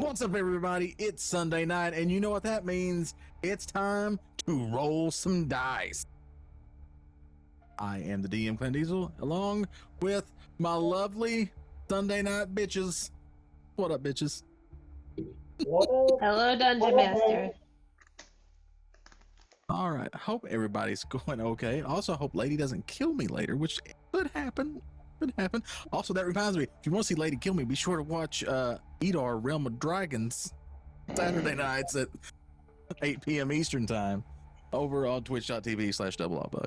What's up, everybody? It's Sunday night, and you know what that means. It's time to roll some dice. I am the DM, Clint Diesel, along with my lovely Sunday night bitches. What up, bitches? Hello, Dungeon Master. All right. I hope everybody's going okay. Also, hope Lady doesn't kill me later, which could happen. Could happen. Also, that reminds me, if you want to see Lady kill me, be sure to watch Edar Realm of Dragons Saturday nights at 8 p.m. Eastern time over on twitch.tv/doubleoutbuck.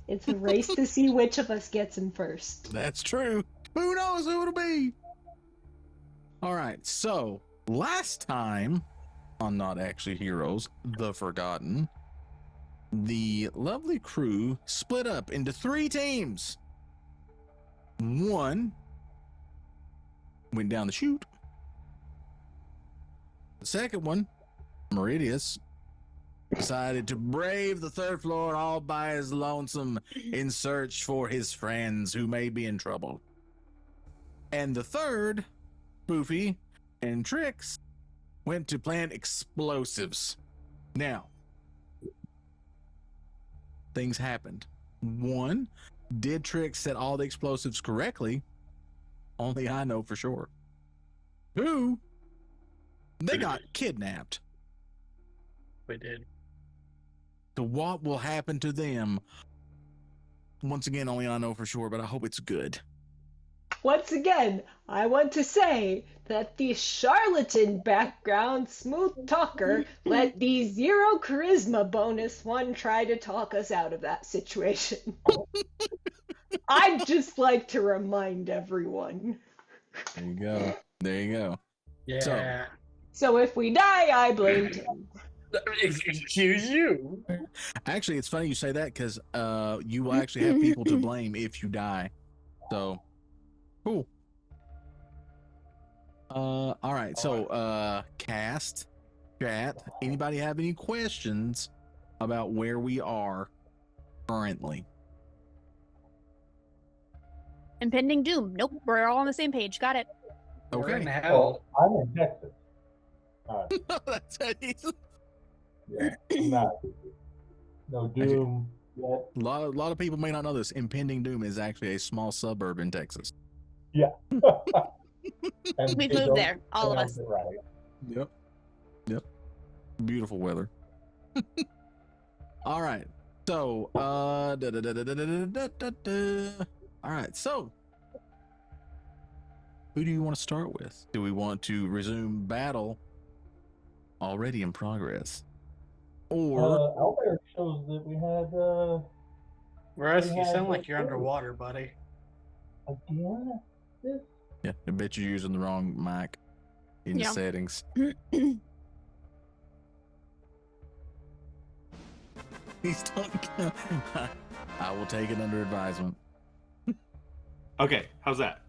It's a race to see which of us gets him first. That's true. Who knows who it'll be? All right. So last time on Not Actually Heroes, The Forgotten, the lovely crew split up into 3 teams. One went down the chute. The second one, Meridius, decided to brave the 3rd floor all by his lonesome in search for his friends who may be in trouble. And the third, Poofy and Trix, went to plant explosives. Now, things happened. One, did Trix set all the explosives correctly? Only I know for sure. 2, they got kidnapped. We did. So what will happen to them? Once again, only I know for sure, but I hope it's good. Once again, I want to say that the charlatan background smooth talker let the 0 charisma bonus one try to talk us out of that situation. I'd just like to remind everyone. There you go. There you go. Yeah. So if we die, I blame Tim. Excuse you. Actually, it's funny you say that because you will actually have people to blame if you die. So, cool. All right. So, cast, chat. Anybody have any questions about where we are currently? Impending doom. Nope, we're all on the same page. Got it. We're in Okay. hell. I'm in Texas. That's it. Yeah, I'm not. No doom yet. A lot of people may not know this. Impending Doom is actually a small suburb in Texas. Yeah. And We've they moved don't there, all of pronounce us. it right. Yep. Beautiful weather. All right. So, all right. So, who do you want to start with? Do we want to resume battle already in progress? Or Albert shows that we had Russ, We you had sound like this you're earlier. underwater, buddy. again this. yeah, I bet you're using the wrong mic in the Yeah. settings. He's talking. I will take it under advisement. Okay, how's that?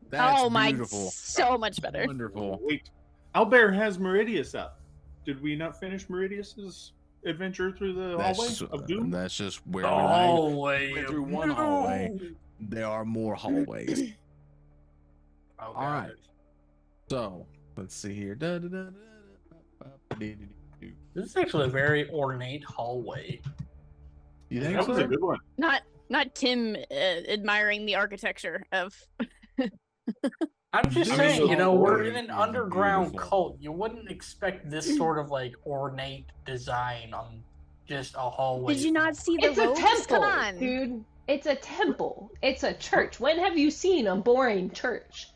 That's oh my, beautiful. so much better. Wonderful. Wait, Albert has Meridius up. Did we not finish Meridius's adventure through the hallway of Doom? That's just where The we hallway. went of through one doom. hallway. There are more hallways. Oh, All right. So let's see here. This is actually a very ornate hallway. You think That was a so? good one. Not Tim admiring the architecture of. I'm just I mean, saying, the we're hallway in an is underground beautiful. cult. You wouldn't expect this sort of like ornate design on just a hallway. Did you not see the It's a robes? temple, Come on. dude. It's a temple. It's a church. When have you seen a boring church?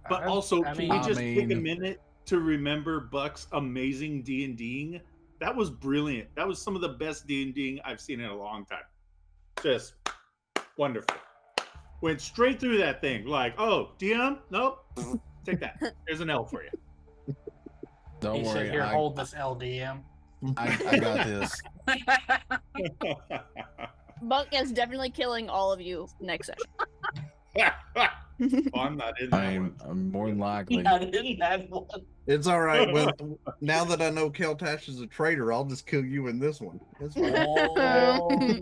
But also, I can mean, we I just take a mean- minute to remember Buck's amazing D&Ding? That was brilliant. That was some of the best D&Ding I've seen in a long time. Just wonderful. Went straight through that thing. Like, oh, DM? Nope. Take that. There's an L for you. Don't he worry. said, "Here, I hold this LDM." got this. Buck is definitely killing all of you next session. Oh, I'm not in that one. I'm more than likely. Not in that one. It's all right. Well, now that I know Keltash is a traitor, I'll just kill you in this one. That's fine. Oh.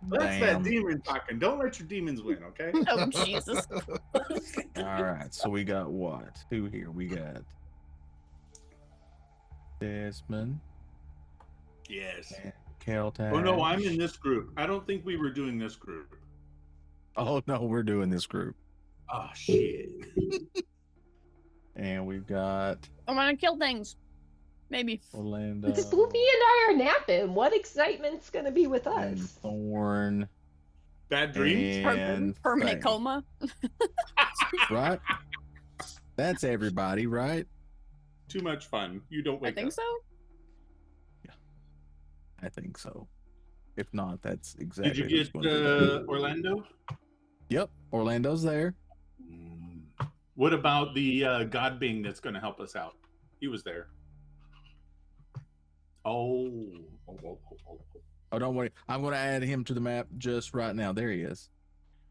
That's Damn. that demon talking. Don't let your demons win, okay? Oh Jesus! All right, so we got what? Who here? We got Desmond Yes. and Keltash. Oh no, I'm in this group. I don't think we were doing this group. Oh no, we're doing this group. Oh shit. And we've got I want to kill things. Maybe. Orlando Spoopy and I are napping. What excitement's gonna be with and us? Thorn Bad dreams? and Permanent Faye. coma. Right? That's everybody, right? Too much fun. You don't I wake think up. so. I think so. If not, that's exactly. Did you who's get going to be. Orlando? Yep, Orlando's there. What about the God Being that's going to help us out? He was there. Oh. Oh, don't worry. I'm going to add him to the map just right now. There he is.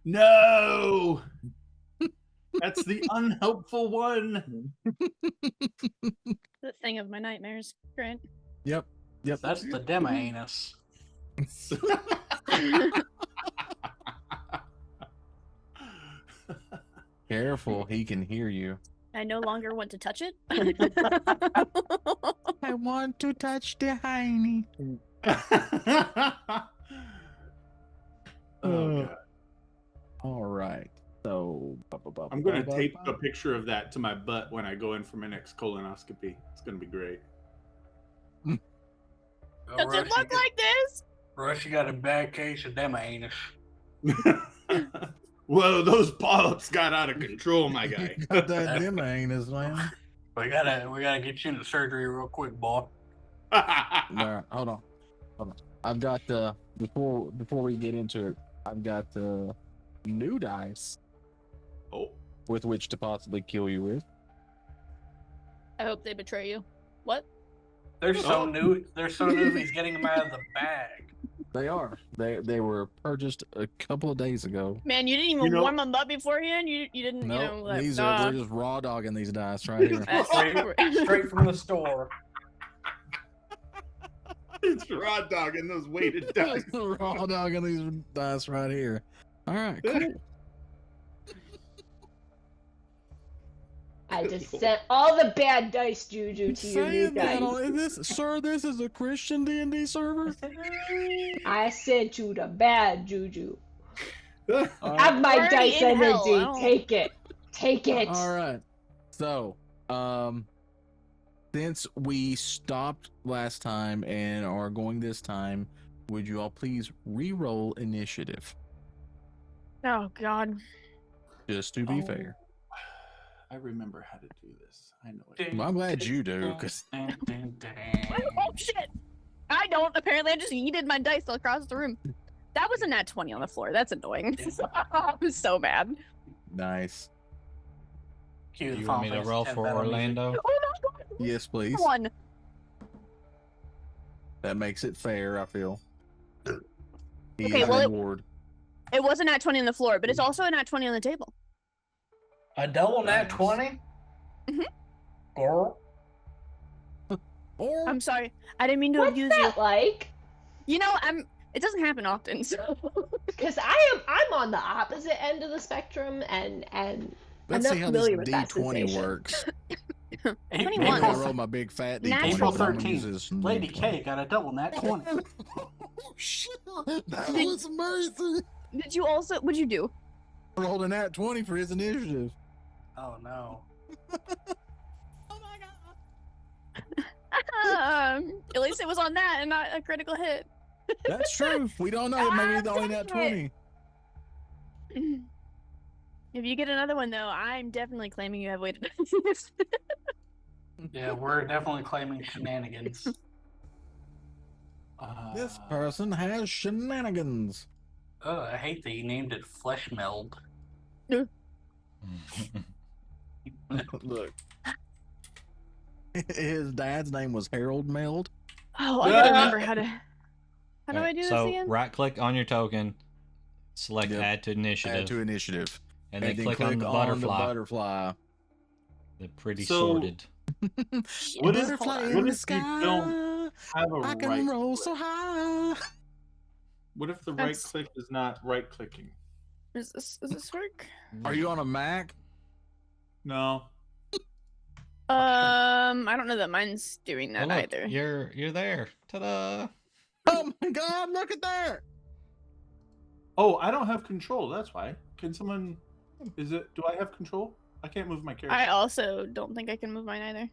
No! That's the unhelpful one. The thing of my nightmares, Grant. Yep. Yep. That's the demo anus. Careful, he can hear you. I no longer want to touch it. I want to touch the hiney. Oh, God. All right. So I'm going to tape a picture of that to my butt when I go in for my next colonoscopy. It's going to be great. Does it look like this? Rush, you got a bad case of demo anus. Whoa, those polyps got out of control, my guy. Got that dim anus, man. We gotta get you into surgery real quick, boy. All right, hold on. I've got before we get into it, I've got new dice Oh, with which to possibly kill you with. I hope they betray you. What? They're so new. They're so new. He's getting them out of the bag. They are. They were purchased a couple of days ago. Man, you didn't even You know- warm them up beforehand. You didn't. No, You know, like, these are we're just raw dogging these dice right here. Straight from the store. it's raw dog and those weighted dice. Raw dogging these dice right here. All right, cool. I just sent all the bad dice juju to your new Saying that dice. this is a Christian D&D server. I sent you the bad juju. All Have right. my Already dice in hell, energy. I don't- Take it. Take it. All right. So, since we stopped last time and are going this time, would you all please re-roll initiative, Oh God. just to be Oh. fair? I remember how to do this. I know it. Well, I'm glad you do, because Oh shit! I don't. Apparently, I just yeeted my dice across the room. That was a nat 20 on the floor. That's annoying. I'm so mad. nice. Cue the You want me to Final roll Fantasy for X battle music. Orlando? Oh my God! Yes, please. One. That makes it fair, I feel. He Okay, is well, reward. It was a nat 20 on the floor, but it's also a nat 20 on the table. A double nat Nice. 20? Mhm. Girl. Or I'm sorry. I didn't mean to What's abuse that you. like? You know, it doesn't happen often, so. Because I'm on the opposite end of the spectrum, and let's not see how this familiar with that D20 sensation. works. Twenty Maybe one. I roll my big fat D20. Natural but I'm gonna 13th. use this Lady D20. K got a double nat 20. Oh, shit. That was amazing. Did you also? What'd you do? Rolled a nat 20 for his initiative. Oh no. Oh my god. At least it was on that and not a critical hit. That's true. We don't know. Maybe the only nat 20. If you get another one, though, I'm definitely claiming you have weighted. Yeah, we're definitely claiming shenanigans. This person has shenanigans. Oh, I hate that you named it Flesh Meld. Look. His dad's name was Harold Meld. Oh, I gotta remember how to. How do I do this So again? right click on your token, select Yep. add to initiative, Add to initiative. and then click on the butterfly. They're pretty So- sorted. What if- Butterfly what in the if you sky. don't have a I right can roll click? so high. What if the right That's- click is not right clicking? Does this work? Are you on a Mac? No. I don't know that mine's doing that Oh, look, either. You're there. Ta-da! Oh my God! Look at that. Oh, I don't have control. That's why. Can someone? Is it? Do I have control? I can't move my character. I also don't think I can move mine either.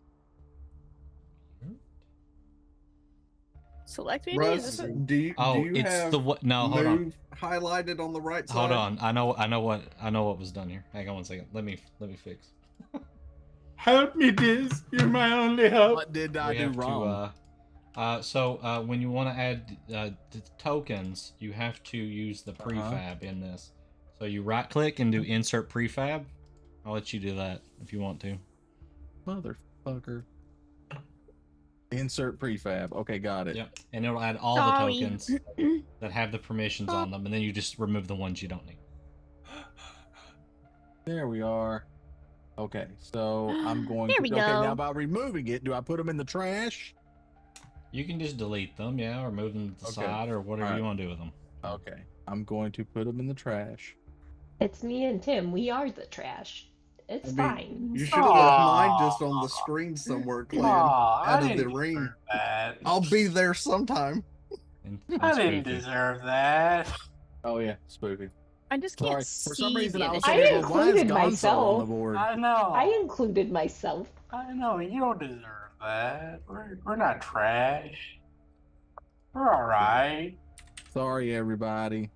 Select maybe? Is Russ, this it? do you It's have the what? No, hold on. move highlighted on the right side? Hold on. I know what was done here. Hang on 1 second. Let me fix. Help me, Diz. You're my only help. What did I We do have wrong? So when you want to add the tokens, you have to use the prefab in this. So you right click and do insert prefab. I'll let you do that if you want to. Motherfucker. Insert prefab. Okay, got it. Yep. And it'll add all Sorry. the tokens that have the permissions on them, and then you just remove the ones you don't need. There we are. Okay, so I'm going There to. we Okay, go. now by removing it, do I put them in the trash? You can just delete them, yeah, or move them to the Okay. side, or whatever Alright. you want to do with them. Okay, I'm going to put them in the trash. It's me and Tim. We are the trash. It's fine. You should have left mine just on the screen somewhere, Clan, Aw, I out of the didn't ring. deserve that. I'll be there sometime. And I didn't spoofy. deserve that. Oh yeah, spoofy. I just can't Sorry, see for some reason the I was initiative. saying, well, why is included Gonzo on the myself. board? I know. I included myself. I know. You don't deserve that. We're not trash. We're all right. Sorry, everybody.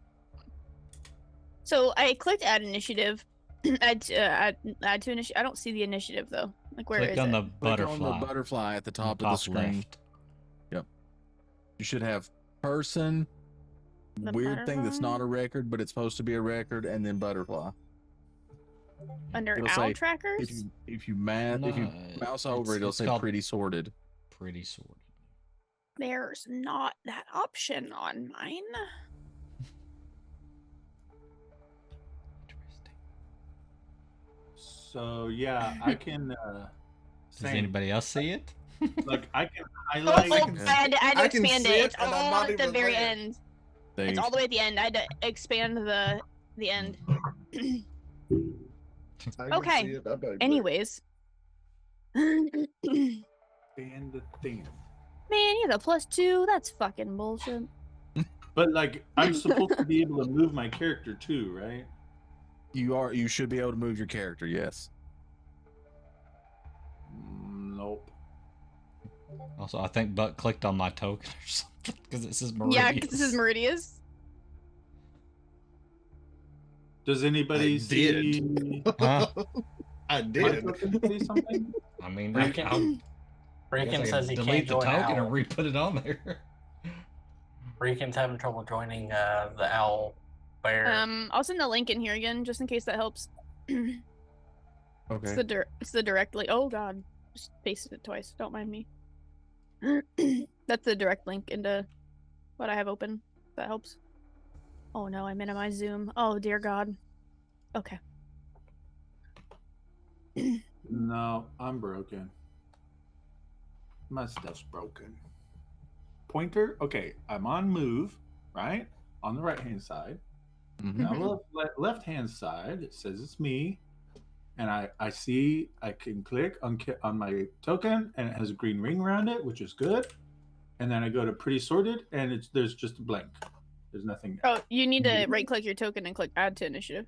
So I clicked add initiative. add to initiative. I don't see the initiative though. Like where Click is on it? the Click butterfly. on the butterfly at the top of the top screen. left. You should have person, The weird thing that's butterfly? not a record, but it's supposed to be a record, and then butterfly. Under It'll owl say, trackers. If you mouse over it, it'll it's say called pretty sorted. Pretty sorted. There's not that option on mine. Interesting. So yeah, I can. Does same. anybody else see it? Like I can Oh, highlight. I had to I can expand see it. it, It's and I'm all not at the even very there. end. They- It's all the way at the end. I had to expand the end. I can Okay. see it. I bet. Anyways. Man, And the thing. you have a +2. That's fucking bullshit. But like, I'm supposed to be able to move my character too, right? You should be able to move your character. Yes. Nope. Also, I think Buck clicked on my token or something because it says Meridius. Yeah, because this is Meridius. Does anybody I see? Huh? I My did. token say something? I mean, I can, I'll, I guess Regan I says can he delete can't the join token Owl. and re-put it on there. Regan's having trouble joining the owl bear. I'll send the link in here again just in case that helps. Okay. It's the direct link. Oh god, just pasted it twice. Don't mind me. That's the direct link into what I have open. If that helps. Oh no, I minimized Zoom. Oh dear God. Okay. No, I'm broken. My stuff's broken. Pointer. Okay, I'm on move, right? On the right hand side. Mhm. Now left hand side, it says it's me, and I see I can click on my token, and it has a green ring around it, which is good. And then I go to pretty sorted, and there's just a blank. There's nothing. Oh, you need to right click your token and click add to initiative.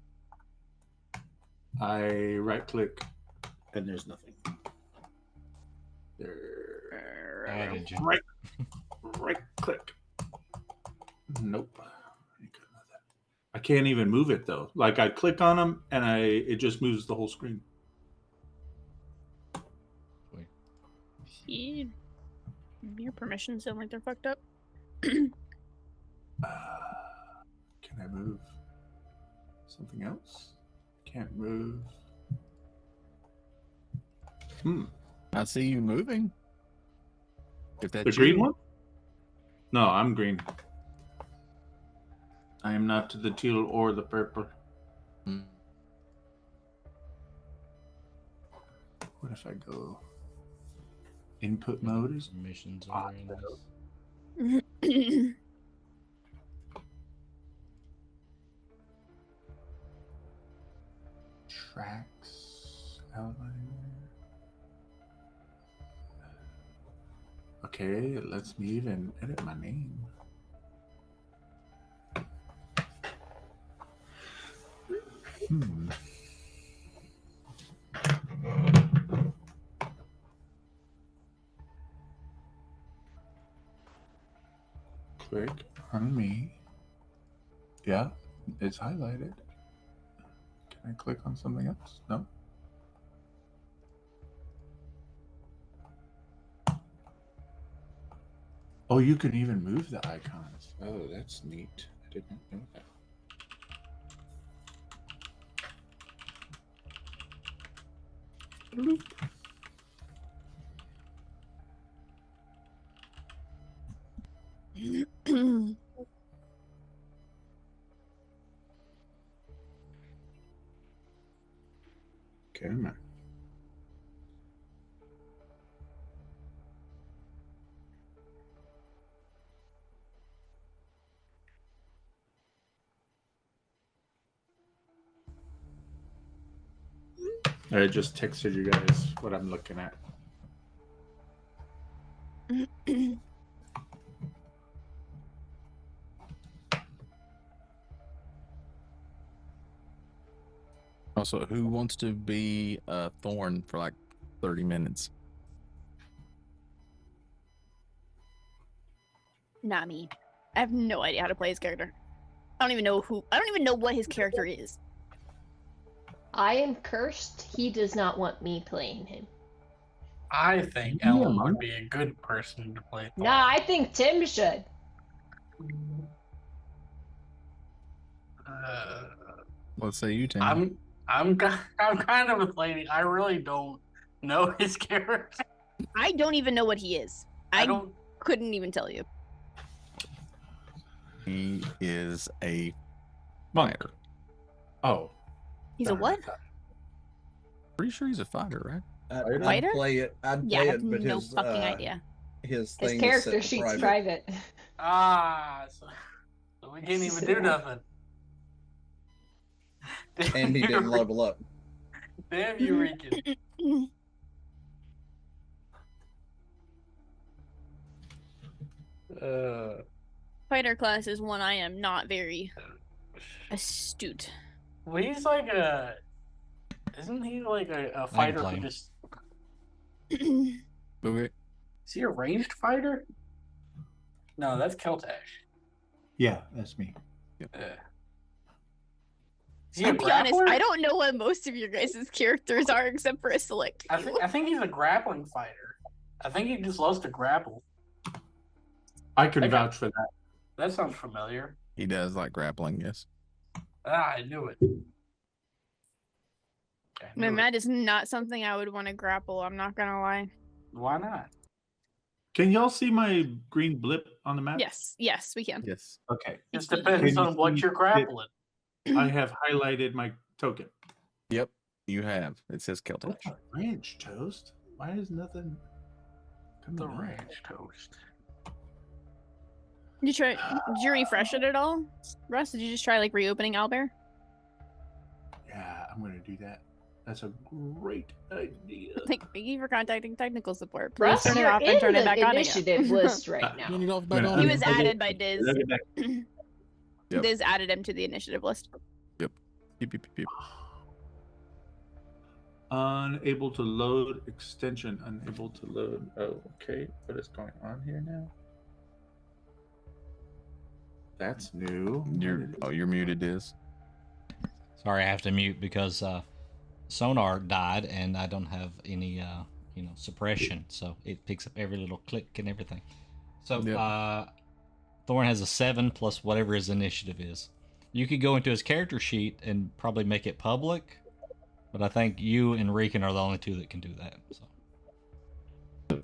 I right click, and there's nothing. There. Added you. Right click. Nope. Ain't got nothing. I can't even move it though. Like I click on them, and it just moves the whole screen. Your permissions sound like they're fucked up. Can I move something else? Can't move. I see you moving. If that's The green you. one? No, I'm green. I am not to the teal or the purple. Hmm. What if I go input mode? Missions are in this. Okay, it lets me even edit my name. Click on me. Yeah, it's highlighted. Can I click on something else? No. Oh, you can even move the icons. Oh, that's neat. I did not know that. Okay, man. I just texted you guys what I'm looking at. Also, who wants to be a Thorn for like 30 minutes? Not me. I have no idea how to play his character. I don't even know what his character is. I am cursed. He does not want me playing him. I think Ellen would be a good person to play. Nah, I think Tim should. Let's say you, Tim. I'm kind of a lady. I really don't know his character. I don't even know what he is. I couldn't even tell you. He is a Fighter. Oh. He's a what? Pretty sure he's a fighter, right? Fighter? I'd play it. Yeah, I have but no his fucking idea. His His thing character is set to sheet's private. private. So we can't even do nothing. And he didn't level up. Damn you, Rican. Fighter class is one I am not very astute. Well, he's like isn't he like a fighter who just... Okay. Is he a ranged fighter? No, that's Keltash. Yeah, that's me. Yep. To be honest, I don't know what most of your guys' characters are except for a select few. I think he's a grappling fighter. I think he just loves to grapple. I can vouch for that. That sounds familiar. He does like grappling, yes. I knew it. Man, that is not something I would want to grapple, I'm not gonna lie. Why not? Can y'all see my green blip on the map? Yes, we can. Yes. Okay. It depends on what you're grappling. I have highlighted my token. Yep, you have. It says Keltash. Ranch toast? Why is nothing coming The up? ranch toast. Did you refresh it at all? Russ, did you just try like reopening Owlbear? Yeah, I'm gonna do that. That's a great idea. Thank you for contacting technical support. Please Russ, turn it you're off and in turn it the back on initiative again. list right now. Turn it off, back on. He was added by Diz. Yep. Diz added him to the initiative list. Yep. Yep, yep, yep. Unable to load extension. Unable to load. Oh, okay. What is going on here now? That's new. You're muted, Diz. Sorry, I have to mute because Sonar died and I don't have any suppression, so it picks up every little click and everything. So Thorn has a 7 plus whatever his initiative is. You could go into his character sheet and probably make it public, but I think you and Rican are the only two that can do that. So.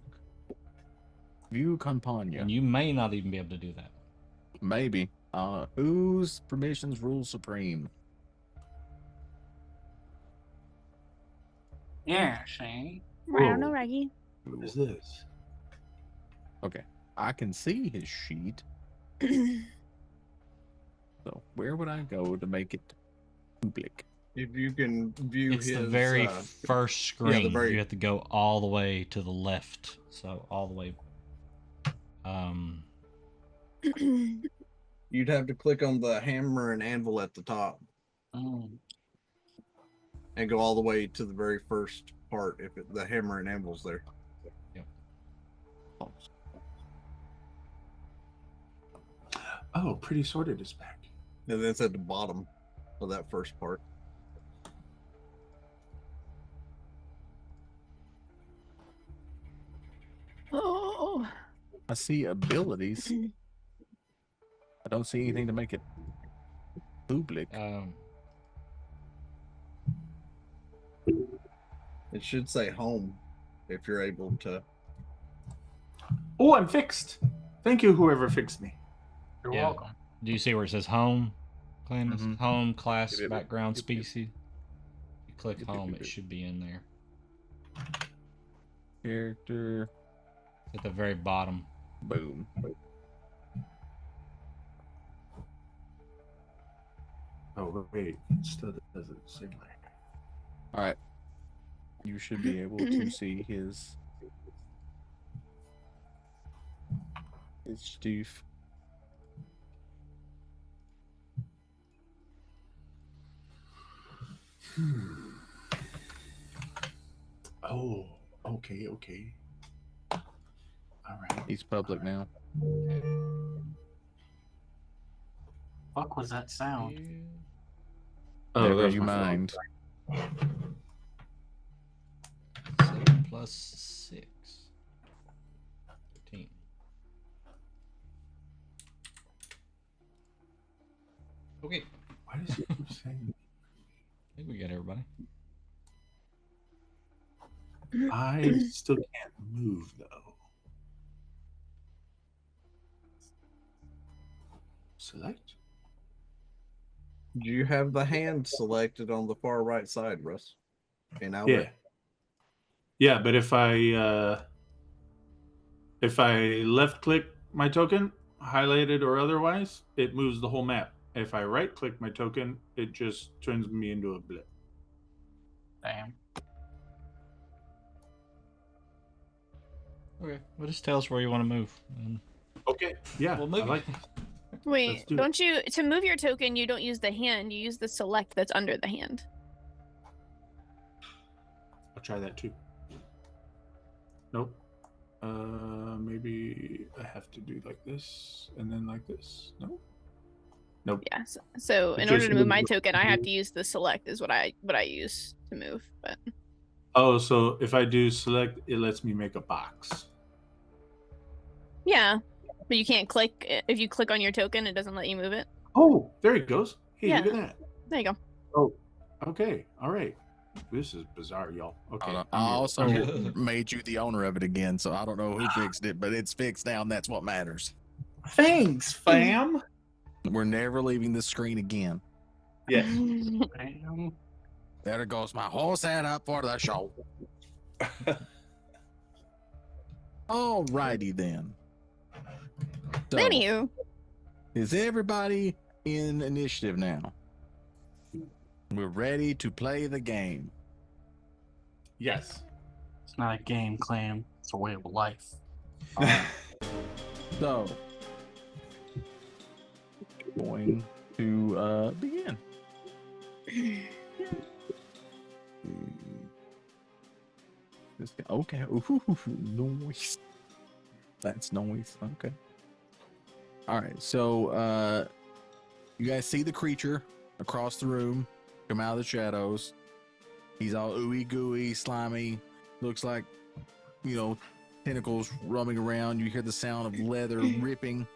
View Campania. And you may not even be able to do that. Maybe. Whose permissions rule supreme? Yeah, Shane. I don't know, Raggy. What is this? Okay. I can see his sheet. So where would I go to make it public? If you can view It's his the very first screen. the very- You have to go all the way to the left. So all the way You'd have to click on the hammer and anvil at the top Mm. and go all the way to the very first part if the hammer and anvil's there. Oh, Pretty Sorted is back. And then it's at the bottom of that first part. Oh. I see abilities. I don't see anything to make it public. It should say home if you're able to. Oh, I'm fixed. Thank you, whoever fixed me. You're Yeah. welcome. Do you see where it says home? Claim Mhm. home, class, Yep. background, Yep. species. You click Yep. home, Yep. it should be in there. Character. At the very bottom. Boom. Oh, wait. It still doesn't seem like. All right. You should be able to see his stuff. Oh, okay. All right. He's public now. Fuck was that sound? Never that's you my phone. mind. 7 plus 6. 13. Okay. Why does it keep saying? I think we got everybody. I still can't move though. Select. Do you have the hand selected on the far right side, Russ? Okay, now Yeah, but if I left click my token, highlighted or otherwise, it moves the whole map. If I right click my token, it just turns me into a blip. Damn. Okay. Well, just tell us where you want to move. And Okay. Yeah. we'll move. I like Wait, Let's do it. don't you to move your token? You don't use the hand. You use the select that's under the hand. I'll try that too. Nope. Maybe I have to do like this and then like this. No. Nope. Yeah. So It in order just to move my moves- token, I have to use the select. Is what I use to move. But Oh, so if I do select, it lets me make a box. yeah, but you can't click if you click on your token. It doesn't let you move it. Oh, there it goes. Hey, Yeah. look at that. There you go. Oh, okay. All right. This is bizarre, y'all. Okay. I I'm here. also I'm here. made you the owner of it again, so I don't know who fixed it, but it's fixed now, and that's what matters. Thanks, fam. We're never leaving this screen again. Yeah. Damn. There goes my horse head up for the show. Alrighty then. So, Anywho, is everybody in initiative now? We're ready to play the game. Yes. It's not a game, Clam. It's a way of life. So, going to begin. Okay. Ooh, noise. That's noise. Okay. All right. So, you guys see the creature across the room come out of the shadows. He's all ooey gooey, slimy. Looks like, tentacles roaming around. You hear the sound of leather ripping.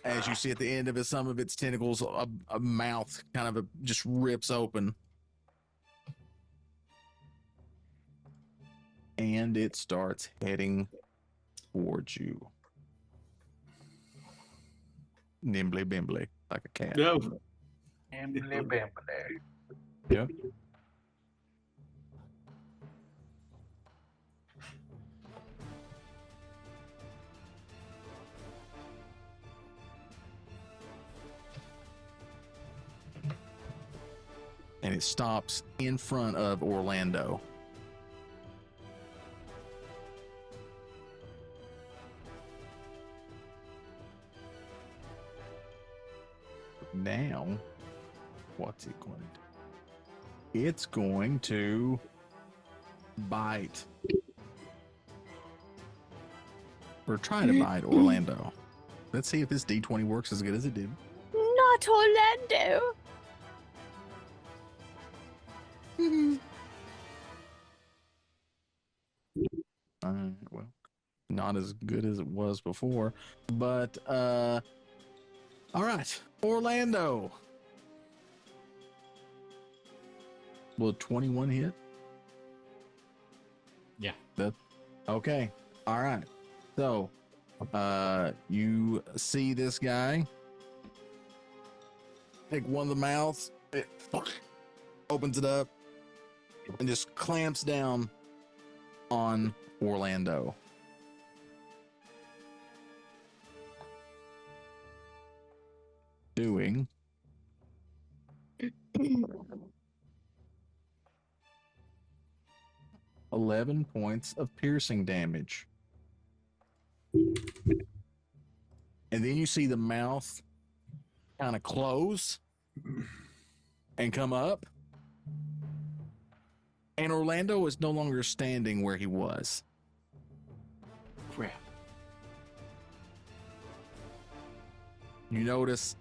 As you see at the end of it, some of its tentacles, a mouth kind of just rips open. And it starts heading towards you. Nimbly bimbly, like a cat. No. Ambly bambly. Yep. And it stops in front of Orlando. now, what's it going to do? It's going to bite. We're trying to bite Orlando. Let's see if this D20 works as good as it did. Not Orlando. Well, not as good as it was before, but all right, Orlando. Will 21 hit? Yeah. Okay. All right. So, you see this guy take one of the mouths, it opens it up, and just clamps down on Orlando. Doing 11 points of piercing damage. And then you see the mouth kind of close and come up. And Orlando is no longer standing where he was. Crap. You notice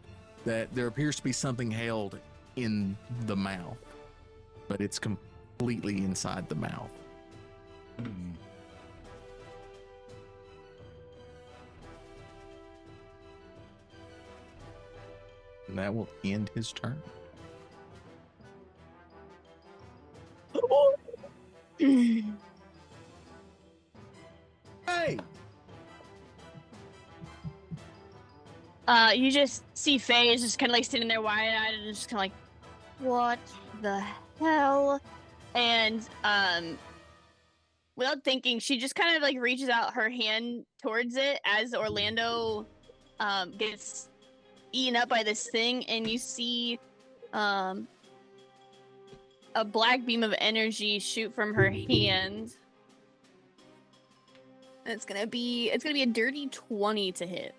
that there appears to be something held in the mouth, but it's completely inside the mouth. Hmm. And that will end his turn. Hey! You just see Faye is just kind of like sitting there wide-eyed and just kind of like, what the hell? And without thinking, she just kind of like reaches out her hand towards it as Orlando gets eaten up by this thing, and you see a black beam of energy shoot from her hand. And it's gonna be a dirty 20 to hit.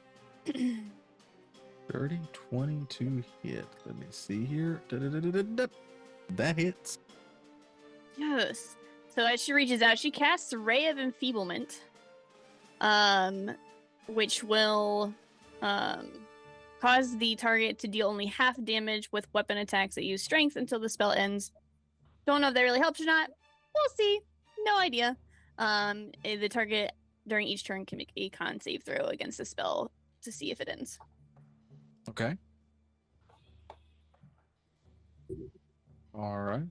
Dirty 20 to hit. Let me see here. Da-da-da-da-da-da. That hits. Yes. So as she reaches out, she casts Ray of Enfeeblement, which will cause the target to deal only half damage with weapon attacks that use strength until the spell ends. Don't know if that really helps or not. We'll see. No idea. The target during each turn can make a con save throw against the spell to see if it ends. Okay. All right.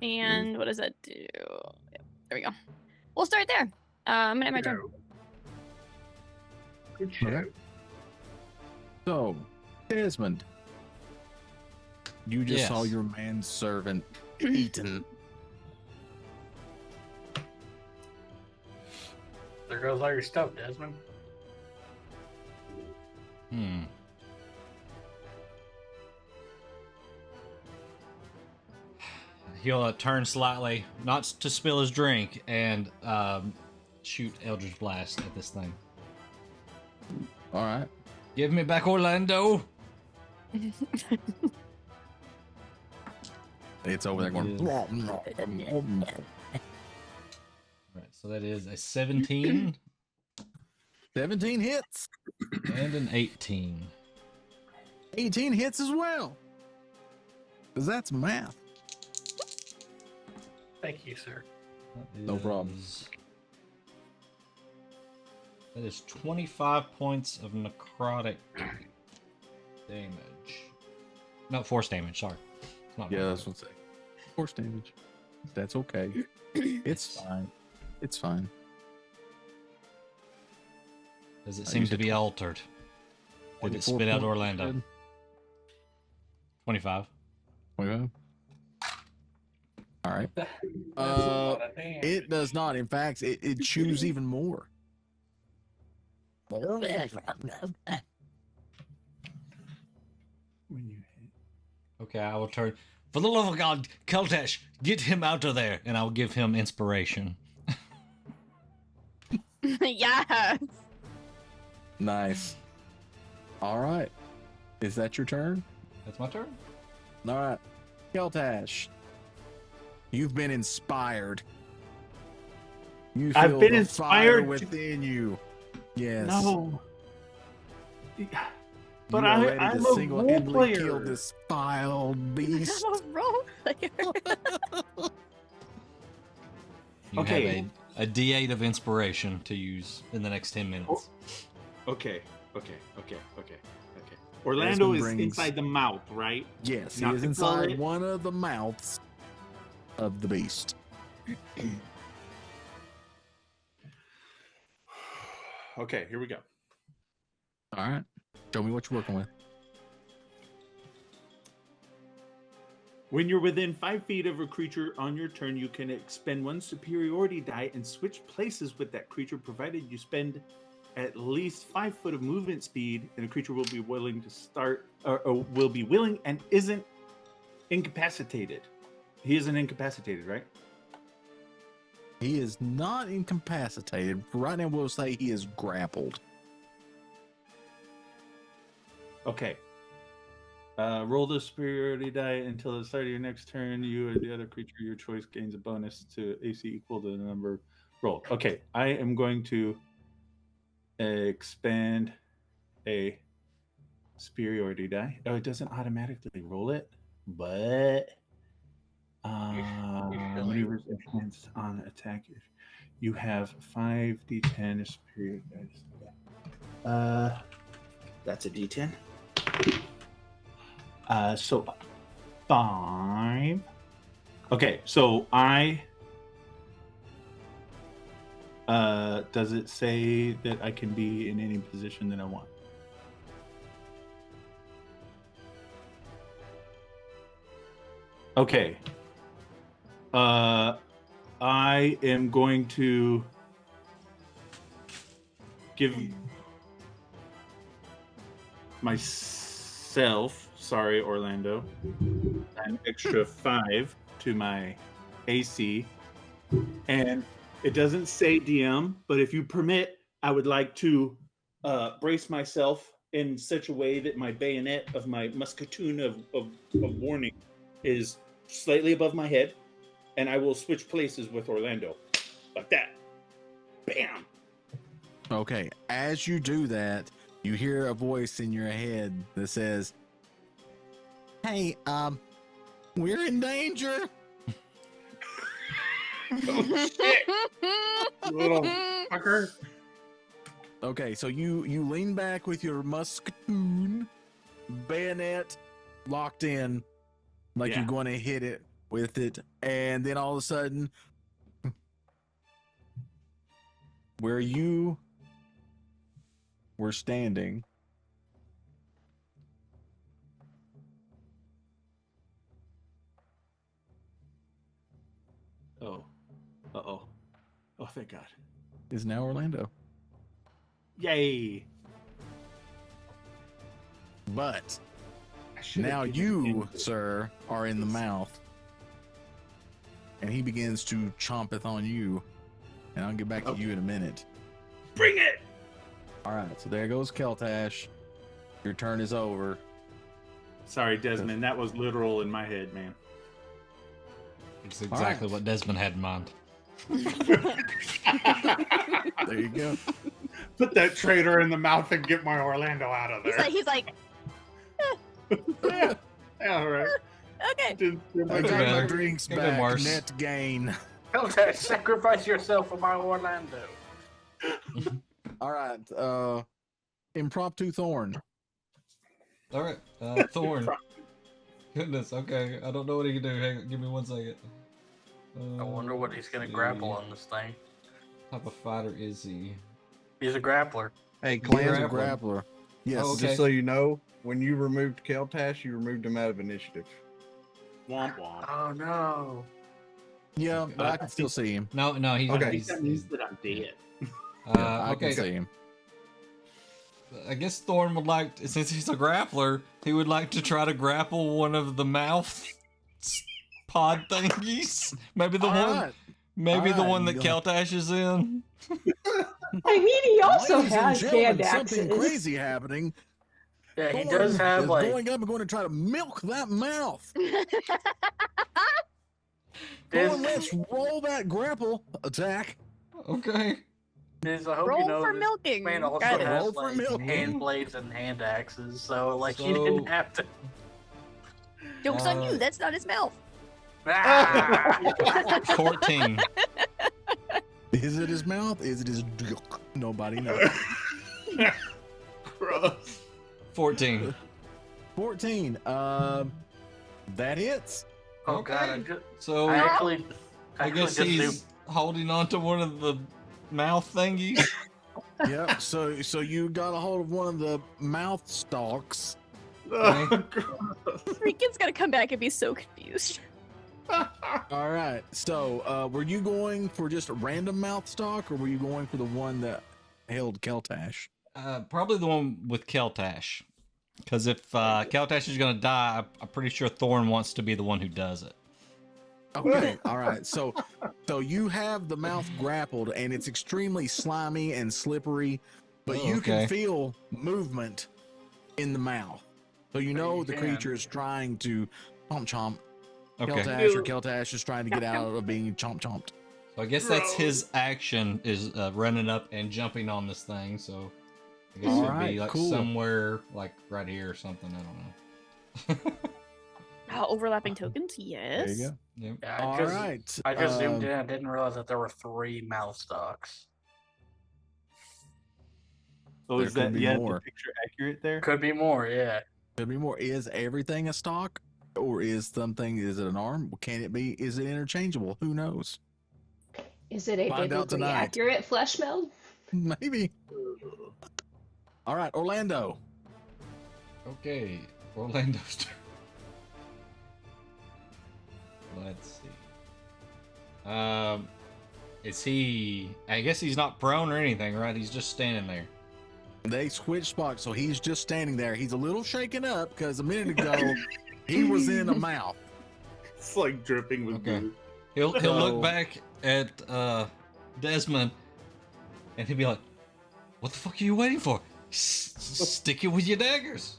And what does that do? Yep, there we go. We'll start there. I'm gonna end my turn. Good shit. Okay. So, Desmond, you just saw Yes. your manservant eaten. There goes all your stuff, Desmond. He'll turn slightly, not to spill his drink, and shoot Eldritch Blast at this thing. All right. Give me back Orlando! It's over there going. Alright, so that is a 17 17 hits. and an 18. 18 hits as well. Because that's math. Thank you, sir. That No problem. That is 25 points of necrotic damage. No, force damage, sorry. It's not Yeah, necrotic. that's what I'm saying. Force damage. That's okay. It's fine. It's fine. Does it I seem use to it be altered? Did it 24 spit out points, Orlando? good. 25. Okay. All right. That's a lot of damage. It does not. In fact, it chews even more. When you hit. Okay, I will turn. For the love of God, Keltesh, get him out of there, and I'll give him inspiration. Yes. Nice. All right. Is that your turn? That's my turn. All right. Keltash, you've been inspired. You feel I've been the fire inspired to- within you. Yes. No. But you are ready I'm to a single-handedly role kill player. this vile beast. I'm a role player. You Okay. have a D8 of inspiration to use in the next 10 minutes. Okay. Orlando is brings- inside the mouth, right? Yes, he Not is the inside gullet. one of the mouths of the beast. Okay, here we go. All right. Show me what you're working with. When you're within 5 feet of a creature on your turn, you can expend 1 superiority die and switch places with that creature, provided you spend at least 5 foot of movement speed, and the creature will be willing to start, or will be willing and isn't incapacitated. He isn't incapacitated, right? He is not incapacitated. Right now, we'll say he is grappled. Okay. Roll the superiority die until the start of your next turn. You or the other creature of your choice gains a bonus to AC equal to the number rolled. Okay, I am going to expand a superiority die. Oh, it doesn't automatically roll it, but maneuvers enhanced on attack. You have 5d10 superiority dice. That's a d10. So 5. Okay, so I. Does it say that I can be in any position that I want? Okay. I am going to give myself, sorry, Orlando, an extra 5 to my AC. And it doesn't say DM, but if you permit, I would like to brace myself in such a way that my bayonet of my musketoon of warning is slightly above my head, and I will switch places with Orlando. Like that. Bam! Okay, as you do that, you hear a voice in your head that says, "Hey, we're in danger." Oh, shit! Little fucker. Okay, so you lean back with your musketoon, bayonet locked in, like Yeah. you're going to hit it with it, and then all of a sudden, where you were standing, Oh. Uh-oh. Oh, thank God. is now Orlando. Yay! But I should've now given you, him- sir, are in the mouth, and he begins to chompeth on you. And I'll get back to you in a minute. Bring it! All right, so there goes Keltash. Your turn is over. Sorry, Desmond. That was literal in my head, man. It's exactly right. what Desmond had in mind. There you go. Put that traitor in the mouth and get my Orlando out of there. He's like, yeah, all right. okay. Didn't steal my I Thank you, got drink. my man. drinks Could've been back. worse. Net gain. Okay, sacrifice yourself for my Orlando. All right. Impromptu Thorn. All right, Thorn. Goodness, okay. I don't know what he can do. Hang on, give me 1 second. I wonder what he's gonna grapple on this thing. What type of fighter is he? He's a grappler. Hey, Clan's Clan, a grappler. Yes. Oh, okay. just so you know, when you removed Keltash, you removed him out of initiative. Womp womp. Oh no. Yeah, but I can still see him. No, he's Okay. he's, That means that I'm dead. I okay. can see him. I guess Thorn would like, since he's a grappler, he would like to try to grapple one of the mouth pod thingies. Maybe the All one, right. maybe the All right, one that you Keltash is in. I mean, he also Ladies and has gentlemen, hand something axes. crazy happening. Yeah, he Thorn does have is like. going up and going to try to milk that mouth. His, Thorn, let's roll that grapple attack. Okay. I hope Roll you know for this milking. man also Got it. Roll has for like milking. hand blades and hand axes, so like he didn't So- have to. Joke's on you. That's not his mouth. Ah! 14. Is it his mouth? Is it his dick? Nobody knows. Gross. 14. 14. That hits. Oh god, Okay. So I I actually guess just he's holding on to one of the mouth thingies. Yep. So you got a hold of one of the mouth stalks. Oh, Freakin's gonna come back and be so confused. All right. So were you going for just a random mouth stalk, or were you going for the one that held Keltash? Probably the one with Keltash. Because if Keltash is going to die, I'm pretty sure Thorn wants to be the one who does it. Okay. All right. So you have the mouth grappled, and it's extremely slimy and slippery, but Oh, you okay. can feel movement in the mouth. So you know You the can. creature is trying to chomp. Okay. Keltash or Keltash is trying to get out of being chomped. So I guess that's his action, is running up and jumping on this thing. So I guess it would be Alright, like cool. somewhere like right here or something. I don't know. Overlapping tokens, yes. There you go. Yep. Yeah, All right. I just zoomed in. I didn't realize that there were 3 mouth stalks. So There is could that be the more. picture accurate there? Could be more, yeah. Could be more. Is everything a stalk, or is it an arm? Can it be? Is it interchangeable? Who knows? Is it a Find out biblically tonight. accurate flesh meld? Maybe. All right, Orlando. Okay. Orlando's turn. Let's see. Is he? I guess he's not prone or anything, right? He's just standing there. They switched spots, so he's just standing there. He's a little shaken up because a minute ago he was in a mouth. It's like dripping with Okay. goo. He'll So- look back at Desmond, and he'll be like, "What the fuck are you waiting for? Stick it with your daggers."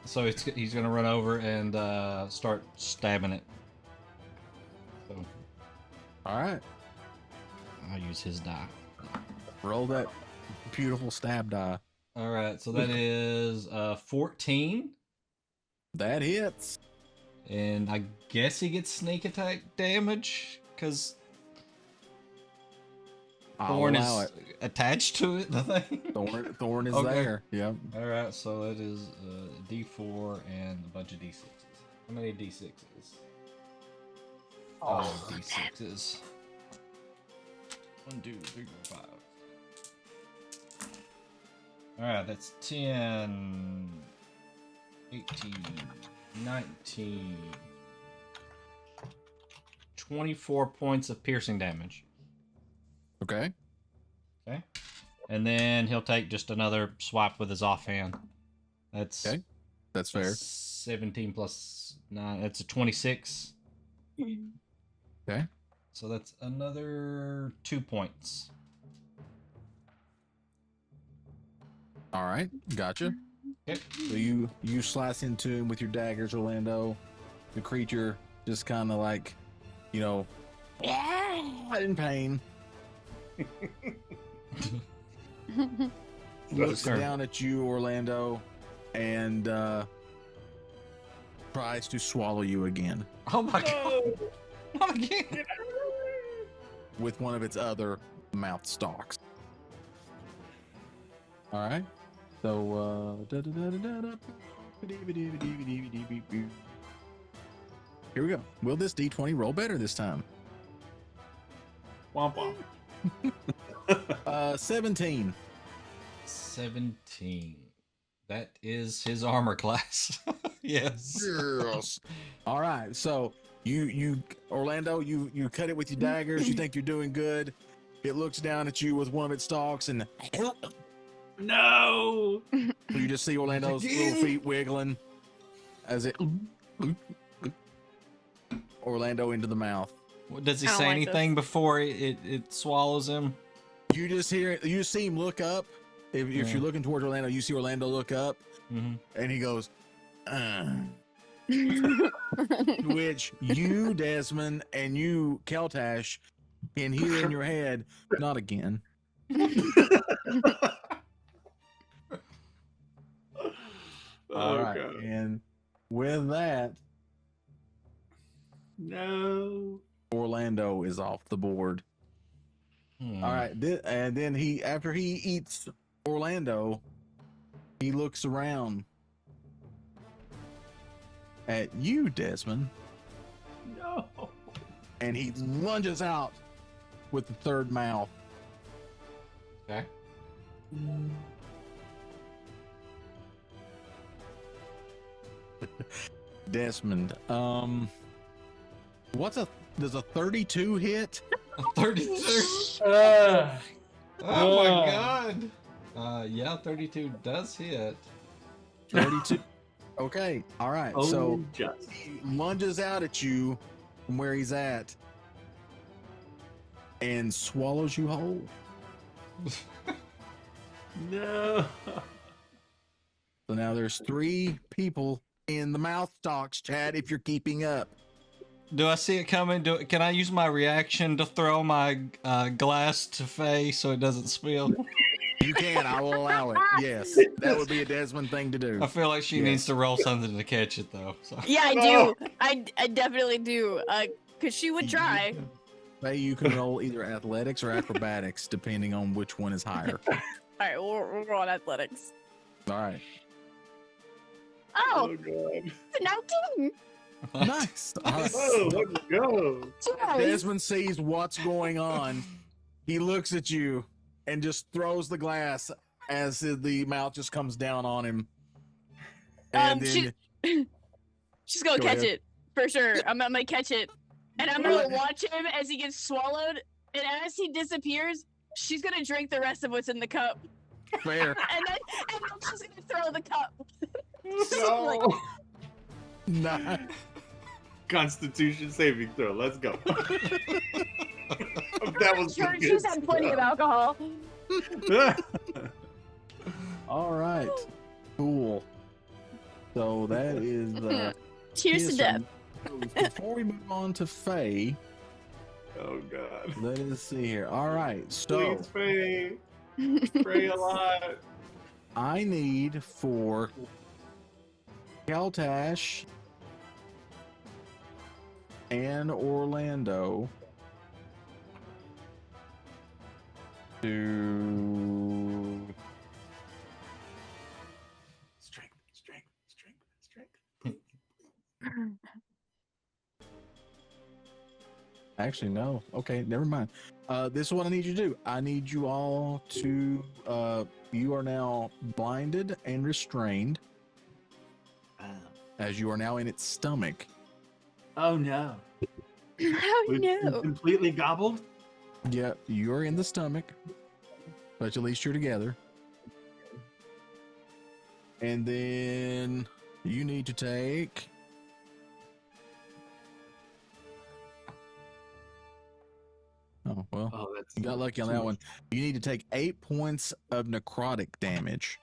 So he's gonna run over and start stabbing it. So All right, I'll use his die. roll that beautiful stab die. All right, so that is 14, That hits. and I guess he gets sneak attack damage because I'll Thorn allow is it. attached to it. The thing. Thorn is Okay. there. Yep. All right, so that is D4 and a bunch of D6s. How many D6s? Oh, D6s. 1, 2, 3, 4, 5. All right, that's 10, 18, 19, 24 points of piercing damage. Okay. Okay. And then he'll take just another swipe with his offhand. That's Okay. That's fair. 17 plus 9. That's a 26. Okay. So that's another 2 points. All right. Gotcha. Okay. So you slice into him with your daggers, Orlando. The creature just kind of like, in pain. Looks Sure. down at you, Orlando, and tries to swallow you again Oh my god. Not again. with one of its other mouth stalks. All right. So, here we go. Will this D20 roll better this time? Womp womp. 17. 17. That is his armor class. Yes. Yes. All right. So you Orlando, you cut it with your daggers. You think you're doing good. It looks down at you with one of its stalks, and No. so you just see Orlando's little feet wiggling as it Orlando into the mouth. Does he I don't say like anything before it swallows him? You just see him look up, If you're looking towards Orlando, you see Orlando look up, and he goes, which you, Desmond, and you, Keltash, can hear in your head, not again. All right, God. and with that, No. Orlando is off the board. All right, and then after he eats Orlando, he looks around at you, Desmond, No. and he lunges out with the third mouth. Okay. Desmond, does a 32 hit? 32. Uh, Oh my uh. god. Yeah, 32 does hit. 32. Okay, all right. So just. he lunges out at you from where he's at and swallows you whole. No. So now there's 3 people in the mouth stocks, Chad, if you're keeping up. Do I see it coming? Can I use my reaction to throw my glass to Faye so it doesn't spill? You can. I will allow it. Yes. That would be a Desmond thing to do. I feel like she Yes. needs to roll something to catch it, though. So. Yeah, I do. I definitely do. Cause she would try. Faye, you can roll either athletics or acrobatics, depending on which one is higher. All right, we'll roll on athletics. All right. Oh, God. it's a 19. Nice. All right. Oh, let's go. Desmond sees what's going on. He looks at you and just throws the glass as the mouth just comes down on him. And then She's gonna Go catch ahead. it for sure. I'm gonna catch it, and I'm gonna watch him as he gets swallowed. And as he disappears, she's gonna drink the rest of what's in the cup, fair. and then she's gonna throw the cup. No. Nah. Constitution saving throw. Let's go. That was Sure, good she's had plenty of stuff. alcohol. All right. Cool. So that is Cheers to his death. turn. Before we move on to Faye, Oh God. let us see here. All right. So Please pray. Pray a lot. I need for Keltash and Orlando to Strength. actually no. Okay, never mind. This is what I need you to do. I need you all to you are now blinded and restrained as you are now in its stomach. Oh no. Oh We've been no! completely gobbled. Yeah, you're in the stomach, but at least you're together. And then you need to take oh well, Oh, that's you got lucky on that one. You need to take 8 points of necrotic damage.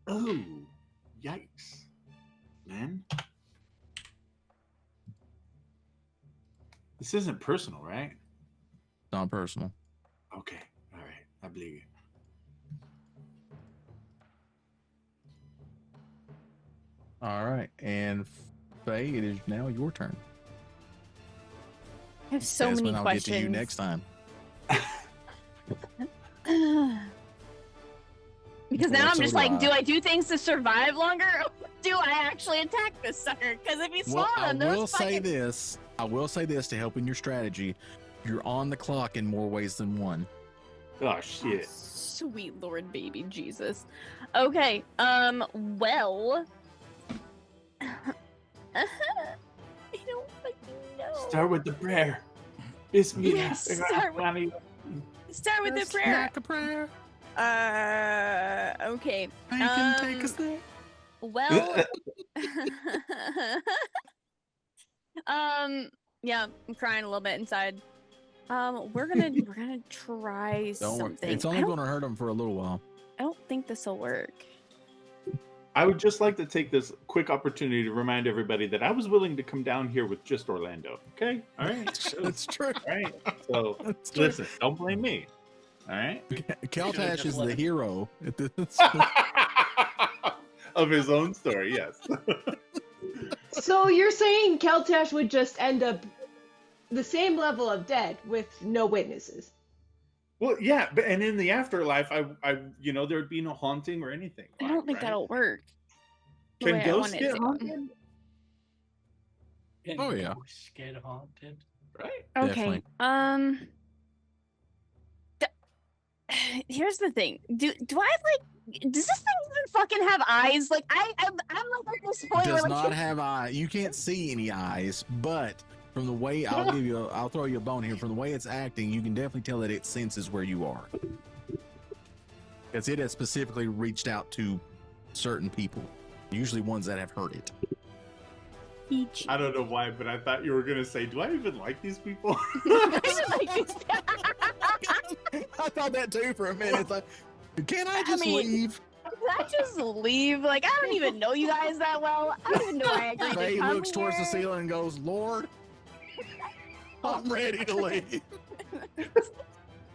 Oh, yikes, man. This isn't personal, right? Non-personal. Okay. All right. I believe you. All right, and Faye, it is now your turn. I have so Desmond, many I'll questions. get to you next time. Because now Well, I'm so just do like, I. do I do things to survive longer, or do I actually attack this sucker? Because if he's Well, I swallowing will those say fucking... this. I will say this to help in your strategy. You're on the clock in more ways than one. Oh shit. Sweet Lord, baby Jesus. Okay, well... I don't fucking know. Start with the prayer. Bismillah. Yes, start with the prayer. a prayer. Okay. I can take us there. Well, yeah, I'm crying a little bit inside. We're gonna try Don't worry. something. It's only going to hurt him for a little while. I don't think this will work. I would just like to take this quick opportunity to remind everybody that I was willing to come down here with just Orlando. Okay? All right? That's true. All right. So, That's true. listen, don't blame me. All right? Kaltash is the hero at this. Of his own story, yes. So you're saying Keltash would just end up the same level of dead with no witnesses? Well, yeah, but and in the afterlife, there'd be no haunting or anything. I don't think right? that'll work. the Can way I ghosts want it get to. haunted? Oh, yeah. Ghosts get haunted. Right? Okay. Definitely. Here's the thing. Do I does this thing even fucking have eyes? Like I'm like at this point where Does like not have eyes. You can't see any eyes, but from the way I'll throw you a bone here. From the way it's acting, you can definitely tell that it senses where you are, because it has specifically reached out to certain people, usually ones that have heard it. I don't know why, but I thought you were gonna say, "Do I even like these people?" I thought that too for a minute. It's like, can I just leave? Can I just leave? Like, I don't even know you guys that well. I don't even know why I agreed to Faye come looks towards the here. ceiling and goes, "Lord, I'm ready to leave."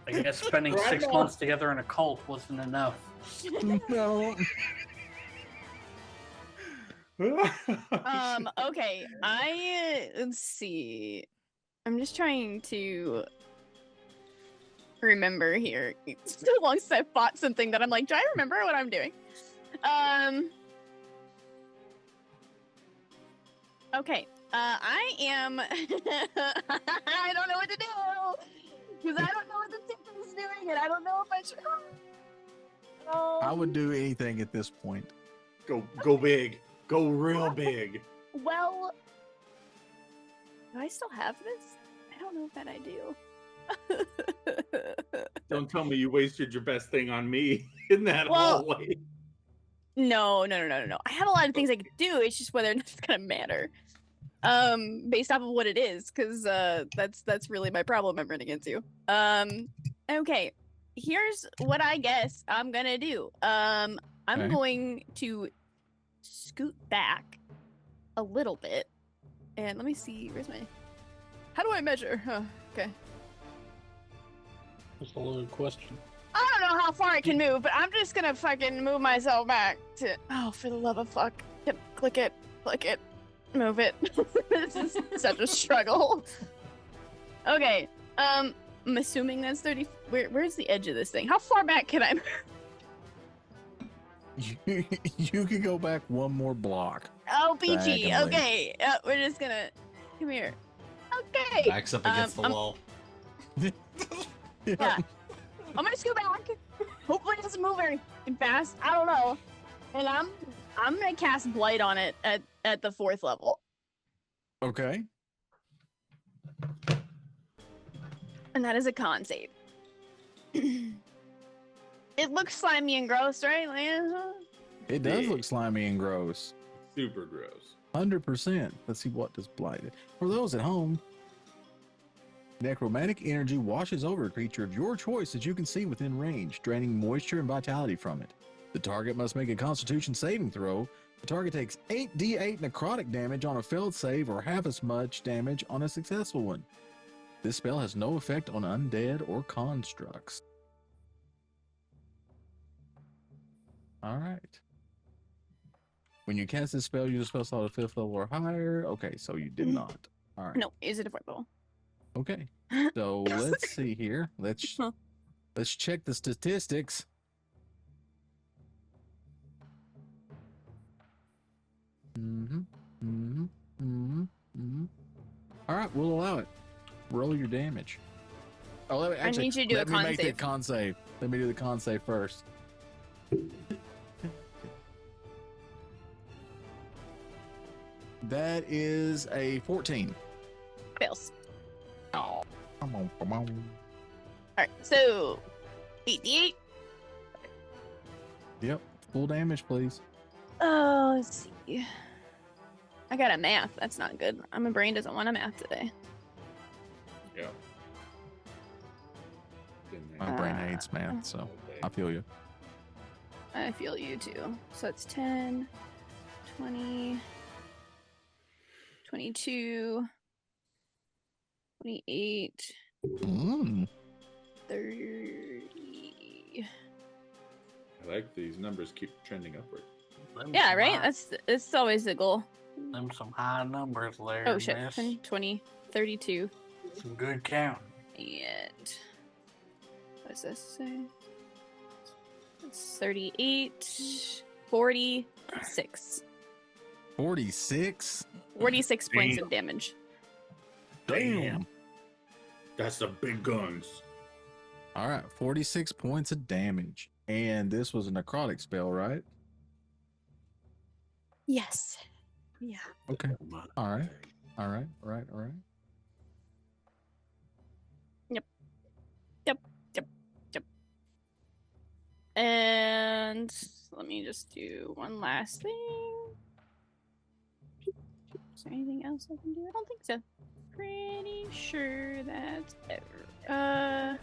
I guess spending 6 months together in a cult wasn't enough. No. Okay. Let's see. I'm just trying to remember here. It's so long since I fought something that I'm like, do I remember what I'm doing? Okay. I am. I don't know what to do because I don't know what the tickle is doing, and I don't know if I should. I would do anything at this point. Go big. Go real big. Well, do I still have this? I don't know that I do. Don't tell me you wasted your best thing on me in that Well, hallway. No. I have a lot of things I could do. It's just whether it's gonna matter. Based off of what it is, because that's really my problem I'm running into. Okay. Here's what I guess I'm gonna do. I'm going to scoot back a little bit, and let me see. Where's my? How do I measure? Okay. Just a loaded question. I don't know how far I can move, but I'm just gonna fucking move myself back to. Oh, for the love of fuck! Click it, move it. This is such a struggle. Okay. I'm assuming that's 30. Where's the edge of this thing? How far back can I? You can go back one more block. Oh, peachy. Diagonally. Okay. We're just gonna come here. Okay. Backs up against the wall. Yeah. I'm gonna scoot back. Hopefully it doesn't move very fast. I don't know. And I'm gonna cast Blight on it at the 4th level. Okay. And that is a con save. It looks slimy and gross, right? It does look slimy and gross. Super gross. 100%. Let's see, what does blight it? For those at home, necromantic energy washes over a creature of your choice that you can see within range, draining moisture and vitality from it. The target must make a constitution saving throw. The target takes 8d8 necrotic damage on a failed save or half as much damage on a successful one. This spell has no effect on undead or constructs. All right. When you cast this spell, use a spell slot at 5th level or higher. Okay, so you did not. All right. No, is it a 4th level? Okay. So let's see here. Let's check the statistics. All right, we'll allow it. Roll your damage. Oh, I need you to do a con make save. the con save. Let me do the con save first. That is a 14. Fails. Oh, come on. Alright, so 8d8. Yep, full damage, please. Oh, let's see. I got a math. That's not good. My brain doesn't want a math today. Yeah. My brain hates math, so I feel you. I feel you too. So it's 10, 20, 22, 28, Mm. 30. I like these numbers keep trending upward. Them Yeah, some right? high- It's always the goal. them some high numbers there, Oh shit. miss. 10, 20, 32. Some good counting. And what does this say? It's 38, 46. 46? 46 points of damage. Damn. That's the big guns. All right, 46 points of damage. And this was a necrotic spell, right? Yes. Yeah. Okay. All right. All right. All right. All right. And let me just do one last thing. Is there anything else I can do? I don't think so. Pretty sure that's ever.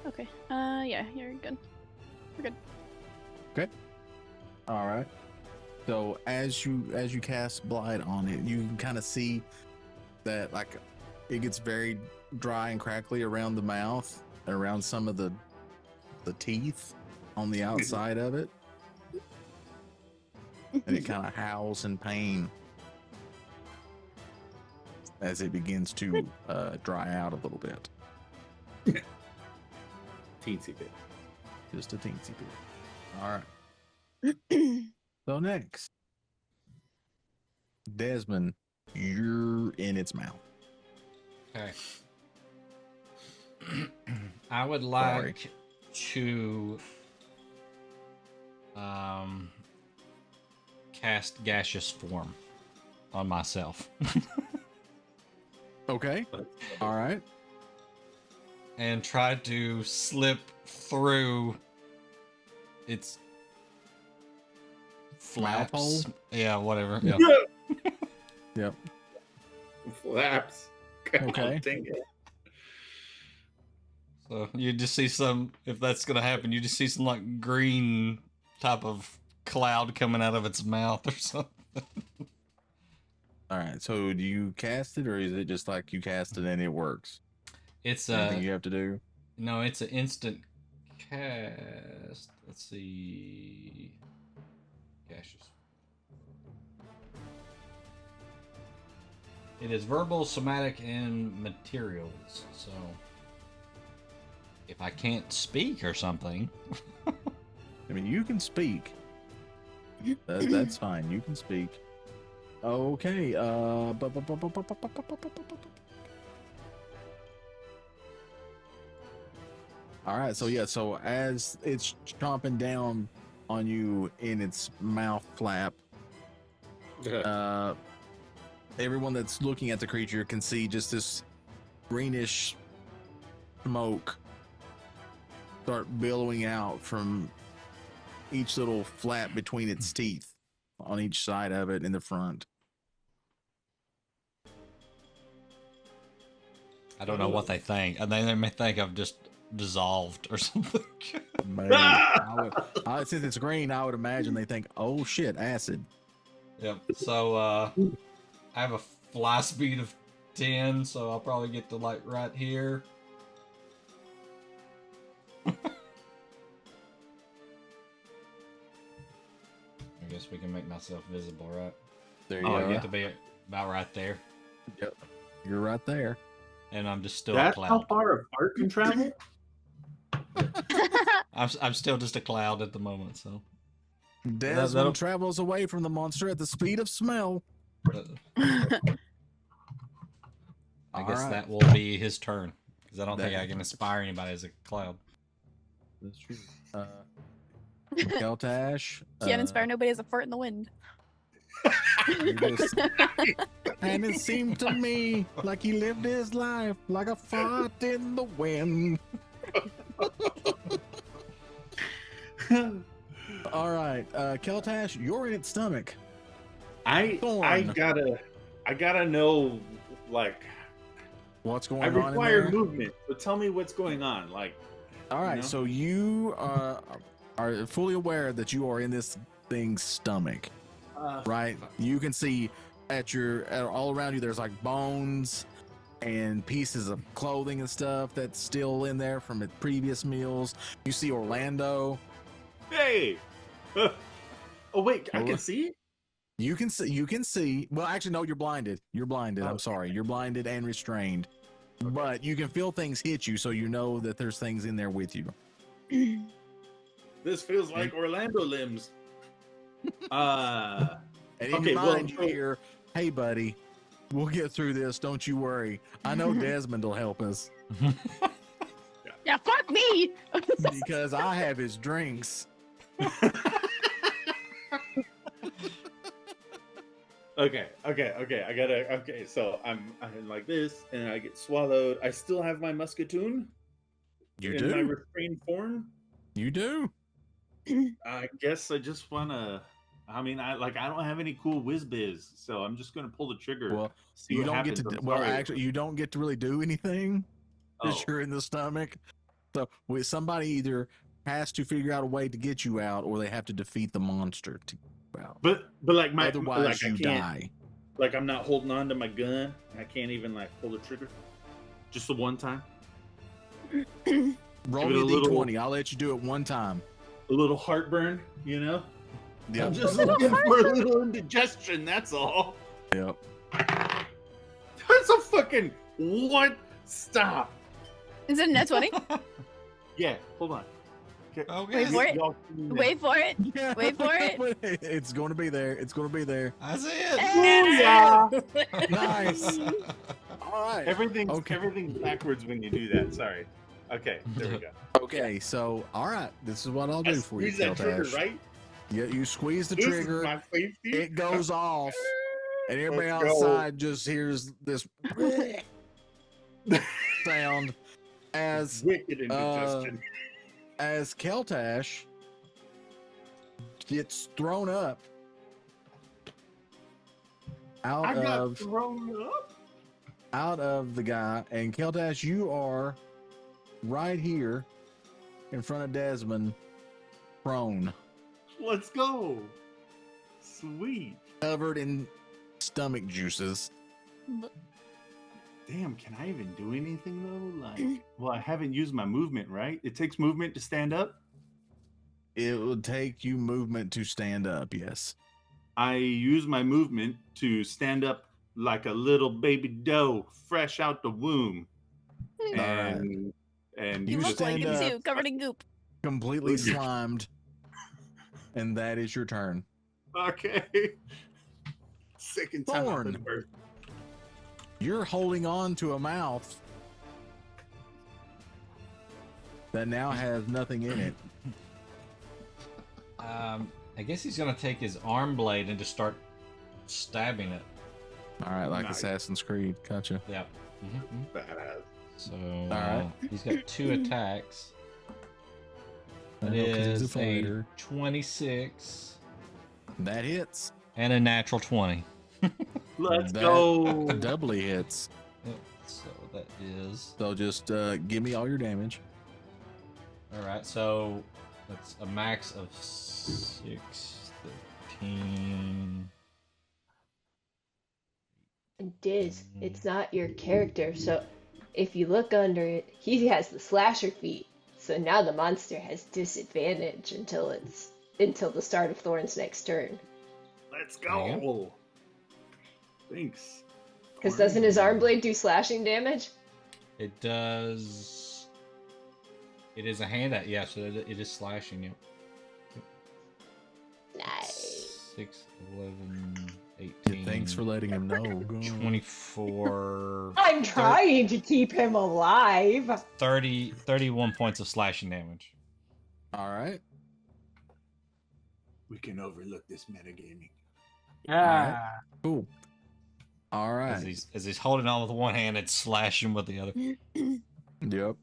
Okay. Yeah, you're good. We're good. Okay. All right. So as you cast Blight on it, you can kind of see that like it gets very dry and crackly around the mouth, around some of the teeth on the outside of it, and it kind of howls in pain as it begins to dry out a little bit. Teensy bit. Just a teensy bit. All right. So next, Desmond, you're in its mouth. Okay. I would like to cast gaseous form on myself. Okay. All right. And try to slip through its Mouth hole? flaps. Yeah, whatever. Yeah. Yep. Flaps. Okay. Dang it. So you just see some, if that's gonna happen, you just see some like green type of cloud coming out of its mouth or something. All right. So do you cast it, or is it just like you cast it and it works? It's Anything you have to do? no, it's an instant cast. Let's see. Gaseous. It is verbal, somatic, and materials. So if I can't speak or something, I mean, you can speak. That's fine. You can speak. Okay. All right. So yeah. So as it's chomping down on you in its mouth flap, everyone that's looking at the creature can see just this greenish smoke start billowing out from each little flap between its teeth on each side of it in the front. I don't know what they think. And they may think I've just dissolved or something. Maybe. Since it's green, I would imagine they think, oh shit, acid. Yep. So I have a fly speed of 10, so I'll probably get to like right here. I guess we can make myself visible, right? There you Oh, I go. get to be about right there. Yep. You're right there. And I'm just still That's a how cloud. far apart can travel? I'm still just a cloud at the moment, so. Desmond that'll- travels away from the monster at the speed of smell. I guess Alright. that will be his turn. Because I don't think I can inspire anybody as a cloud. That's true. Keltash. Can't inspire nobody as a fart in the wind. And it seemed to me like he lived his life like a fart in the wind. All right, Keltash, you're in its stomach. I Thorn. gotta know, like, what's going I on in require there? movement. So tell me what's going on. Like, All right, know? so you are fully aware that you are in this thing's stomach, right? You can see all around you. There's like bones and pieces of clothing and stuff that's still in there from its previous meals. You see Orlando. Hey. Oh wait, I can see. You can see. You can see. Well, actually, no. You're blinded. You're blinded. I'm sorry. You're blinded and restrained. Okay. But you can feel things hit you, so you know that there's things in there with you. This feels like Orlando limbs. And in Okay, your mind, well, you hear, "Hey, buddy, we'll get through this. Don't you worry. I know Desmond will help us Yeah, fuck me. because I have his drinks." Okay. So I'm like this, and I get swallowed. I still have my musketoon. You in my do. restrained form. You do. I guess I just wanna. I mean, I don't have any cool whiz biz, so I'm just gonna pull the trigger. Well, see you what don't get happens. to. I'm Well, sorry. actually, you don't get to really do anything because Oh. you're in the stomach. So, with somebody either has to figure out a way to get you out, or they have to defeat the monster to get you out. But like my Otherwise, like I you can't, die. Like I'm not holding on to my gun. I can't even like pull the trigger. Just the one time. Roll Give me it a a little- d20. I'll let you do it one time. A little heartburn, you know. Yep. I'm just looking for a little indigestion. That's all. Yep. That's a fucking what? Stop. Is it a net 20? Yeah. Hold on. Okay. Wait for it. Y'all see me now. Wait for it. Yeah. Wait for it. It's going to be there. It's going to be there. I see it. Booyah. Nice. All right. Everything's backwards when you do that. Sorry. Okay, there we go. Okay, so all right, this is what I'll do I for you, squeeze that trigger, Keltash. right? Yeah, you squeeze the This is trigger, my safety. it goes off, and everybody Let's go. outside just hears this sound as Wicked indigestion. as Keltash gets thrown up I got thrown up. out of the guy, and Keltash, you are right here in front of Desmond, prone, Let's go. Sweet. covered in stomach juices. Damn, can I even do anything though? Like, well, I haven't used my movement, right? It takes movement to stand up. It would take you movement to stand up, yes. I use my movement to stand up like a little baby doe fresh out the womb. And You You look like stand him up. too, covered in goop. Completely Okay. slimed. And that is your turn. Okay. Second time I've Thorn. been hurt. You're holding on to a mouth that now has nothing in it. I guess he's gonna take his arm blade and just start stabbing it. All right, like Nice. Assassin's Creed. Gotcha. Yep. Badass. So right. he's got 2 attacks. I That know, 'cause he's a is a fighter. 26 That hits. and a natural 20. Let's That go. Doubly hits. Yep, so that is So just give me all your damage. all right. So that's a max of 6, 13. And Diz, it's not your character, so if you look under it, he has the slasher feat. So now the monster has disadvantage until the start of Thorn's next turn. Let's There you go. Thanks. Because doesn't his arm blade do slashing damage? It does. It is a hand at so it is slashing you. Nice. 6, 11, 18. Thanks for letting him know. Go on. 24. I'm trying to keep him alive. 31 points of slashing damage. All right. We can overlook this metagaming. Yeah. Cool. All As right. he's holding on with one hand and slashing with the other. Yep.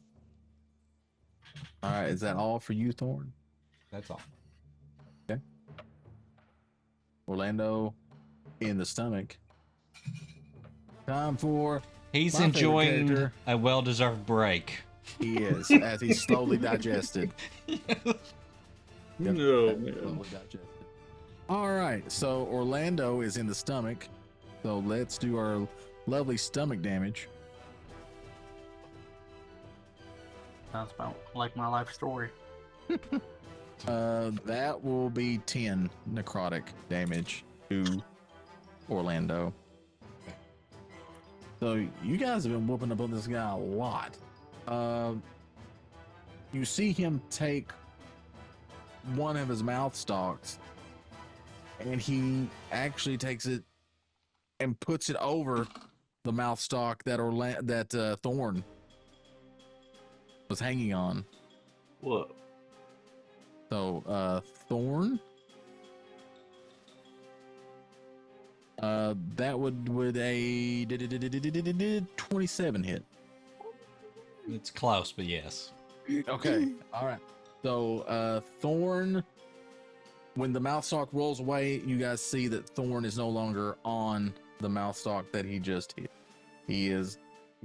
All right. Is that all for you, Thorn? That's all. Orlando in the stomach. Time for He's My favorite enjoying character. a well-deserved break. He is, as he's slowly digested. Yep, No, man. slowly digested. All right, so Orlando is in the stomach. So let's do our lovely stomach damage. Sounds about like my life story. That will be 10 necrotic damage to Orlando. So you guys have been whooping up on this guy a lot. You see him take one of his mouth stalks, and he actually takes it and puts it over the mouth stalk that Thorn was hanging on. Whoa. So, Thorn, that would a 27 hit. It's close, but yes. Okay, all right. So, Thorn, when the mouth stalk rolls away, you guys see that Thorn is no longer on the mouth stalk that he just hit. He is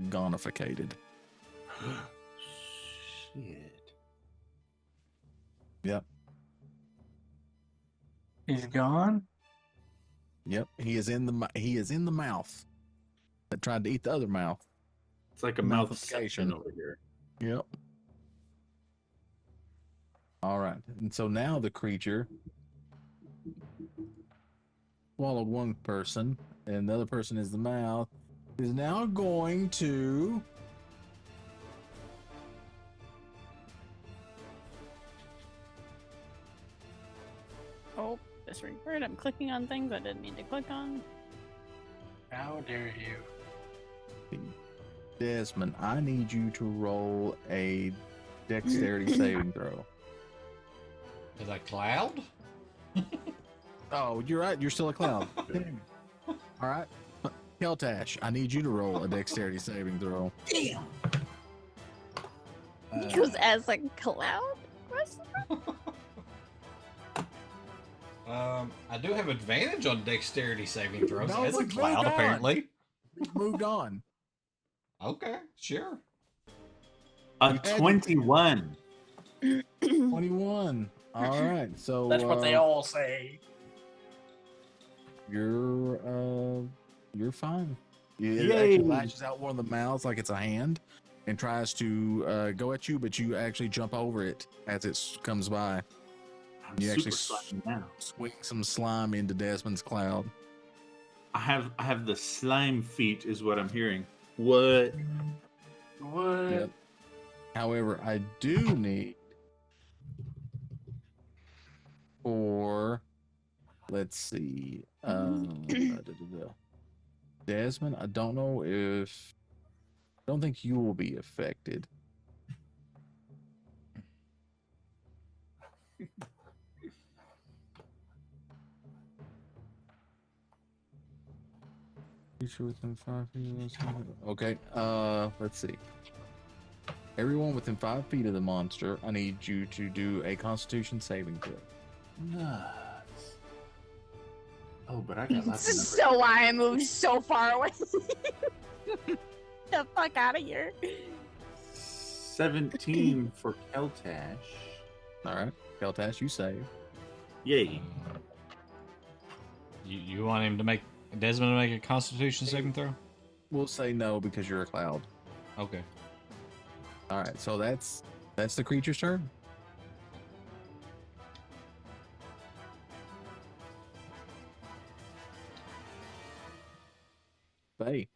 gonificated. Shit. Yep. He's gone? Yep. He is in the mouth that tried to eat the other mouth. It's like a mouth Mouthfication. section over here. Yep. All right. And so now the creature swallowed one person, and the other person is the mouth, is now going to Oh, this ring bird. I'm clicking on things I didn't mean to click on. How dare you? Desmond, I need you to roll a dexterity saving throw. Is that Cloud? Oh, you're right. You're still a cloud. All right. Keltash, I need you to roll a dexterity saving throw. Damn. He goes as a cloud? I do have advantage on dexterity saving throws No, as a we've cloud, moved on. apparently. We've moved on. Okay, sure. A 21. 21. All right. So That's what they all say. You're fine. It Yay. actually lashes out one of the mouths like it's a hand and tries to go at you, but you actually jump over it as it comes by. I'm You super actually slimy now. Swing some slime into Desmond's cloud. I have the slime feet, is what I'm hearing. What? What? Yep. However, I do need for, let's see, Desmond, I don't know if, I don't think you will be affected. Within 5 feet. Okay, let's see. Everyone within 5 feet of the monster, I need you to do a Constitution saving throw. Nice. Oh, but I got lots of This is numbers. so why I moved so far away. The fuck out of here. 17 for Keltash. All right, Keltash, you save. Yay. You want him to make Desmond to make a Constitution saving throw? We'll say no because you're a cloud. Okay. All right, so that's the creature's turn. Faye.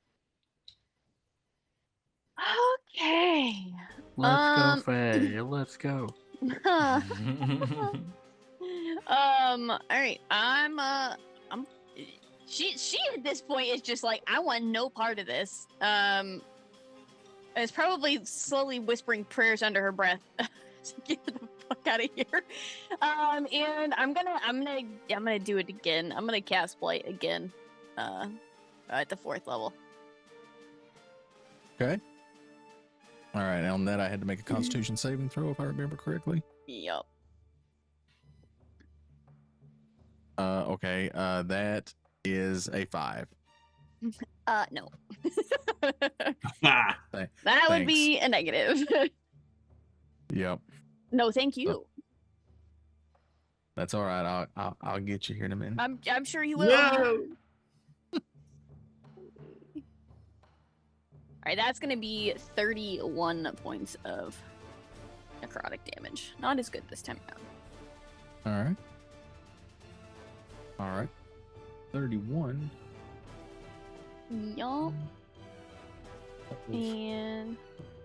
Okay. Let's go, Faye. Let's go. All right. She at this point is just like, I want no part of this. Is probably slowly whispering prayers under her breath to get the fuck out of here. And I'm gonna do it again. I'm gonna cast Blight again. At the 4th level. Okay. All right, on that I had to make a Constitution saving throw if I remember correctly. Yup. Okay, that is a 5. No. Ah, That Thanks. would be a negative. Yep. No, thank you. That's all right. I'll get you here in a minute. I'm sure you will. no. All right, that's gonna be 31 points of necrotic damage. Not as good this time around. All right. 31. Yup. And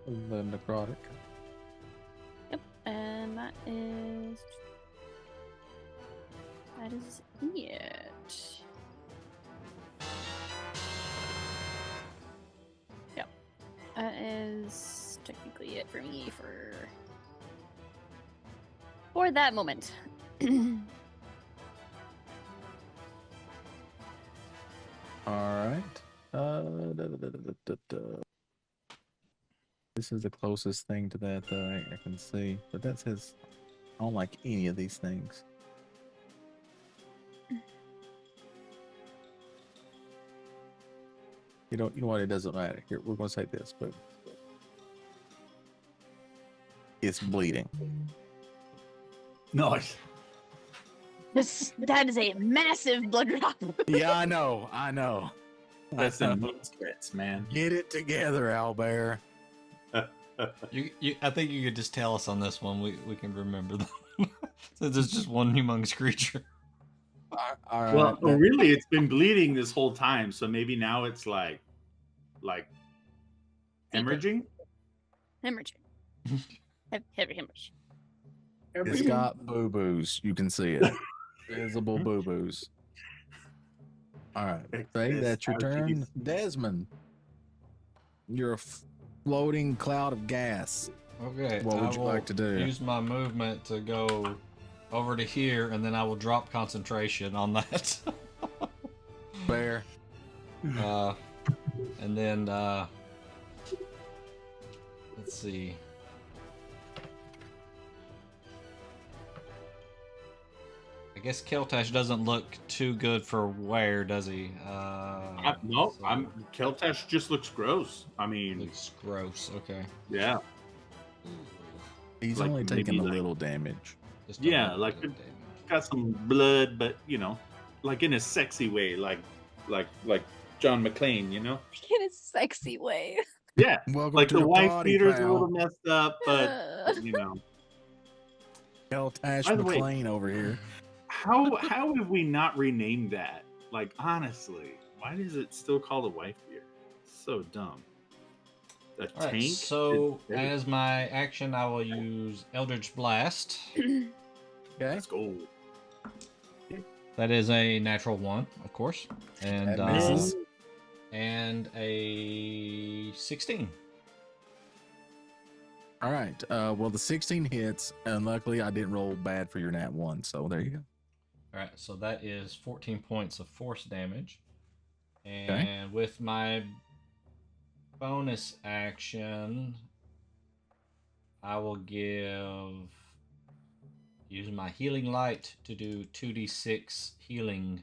The necrotic. yep, and that is it. Yep, that is technically it for me for that moment. All right. This is the closest thing to that I can see, but that says I don't like any of these things. You know what? It doesn't matter. Here, we're gonna say this, but it's bleeding. Nice. That is a massive blood drop. Yeah, I know. That's the meat splits, man. Get it together, Owlbear. I think you could just tell us on this one. We can remember that. Since it's just one humongous creature. All right. Well, really, it's been bleeding this whole time, so maybe now it's like hemorrhaging. Hemorrhaging. Heavy hemorrhage. It's got boo-boos. You can see it. Visible boo-boos. All right. Say that's your turn. Desmond, you're a floating cloud of gas. Okay. What would you like to do? Use my movement to go over to here, and then I will drop concentration on that. Bear. And then let's see. I guess Keltash doesn't look too good for wear, does he? No, so- Keltash just looks gross. I mean, Looks gross. Okay. yeah. He's Like, only taking a maybe, like- little damage. Just a Yeah, little like bit it- of damage. Got some blood, but like in a sexy way, like John McClane, In a sexy way. Yeah, Welcome like to the wife party, beater's a pal. little messed up, but Keltash By the way- McLean over here. how have we not renamed that? Like honestly, why is it still called a wife beater? So dumb. A All right, tank. so is- as my action, I will use Eldritch Blast. Okay. Let's go. That is a natural 1, of course, and That misses. and a 16. All right. Well, the 16 hits, and luckily I didn't roll bad for your nat 1, so there you go. All right, so that is 14 points of force damage, and with my bonus action, I will use my healing light to do 2d6 healing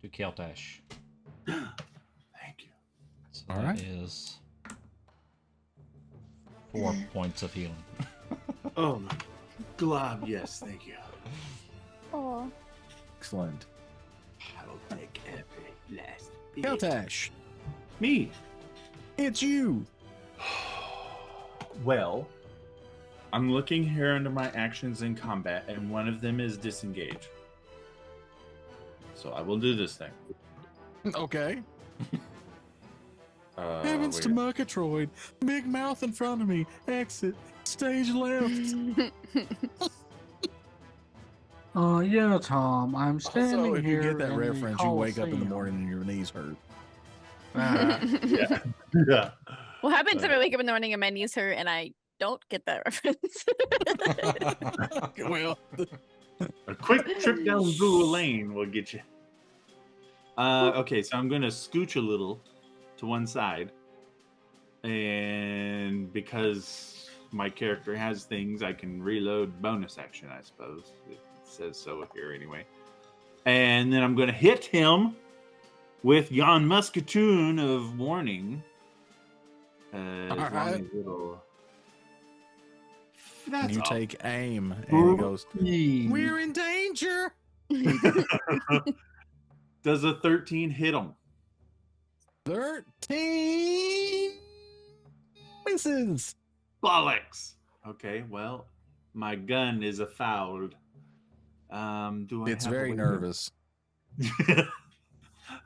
to Keltash. Thank you. So All that right. is 4 points of healing. Oh my glob, yes, thank you. Oh. Excellent. I will take every last bit. Keltash, Me. it's you. Well, I'm looking here under my actions in combat, and one of them is disengage. So I will do this thing. Okay. Heavens to wait. Murgatroyd. Big mouth in front of me. Exit. Stage left. Yeah, Tom. I'm standing Also, if you here. get that in the reference, you wake up in the Coliseum. morning and your knees hurt. Yeah. Yeah. What happens if I wake up in the morning and my knees hurt and I don't get that reference? Well, A quick trip down Zulu Lane will get you. Okay, so I'm going to scooch a little to one side. And because my character has things, I can reload bonus action, I suppose. It says so here anyway. And then I'm going to hit him with yon musketoon of warning. As long right. as it'll. And That's you all. take aim, and he goes, "We're in danger." Does a 13 hit him? 13 misses. Bollocks. Okay, well, my gun is fouled. Do I It's have a very way to- nervous.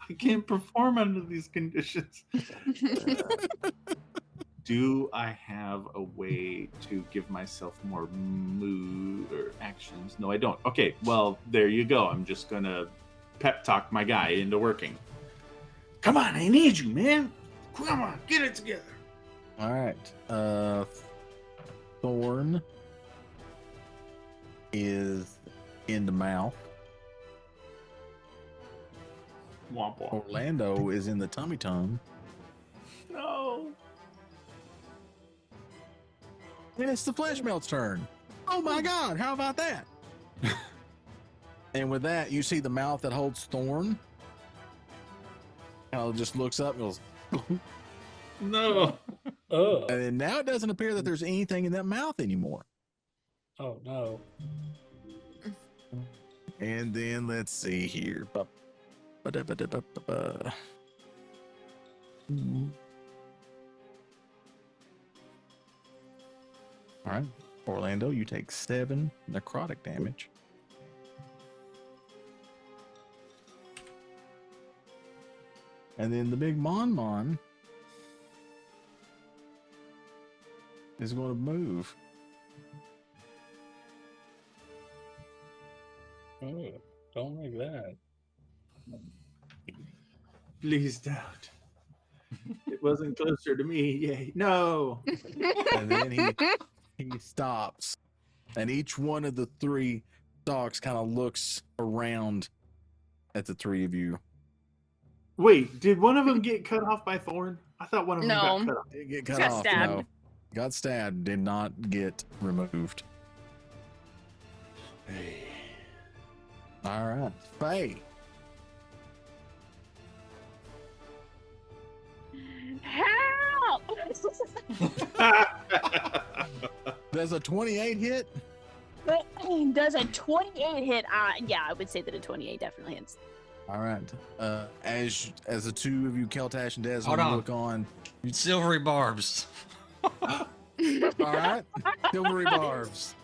I can't perform under these conditions. Do I have a way to give myself more mood or actions? No, I don't. Okay, well, there you go. I'm just gonna pep talk my guy into working. Come on, I need you, man. Come on, get it together. All right. Thorn is in the mouth. Womp womp. Orlando is in the tummy tum. No. And it's the flesh melt's turn. Oh my God, how about that? And with that, you see the mouth that holds Thorn. And it just looks up and goes, No. Oh, and then now it doesn't appear that there's anything in that mouth anymore. oh no. And then let's see here. Ba-da-ba-da-ba-ba-ba. All right, Orlando, you take 7 necrotic damage. And then the big Mon is going to move. Oh, don't like that. Please don't. It wasn't closer to me. Yay. No. And then he stops. And each one of the 3 dogs kind of looks around at the 3 of you. Wait, did one of them get cut off by Thorn? I thought one of them No. got cut off. Didn't get cut Got off. stabbed. No. Got stabbed. Did not get removed. All right. Faye. Help! Does a 28 hit? Does a 28 hit? Yeah, I would say that a 28 definitely hits. All right. As the 2 of you, Keltash and Hold Desmond, on. look on. Silvery barbs. All right. Silvery barbs.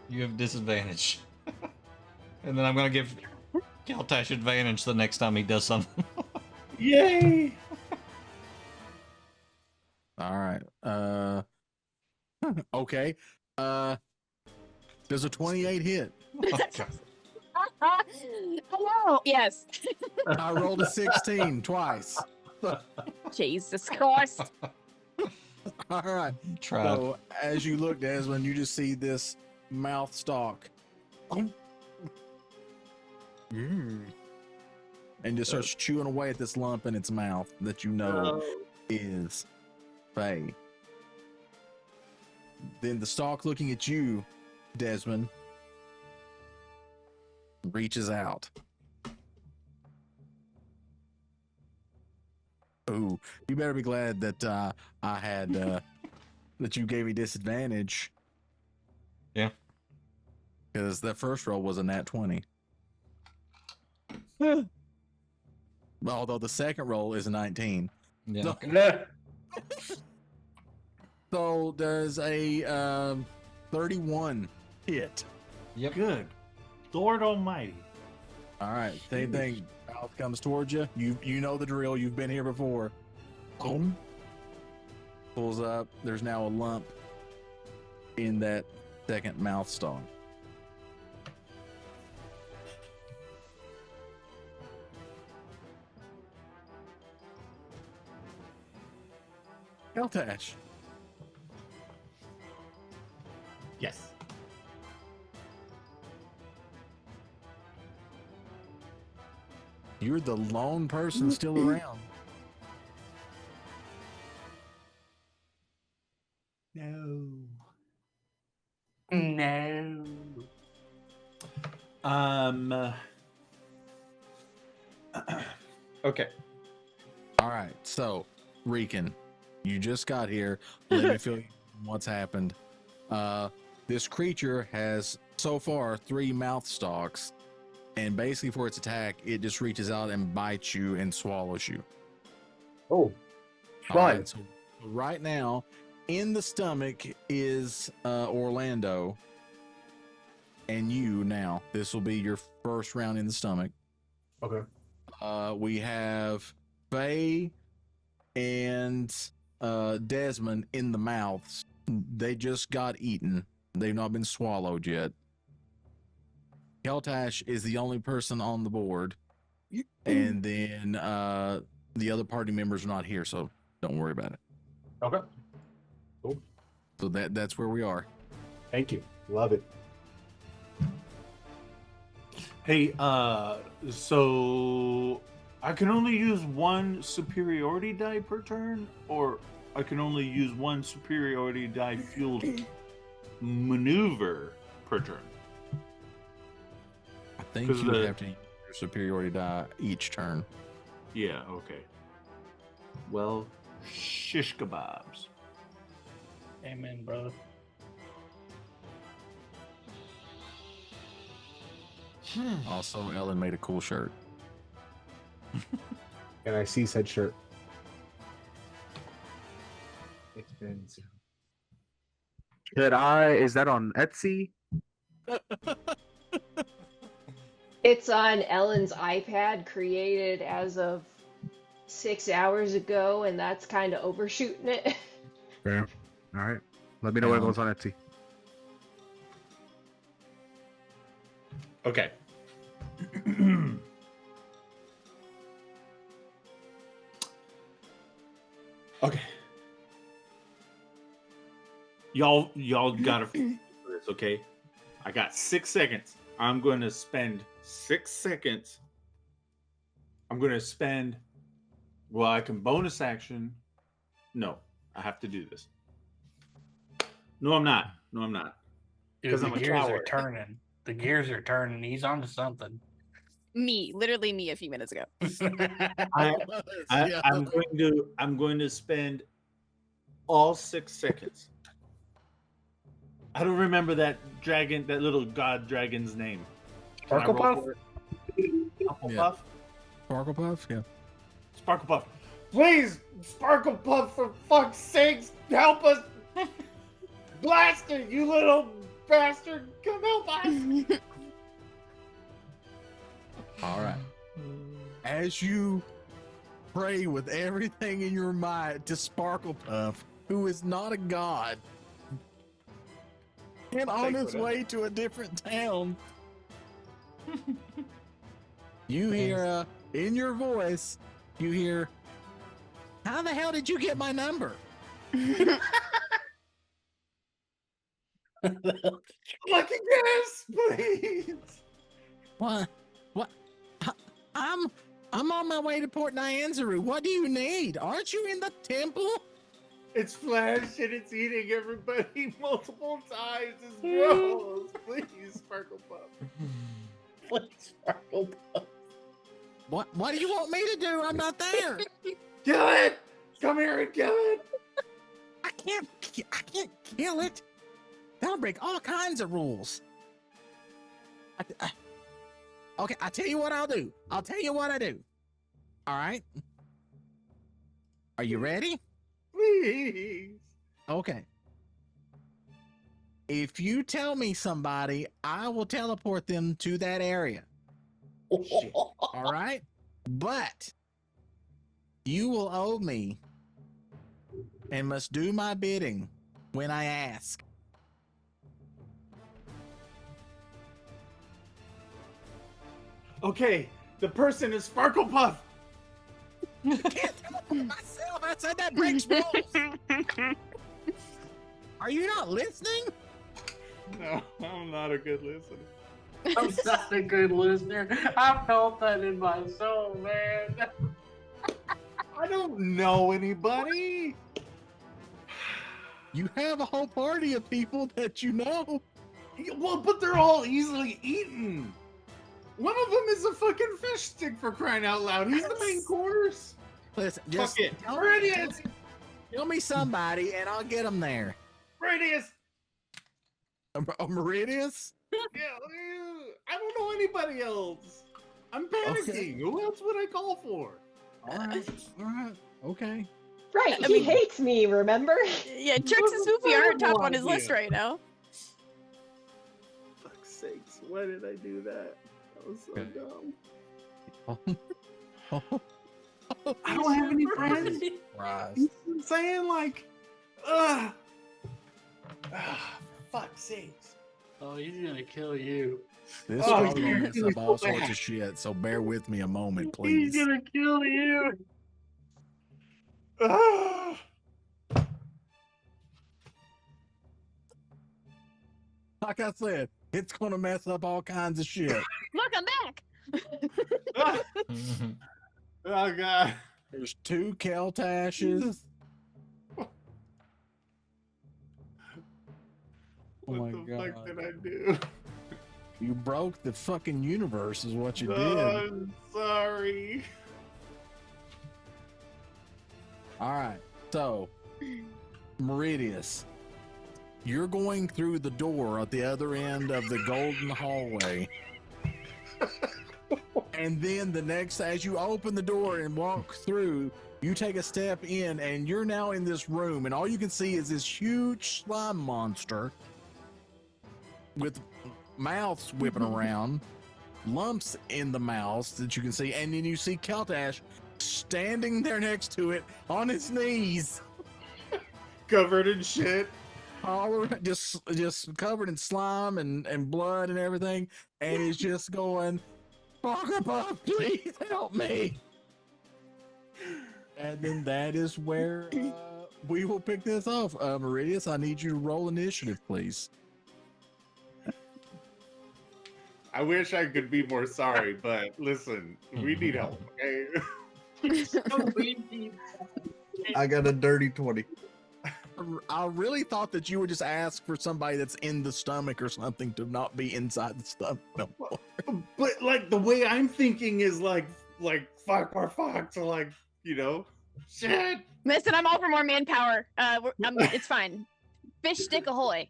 You have disadvantage. And then I'm going to give Keltash advantage the next time he does something. Yay! All right. Okay. Does a 28 hit? Oh, God. Hello. Yes. I rolled a 16 twice. Jesus Christ. All right. Tried. So as you look, Desmond, you just see this mouth stalk. And just starts chewing away at this lump in its mouth that you know is Faye. Then the stalk looking at you, Desmond, reaches out. Ooh, you better be glad that I had that you gave me disadvantage. Yeah. Because that first roll was a nat 20. Although the second roll is a 19. Yeah. No. Okay. So there's a 31 hit. Yep. Good. Lord Almighty. All right. Same thing. Mouth comes towards you. You know the drill. You've been here before. Boom. Pulls up. There's now a lump in that second mouth stalk. Keltash. Yes. You're the lone person still around. No. No. Okay. All right. So, Rican, you just got here. Let me fill you in what's happened. This creature has so far 3 mouth stalks, and basically for its attack, it just reaches out and bites you and swallows you. Oh, All fun. right, so right now, in the stomach is Orlando, and you now. This will be your first round in the stomach. Okay. We have Faye and Desmond in the mouths. They just got eaten. They've not been swallowed yet. Keltash is the only person on the board, and then the other party members are not here, so don't worry about it. Okay. Cool. So that's where we are. Thank you. Love it. Hey, so I can only use 1 superiority die per turn, or I can only use 1 superiority die fueled maneuver per turn. I think 'Cause you would the- have to use your superiority die each turn. Yeah, okay. Well, shish kebabs. Amen, brother. Also, Ellen made a cool shirt. And I see said shirt. Expensive. Could I? Is that on Etsy? It's on Ellen's iPad, created as of 6 hours ago, and that's kind of overshooting it. Fair. All right. Let me know when it goes on Etsy. Okay. Okay. Y'all gotta finish this, okay? I got 6 seconds. I'm going to spend 6 seconds. Well, I can bonus action. No, I have to do this. No, I'm not. Dude, 'Cause the I'm a gears are coward. turning. The gears are turning. He's onto something. Literally me a few minutes ago. I'm going to spend all 6 seconds. I don't remember that little god dragon's name. Can I roll Sparklepuff? for it? Sparklepuff? Yeah. Sparklepuff, yeah. Sparklepuff. Please, Sparklepuff, for fuck's sakes, help us. Blaster, you little bastard, come help us. All right. As you pray with everything in your might to Sparklepuff, who is not a god, and on his way to a different town, you hear in your voice, you hear, "How the hell did you get my number?" Lucky guess, please. What? I'm on my way to Port Nyanzaru. What do you need? Aren't you in the temple? It's flesh and it's eating everybody multiple times. It's gross. Please, Sparklepuff. Please, Sparklepuff. What do you want me to do? I'm not there. Kill it! Come here and kill it! I can't kill it. That'll break all kinds of rules. Okay, I'll tell you what I'll do. I'll tell you what I do. All right? Are you ready? Please. Okay. If you tell me somebody, I will teleport them to that area. Shit. All right? But you will owe me and must do my bidding when I ask. Okay, the person is Sparklepuff. I can't teleport myself. I said that breaks rules. Are you not listening? No, I'm not a good listener. I'm not a good listener. I felt that in my soul, man. I don't know anybody. You have a whole party of people that you know. Well, but they're all easily eaten. One of them is a fucking fish stick for crying out loud. He's the main course. Listen, Fuck just it. tell Radius. tell me somebody, and I'll get them there. Radius. Meridius? Yeah, I don't know anybody else. I'm panicking. Okay. Who else would I call for? All right, okay. Right, I he mean- hates me, remember? Yeah, Trix and Swoopy aren't top on his list right now. Fuck's sakes, why did I do that? That was so dumb. I don't have any friends. Right. You know what I'm saying? Like, fuck's sakes. Oh, he's gonna kill you. This Oh, is gonna mess up all so sorts bad. of shit, so bear with me a moment, He's please. gonna kill you. Ah. Like I said, it's gonna mess up all kinds of shit. Look, I'm back. Oh god. There's 2 Keltashes. Oh my What the god. fuck did I do? You broke the fucking universe is what you Oh, did. I'm sorry. Alright, so Meridius, you're going through the door at the other end of the golden hallway. And then as you open the door and walk through, you take a step in and you're now in this room, and all you can see is this huge slime monster with mouths whipping around, lumps in the mouths that you can see, and then you see Keltash standing there next to it on his knees, Covered in shit. all around, just covered in slime and blood and everything, and he's just going, "Buck, please help me." And then that is where we will pick this off. Meridius, I need you to roll initiative, please. I wish I could be more sorry, but listen, we need help, okay? I got a dirty 20. I really thought that you would just ask for somebody that's in the stomach or something to not be inside the stomach no more. But like the way I'm thinking is like fuck, so like, you know, shit. Listen, I'm all for more manpower. It's fine. Fish stick ahoy.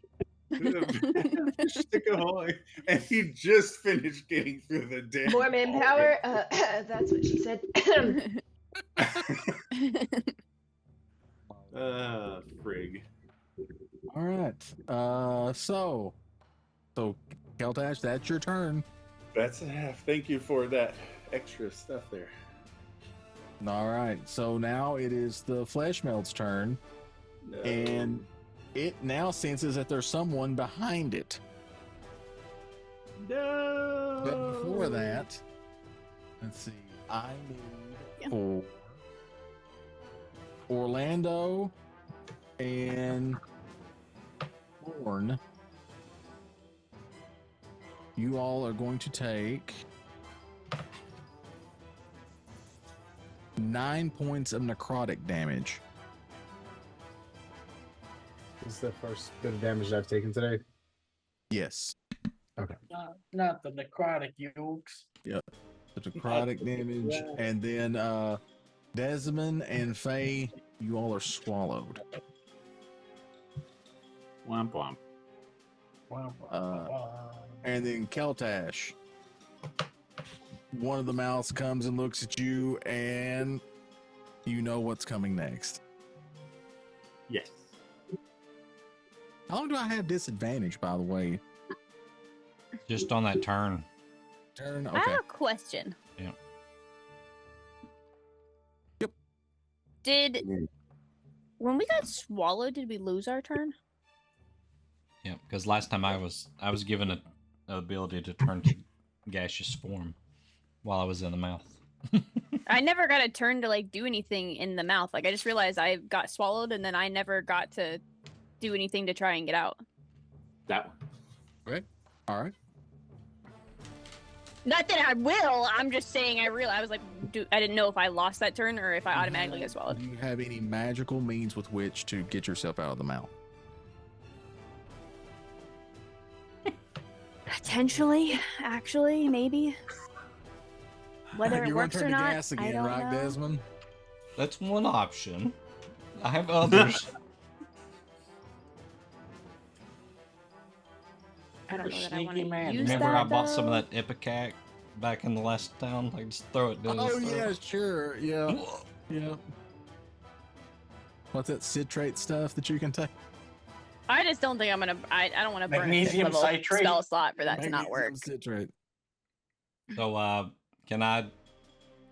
Stick ahoy. And he just finished getting through the damn More manpower. That's what she said. Frig. All right. So Keltash, that's your turn. That's a half. Thank you for that extra stuff there. All right. So now it is the flesh melt's turn, No. and it now senses that there's someone behind it. No. But before that, let's see. I need for Orlando and Lorne. You all are going to take 9 points of necrotic damage. This is the first bit of damage that I've taken today. Yes. Okay. Not the necrotic yolks. Yep. The necrotic damage. Yeah. And then Desmond and Faye, you all are swallowed. Womp womp. And then Keltash, one of the mouths comes and looks at you, and you know what's coming next. Yes. How long do I have disadvantage, by the way? Just on that turn. Turn? I Okay. have a question. Yeah. Yep. When we got swallowed, did we lose our turn? Yeah, because last time I was given an ability to turn to gaseous form while I was in the mouth. I never got a turn to like do anything in the mouth. Like I just realized I got swallowed and then I never got to do anything to try and get out. That one. Okay. All right. Not that I will. I'm just saying I was like, I didn't know if I lost that turn or if I automatically got swallowed. Do you have any magical means with which to get yourself out of the mouth? Potentially, actually, maybe. Whether it You're gonna works turn or to not, gas I again, don't right, know. Desmond? That's one option. I have others. I don't know that I want Sneaky to man. use Remember, I that bought some of though. that Ipecac back in the last town? Like, just throw it down Oh his yeah, throat. sure. Yeah. Yeah. What's that citrate stuff that you can take? I just don't think I'm gonna. I don't want to burn a Magnesium 5th level citrate? spell slot for that to not Magnesium work. Citrate. So, can I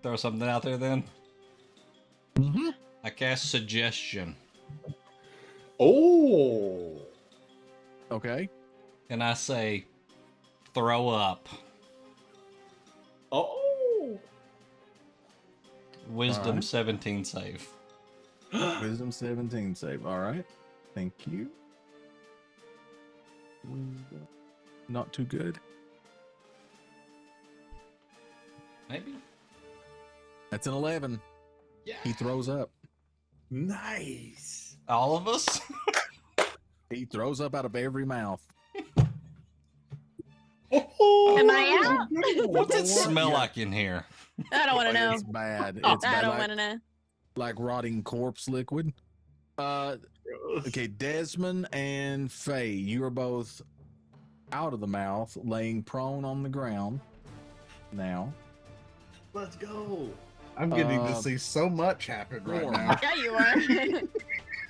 throw something out there then? Mm-hmm. I cast Suggestion. Oh. Okay. And I say, throw up. Oh. Wisdom Alright. 17 save. Wisdom 17 save. All right. Thank you. Wisdom. Not too good. Maybe. That's an 11. Yeah. He throws up. Nice. All of us? He throws up out of every mouth. Am I out? What's it smell Yeah. like in here? I don't want to know. It's bad. I It's bad. don't Like, want to know. like rotting corpse liquid. Okay, Desmond and Faye, you are both out of the mouth, laying prone on the ground now. Let's go. I'm getting to see so much happen right Warm. now. Yeah, you are.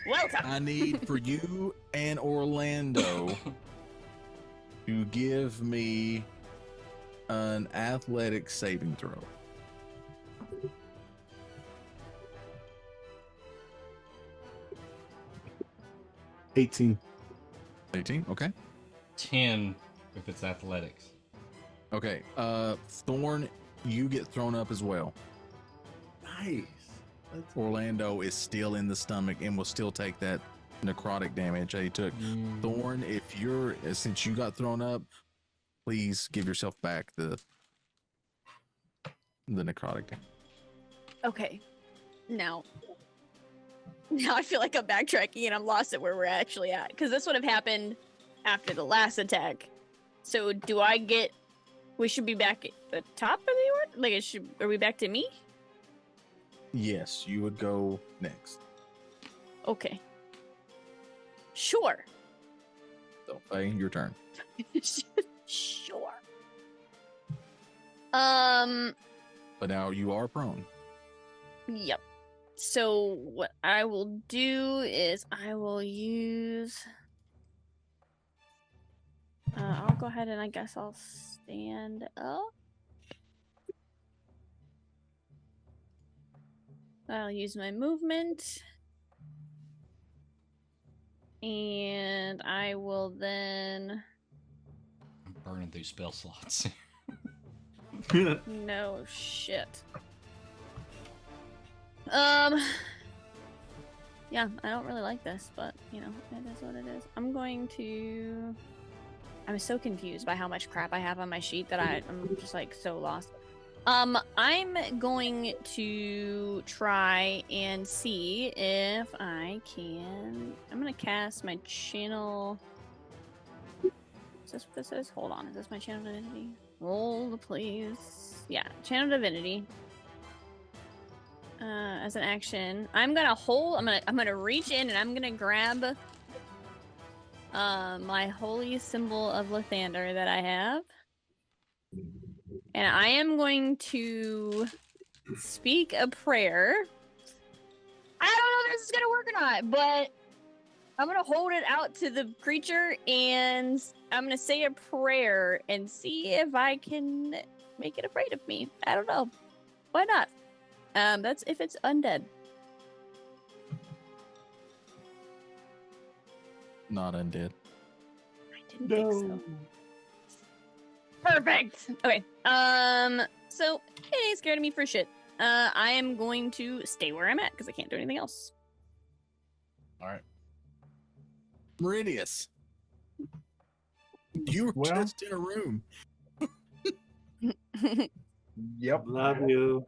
Welcome. I need for you and Orlando to give me an athletic saving throw. $18. 18, okay. 10 if it's athletics. Okay. Thorn, you get thrown up as well. Nice. That's Orlando is still in the stomach and will still take that necrotic damage that he took. Thorn, if you're since you got thrown up, please give yourself back the necrotic damage. Okay. Now I feel like I'm backtracking and I'm lost at where we're actually at. Because this would have happened after the last attack. So do I get... We should be back at the top of the order? Like, are we back to me? Yes, you would go next. Okay. Sure. So, Faye, your turn. Sure. But now you are prone. Yep. So what I will do is I will use... I'll go ahead and I guess I'll stand up. I'll use my movement. And I will then... I'm burning through spell slots. No shit. Yeah, I don't really like this, but you know, it is what it is. I'm so confused by how much crap I have on my sheet that I'm just like so lost. I'm going to try and see if I can. I'm gonna cast my channel. Is this what this is? Hold on, is this my channel divinity? Roll, please. Yeah, channel divinity. As an action, I'm gonna hold. I'm gonna reach in and I'm gonna grab my holy symbol of Lathander that I have, and I am going to speak a prayer. I don't know if this is gonna work or not, but I'm gonna hold it out to the creature and I'm gonna say a prayer and see if I can make it afraid of me. I don't know. Why not? That's if it's undead. Not undead. I didn't think so. Perfect. Okay. So it ain't scared of me for shit. I am going to stay where I'm at because I can't do anything else. All right. Meridius. You were Well- just in a room. Yep. Love you.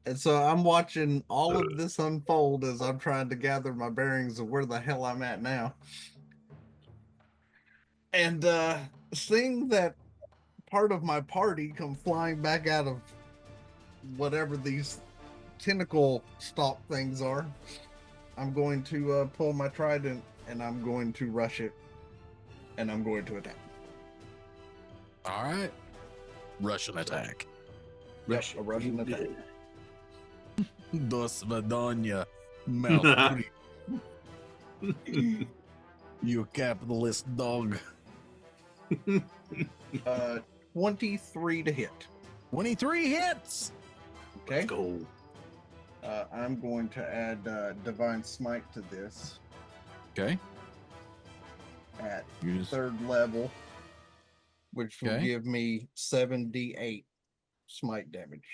And so I'm watching all of this unfold as I'm trying to gather my bearings of where the hell I'm at now. And seeing that part of my party come flying back out of whatever these tentacle stalk things are, I'm going to pull my trident and I'm going to rush it and I'm going to attack. All right. Russian attack. Yep, a Russian attack. Dos Vadonia, mouth creep. You capitalist dog. 23 to hit. 23 hits. Okay. Let's go. I'm going to add Divine Smite to this Okay. at Use. 3rd level, which will Okay. give me 7d8 smite damage.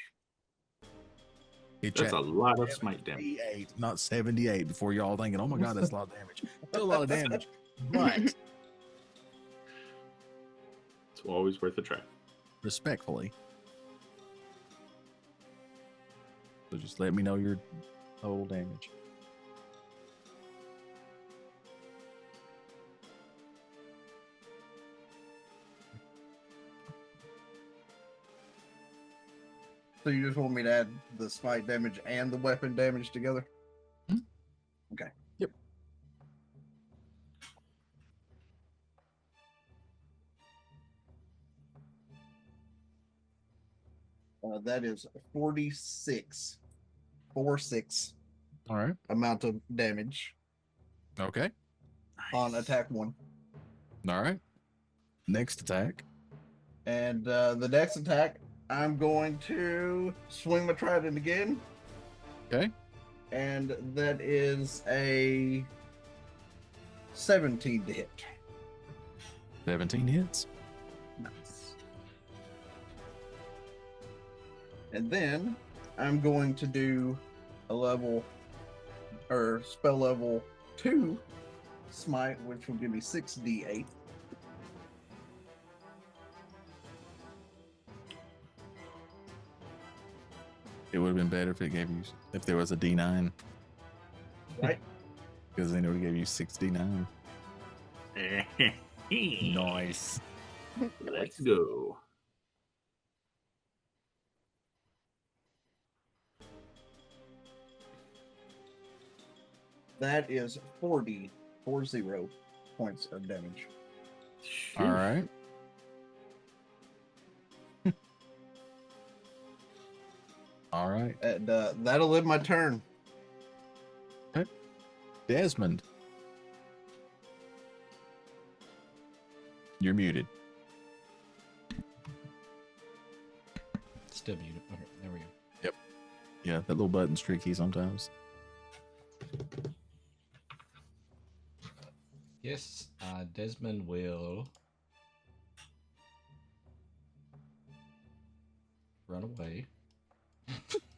That's a lot of smite damage. 78, not 78. Before y'all thinking, oh my god, that's a lot of damage. Still a lot of damage, but It's always worth a try. respectfully. So just let me know your total damage. So you just want me to add the smite damage and the weapon damage together? Hmm. Okay. Yep. That is 46. 46 All right. amount of damage Okay. on attack 1. All right. Next attack. And the next attack, I'm going to swing my trident again. Okay. And that is a 17 to hit. 17 hits. Nice. And then I'm going to do a spell level 2 smite, which will give me 6d8. It would have been better if there was a D9. Right? Because then it would have gave you 6d9. Nice. Let's go. That is 40 points of damage. All right. All right. And that'll end my turn. Desmond. You're muted. Still muted. Okay, there we go. Yep. Yeah, that little button's tricky sometimes. Yes, Desmond will run away.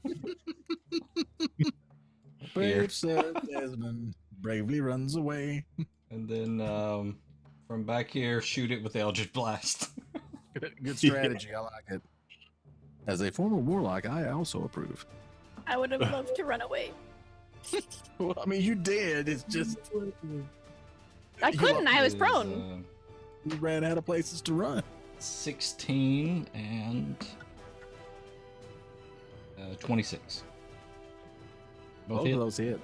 Here. Brave Sir Desmond bravely runs away. And then from back here, shoot it with Eldritch Blast. Good strategy. I like it. As a former warlock, I also approve. I would have loved to run away. Well, I mean, you did. It's just I couldn't. I was Is, prone. you ran out of places to run. 16 and 26. Both hit. of those hit.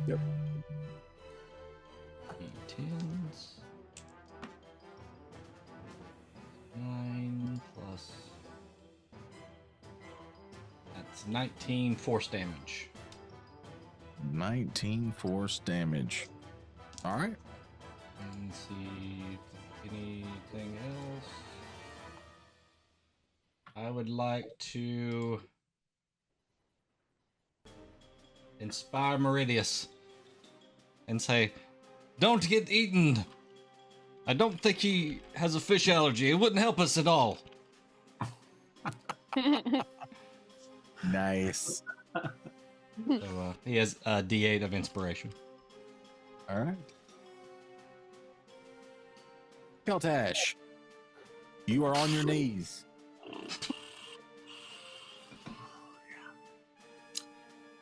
Yep. D10s. 9 plus. That's 19 force damage. 19 force damage. All right. And see if anything else. I would like to inspire Meridius and say, "Don't get eaten. I don't think he has a fish allergy. It wouldn't help us at all." Nice. So he has a D8 of inspiration. All right. Keltash, you are on your knees.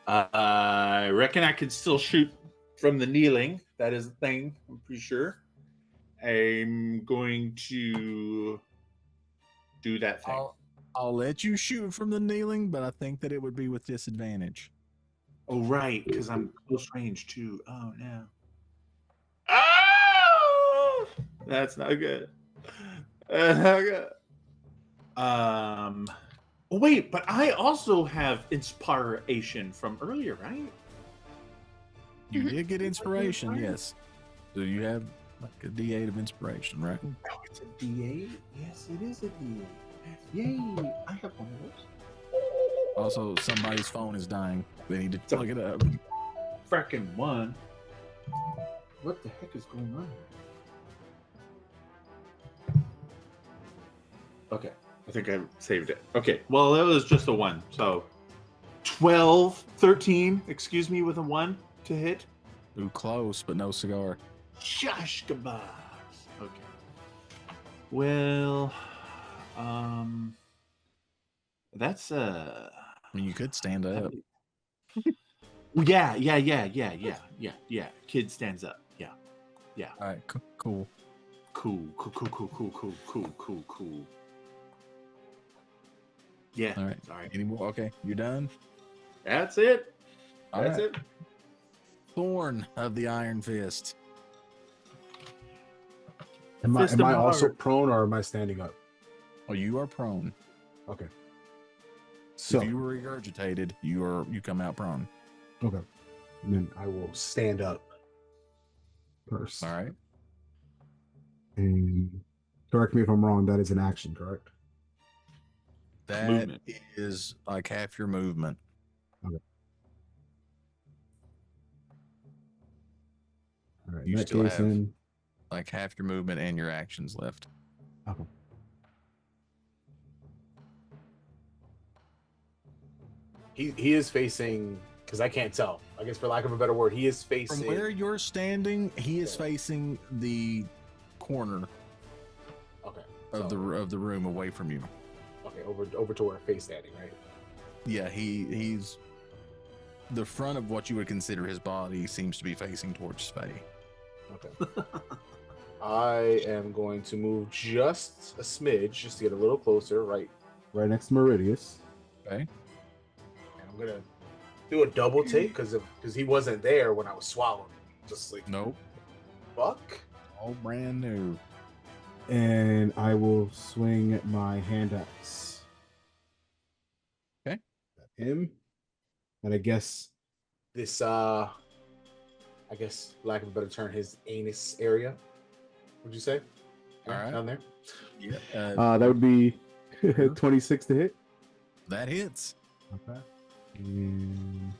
I reckon I could still shoot from the kneeling. That is a thing, I'm pretty sure. I'm going to do that thing. I'll let you shoot from the kneeling, but I think that it would be with disadvantage. Oh, right, because I'm close range too. Oh no. Oh, that's not good. That's not good. Oh, wait, but I also have inspiration from earlier, right? You did get inspiration, yes. So you have like a D8 of inspiration, right? Oh, it's a D8? Yes, it is a D8. Yay! I have one of those. Also, somebody's phone is dying. They need to plug it up. Frickin' one. What the heck is going on here? Okay, I think I saved it. Okay, well, that was just a 1. So 13, excuse me, with a 1 to hit. Ooh, close, but no cigar. Shush kebabs. Okay. Well, that's I mean, you could stand up. Yeah. Kid stands up. Yeah. All right, cool. Cool. Yeah. All right. Sorry. Any more? Okay, you done? That's it. All That's right. it. Thorn of the Iron Fist. Am Fist I of also heart. prone or am I standing up? Oh, you are prone. Okay. So If you were regurgitated, you come out prone. okay. And then I will stand up first. All right. And correct me if I'm wrong, that is an action, correct? That Movement. is like half your movement. Okay. All right. You In that still case, have- then Like half your movement and your actions left. okay. He is facing, because I can't tell. I guess for lack of a better word, he is facing. From where you're standing, he is Yeah. facing the corner Okay. of so- the room away from you. Okay, over to where Faye's standing, right? Yeah, he's the front of what you would consider his body seems to be facing towards Faye. Okay. I am going to move just a smidge, just to get a little closer, right? Right next to Meridius. Okay. And I'm gonna do a double take because he wasn't there when I was swallowing. Just like Nope. fuck. All brand new. And I will swing my hand axe. Okay. At him. And I guess This I guess lack of a better term, his anus area. Would you say? All right. Down there. Yeah. that would be 26 to hit. That hits. Okay. And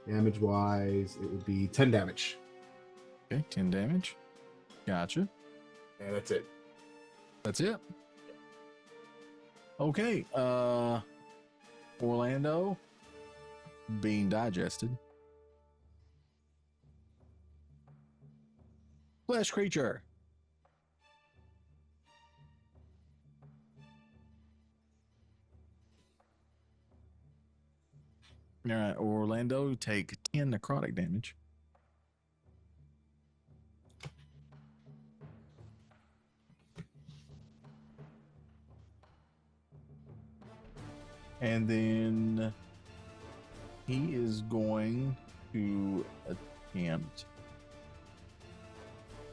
damage wise, it would be 10 damage. Okay, 10 damage. Gotcha. And that's it. That's it. Okay. Orlando being digested. Flesh creature. All right, Orlando, take 10 necrotic damage. And then he is going to attempt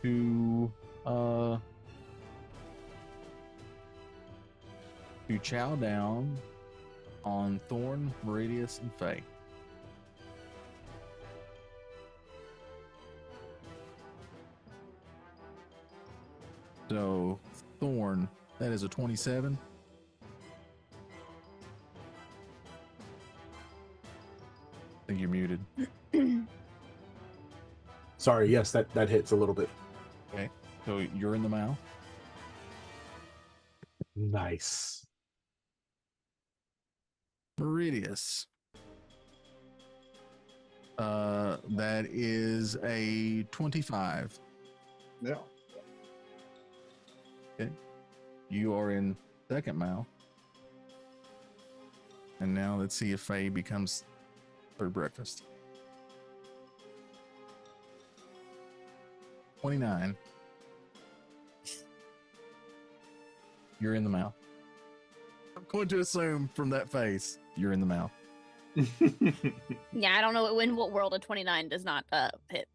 to chow down on Thorn, Meridius, and Faye. So Thorn, that is a 27. I think you're muted. Sorry, yes, that hits a little bit. Okay, so you're in the mouth. Nice. Meridius. That is a 25. Yeah. Okay. You are in second mouth. And now let's see if Faye becomes third breakfast. 29. You're in the mouth. I'm going to assume from that face, you're in the mouth. Yeah, I don't know in what world a 29 does not hit.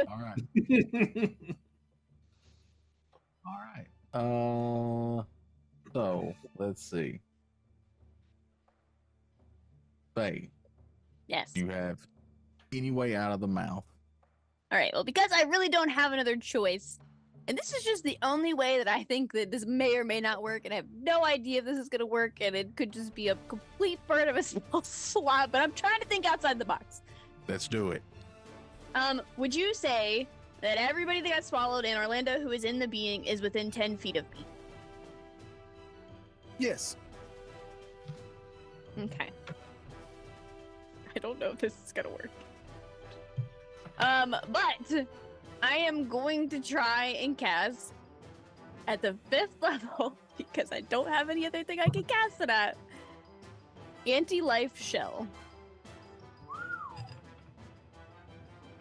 All right. All right. So let's see. Faye, Yes. you have any way out of the mouth? All right. Well, because I really don't have another choice, and this is just the only way that I think that this may or may not work, and I have no idea if this is gonna work, and it could just be a complete bird of a small slot. But I'm trying to think outside the box. Let's do it. Would you say that everybody that got swallowed in Orlando who is in the being is within 10 feet of me? Yes. Okay. I don't know if this is gonna work. But I am going to try and cast at the 5th level because I don't have any other thing I can cast it at. Anti-life shell.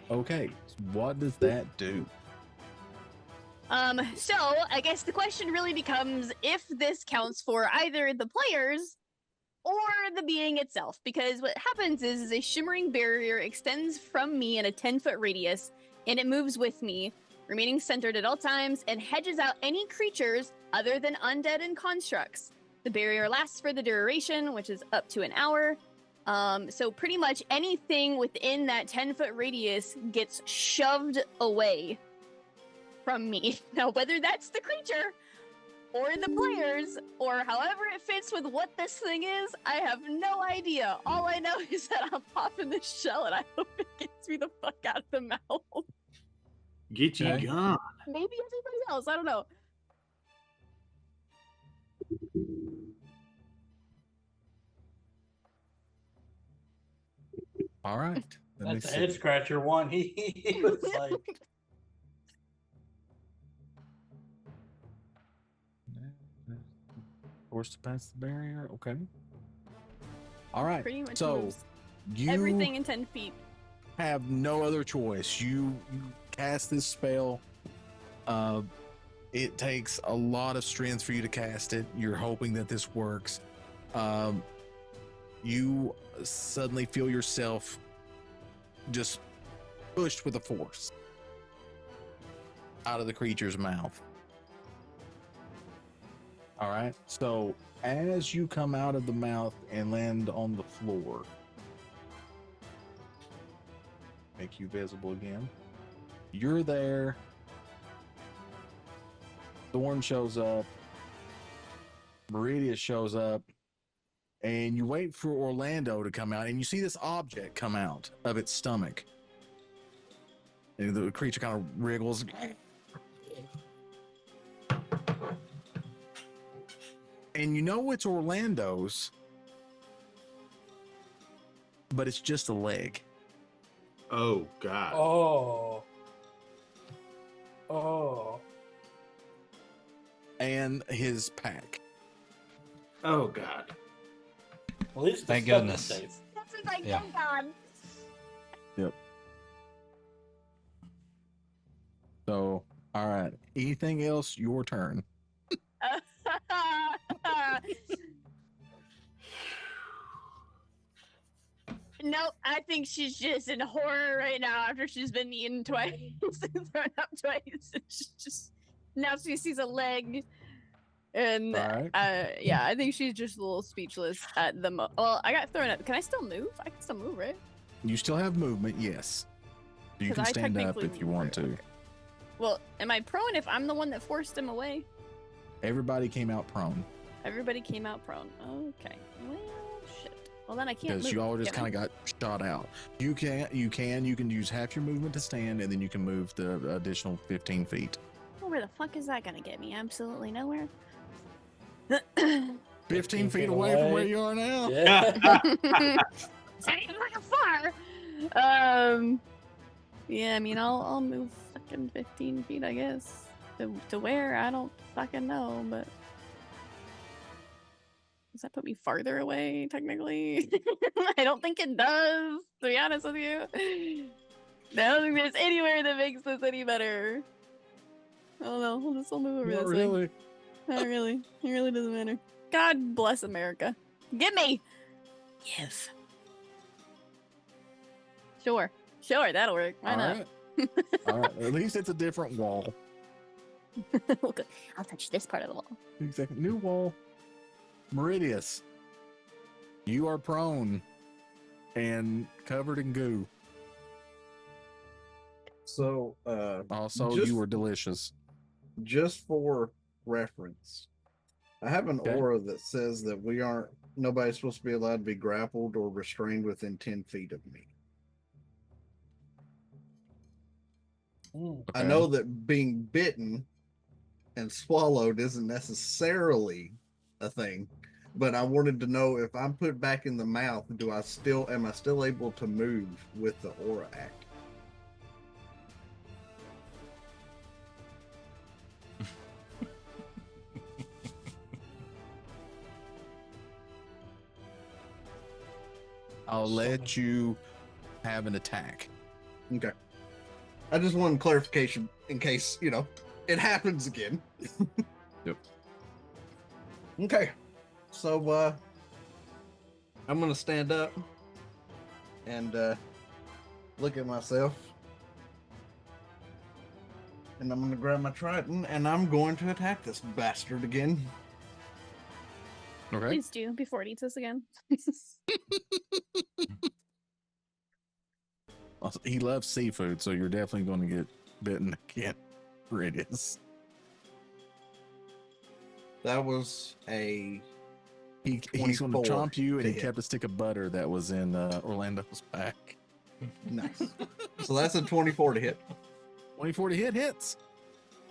Okay. What does that do? So I guess the question really becomes if this counts for either the players or the being itself, because what happens is a shimmering barrier extends from me in a 10-foot radius, and it moves with me, remaining centered at all times, and hedges out any creatures other than undead and constructs. The barrier lasts for the duration, which is up to an hour. So pretty much anything within that 10-foot radius gets shoved away from me. Now, whether that's the creature or the players, or however it fits with what this thing is, I have no idea. All I know is that I'm popping this shell, and I hope it gets me the fuck out of the mouth. Get you gone. Maybe everybody else, I don't know. All right. That's a head scratcher one. He was like, Forced to pass the barrier. Okay. All right. Pretty much so moves you everything in 10 feet. have no other choice. You cast this spell. It takes a lot of strength for you to cast it. You're hoping that this works. You suddenly feel yourself just pushed with a force out of the creature's mouth. All right. So as you come out of the mouth and land on the floor, make you visible again. You're there. Thorn shows up. Meridius shows up. And you wait for Orlando to come out, and you see this object come out of its stomach. And the creature kind of wriggles. And you know it's Orlando's, but it's just a leg. Oh, God. oh. And his pack. Oh, God. At least Thank the stuff goodness. is safe. That's what I Yeah. think on. Yep. So, all right. Anything else? Your turn. Nope, I think she's just in horror right now after she's been eaten twice and thrown up twice. She's just now she sees a leg, and All yeah, I think she's just a little speechless at the Well, I got thrown up. Can I still move? I can still move, right? You still have movement, yes. You 'Cause can I stand up technically if you want to. Well, am I prone if I'm the one that forced him away? Everybody came out prone Everybody came out prone. Okay. Well, shit. Well, then I can't because move. you all just Can I? kind of got shot out. You can use half your movement to stand, and then you can move the additional 15 feet. Well, where the fuck is that gonna get me? Absolutely nowhere. 15 feet away from where you are now. Yeah. It's not even like far. Yeah, I mean, I'll move fucking 15 feet, I guess. To where? I don't fucking know, but does that put me farther away, technically? I don't think it does, to be honest with you. I don't think there's anywhere that makes this any better. I don't know. I'll move over Not this really. It really doesn't matter. God bless America. Get me! Yes. Sure, that'll work. Why All not? right. All right. At least it's a different wall. Okay, I'll touch this part of the wall. Exactly. New wall. Meridius, you are prone and covered in goo. So, Also, just- you were delicious. just for reference, I have an Okay. aura that says that nobody's supposed to be allowed to be grappled or restrained within 10 feet of me. I Okay. know that being bitten and swallowed isn't necessarily a thing, but I wanted to know if I'm put back in the mouth, am I still able to move with the aura act? I'll let you have an attack. Okay. I just wanted clarification in case, it happens again. Yep. Okay. So, I'm going to stand up and look at myself. And I'm going to grab my trident and I'm going to attack this bastard again. Okay. Please do before it eats us again. Also, he loves seafood, so you're definitely going to get bitten again. Meridius. That was a He's going to 24 chomp you, and to he hit. kept a stick of butter that was in Orlando's pack. Nice. So that's a 24 to hit. 24 to hit hits.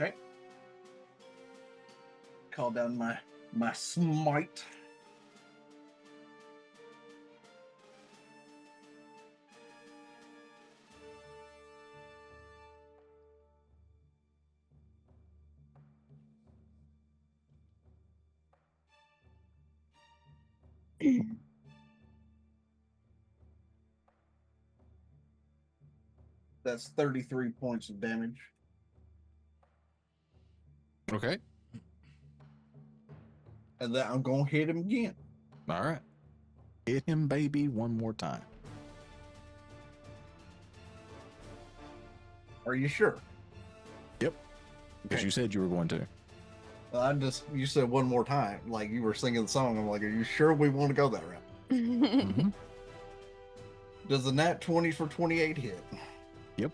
Okay. Call down my smite. That's 33 points of damage. Okay. And then I'm going to hit him again. All right. Hit him, baby, one more time. Are you sure? Yep. Because Okay. you said you were going to. You said one more time, like you were singing the song. I'm like, are you sure we want to go that route? Mm-hmm. Does the nat 20 for 28 hit? Yep.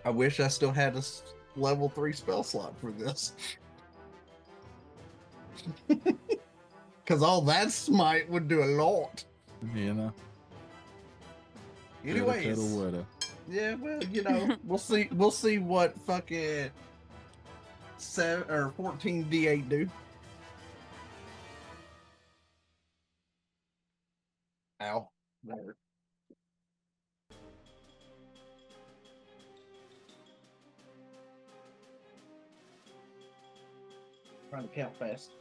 I wish I still had a level 3 spell slot for this. Because all that smite would do a lot. You know. Anyways, Coulda, woulda. yeah, well, we'll see what fucking 7 or 14 d8 do. Ow. There. Trying to count fast.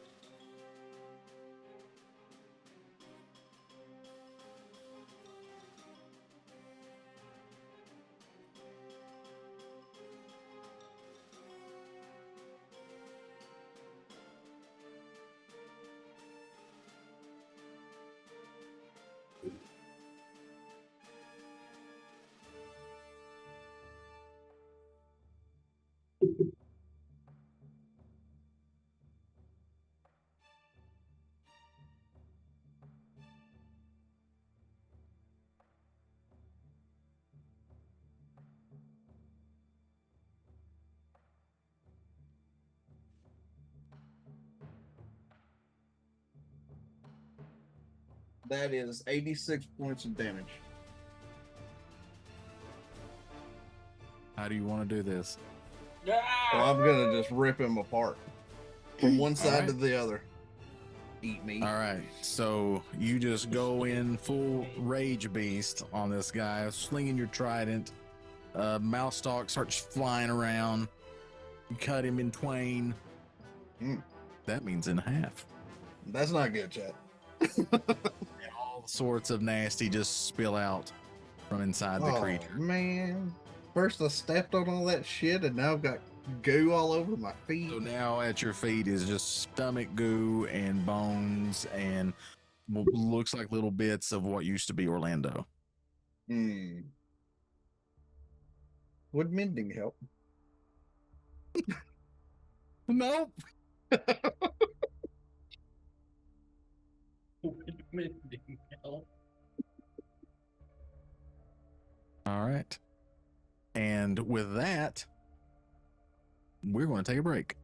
That is 86 points of damage. How do you want to do this? So I'm gonna just rip him apart from one side right. to the other. Eat me. All right. So you just go in full rage beast on this guy, slinging your trident. Mouse stalk starts flying around. You cut him in twain. That means in half. That's not good, chat. And all sorts of nasty just spill out from inside the creature. Man. First I stepped on all that shit and now I've got goo all over my feet. So now at your feet is just stomach goo and bones and looks like little bits of what used to be Orlando. Would mending help? Nope. All right. And with that, we're going to take a break.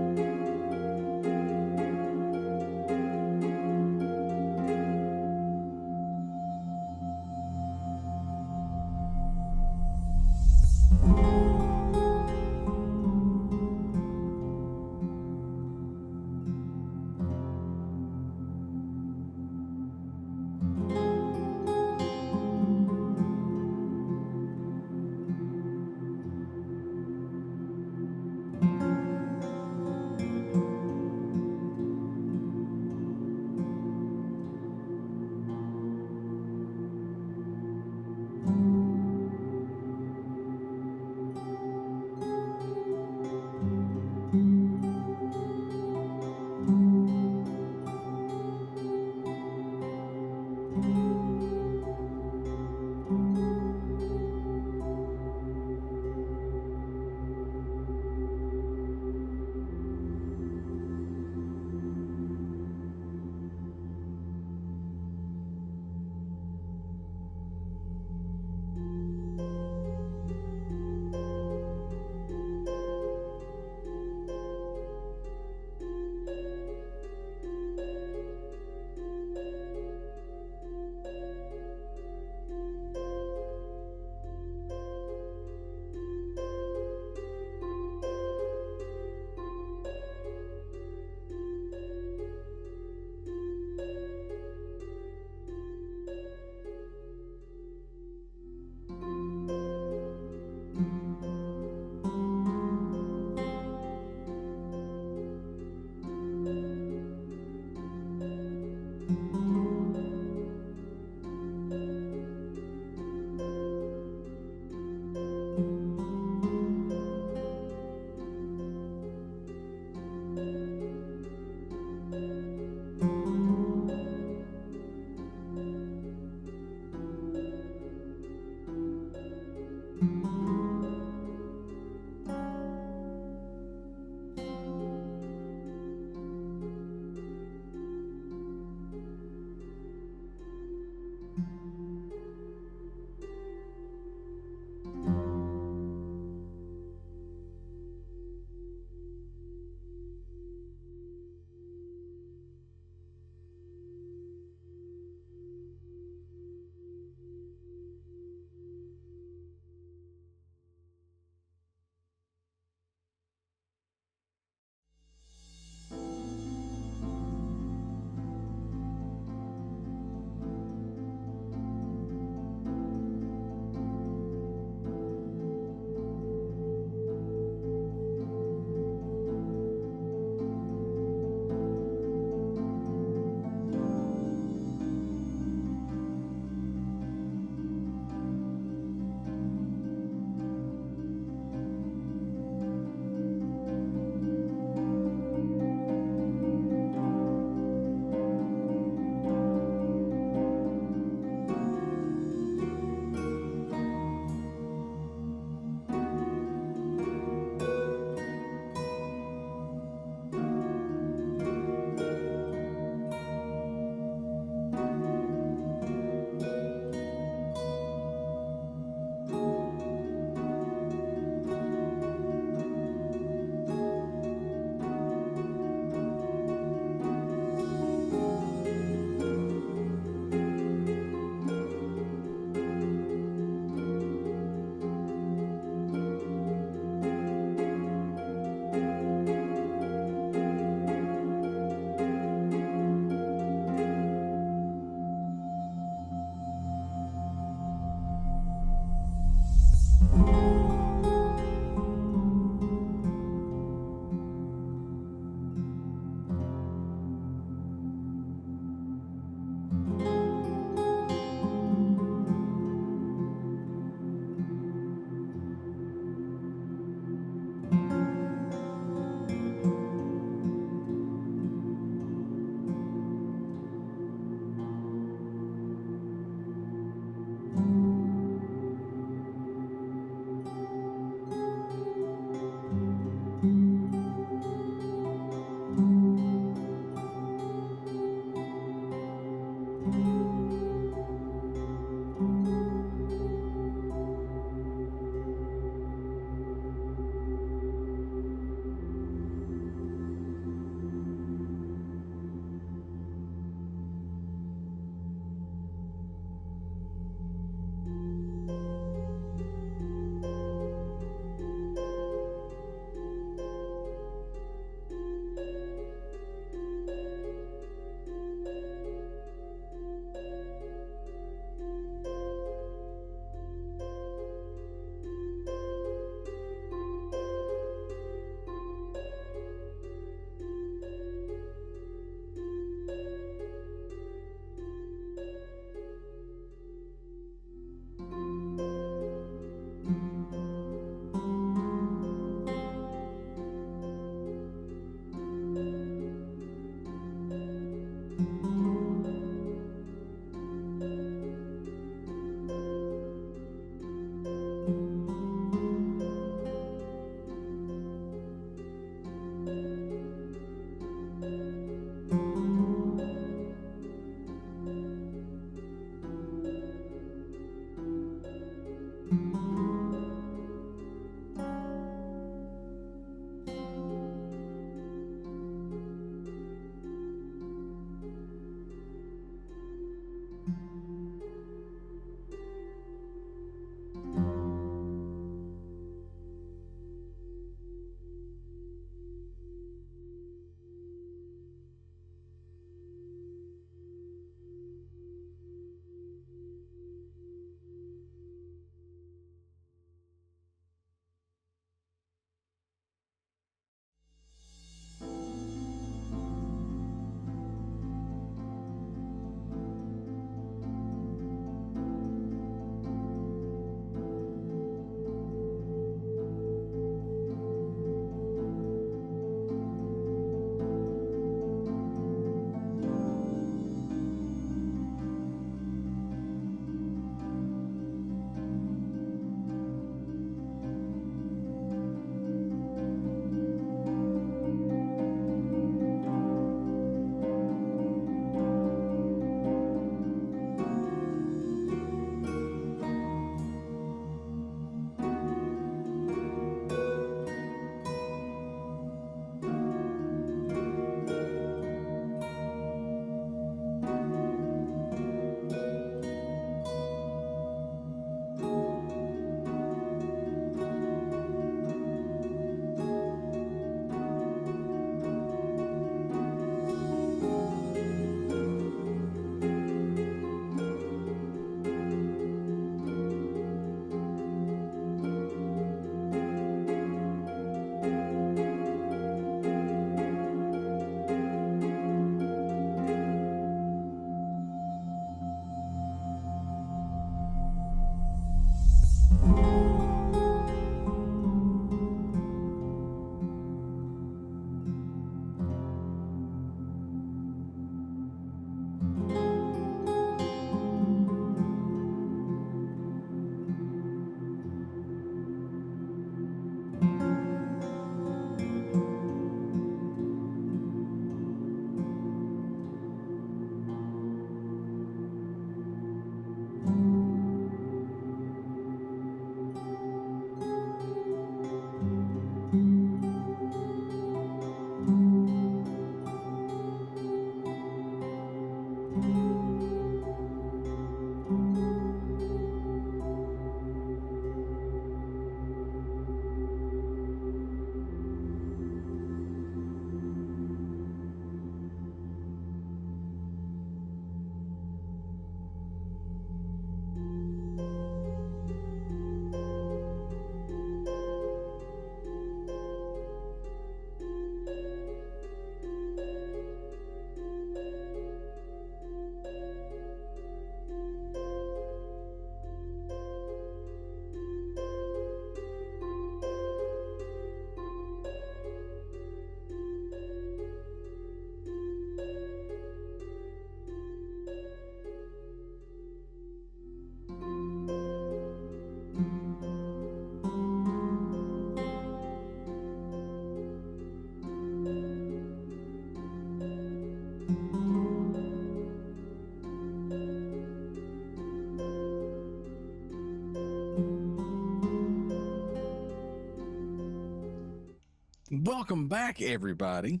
Welcome back, everybody.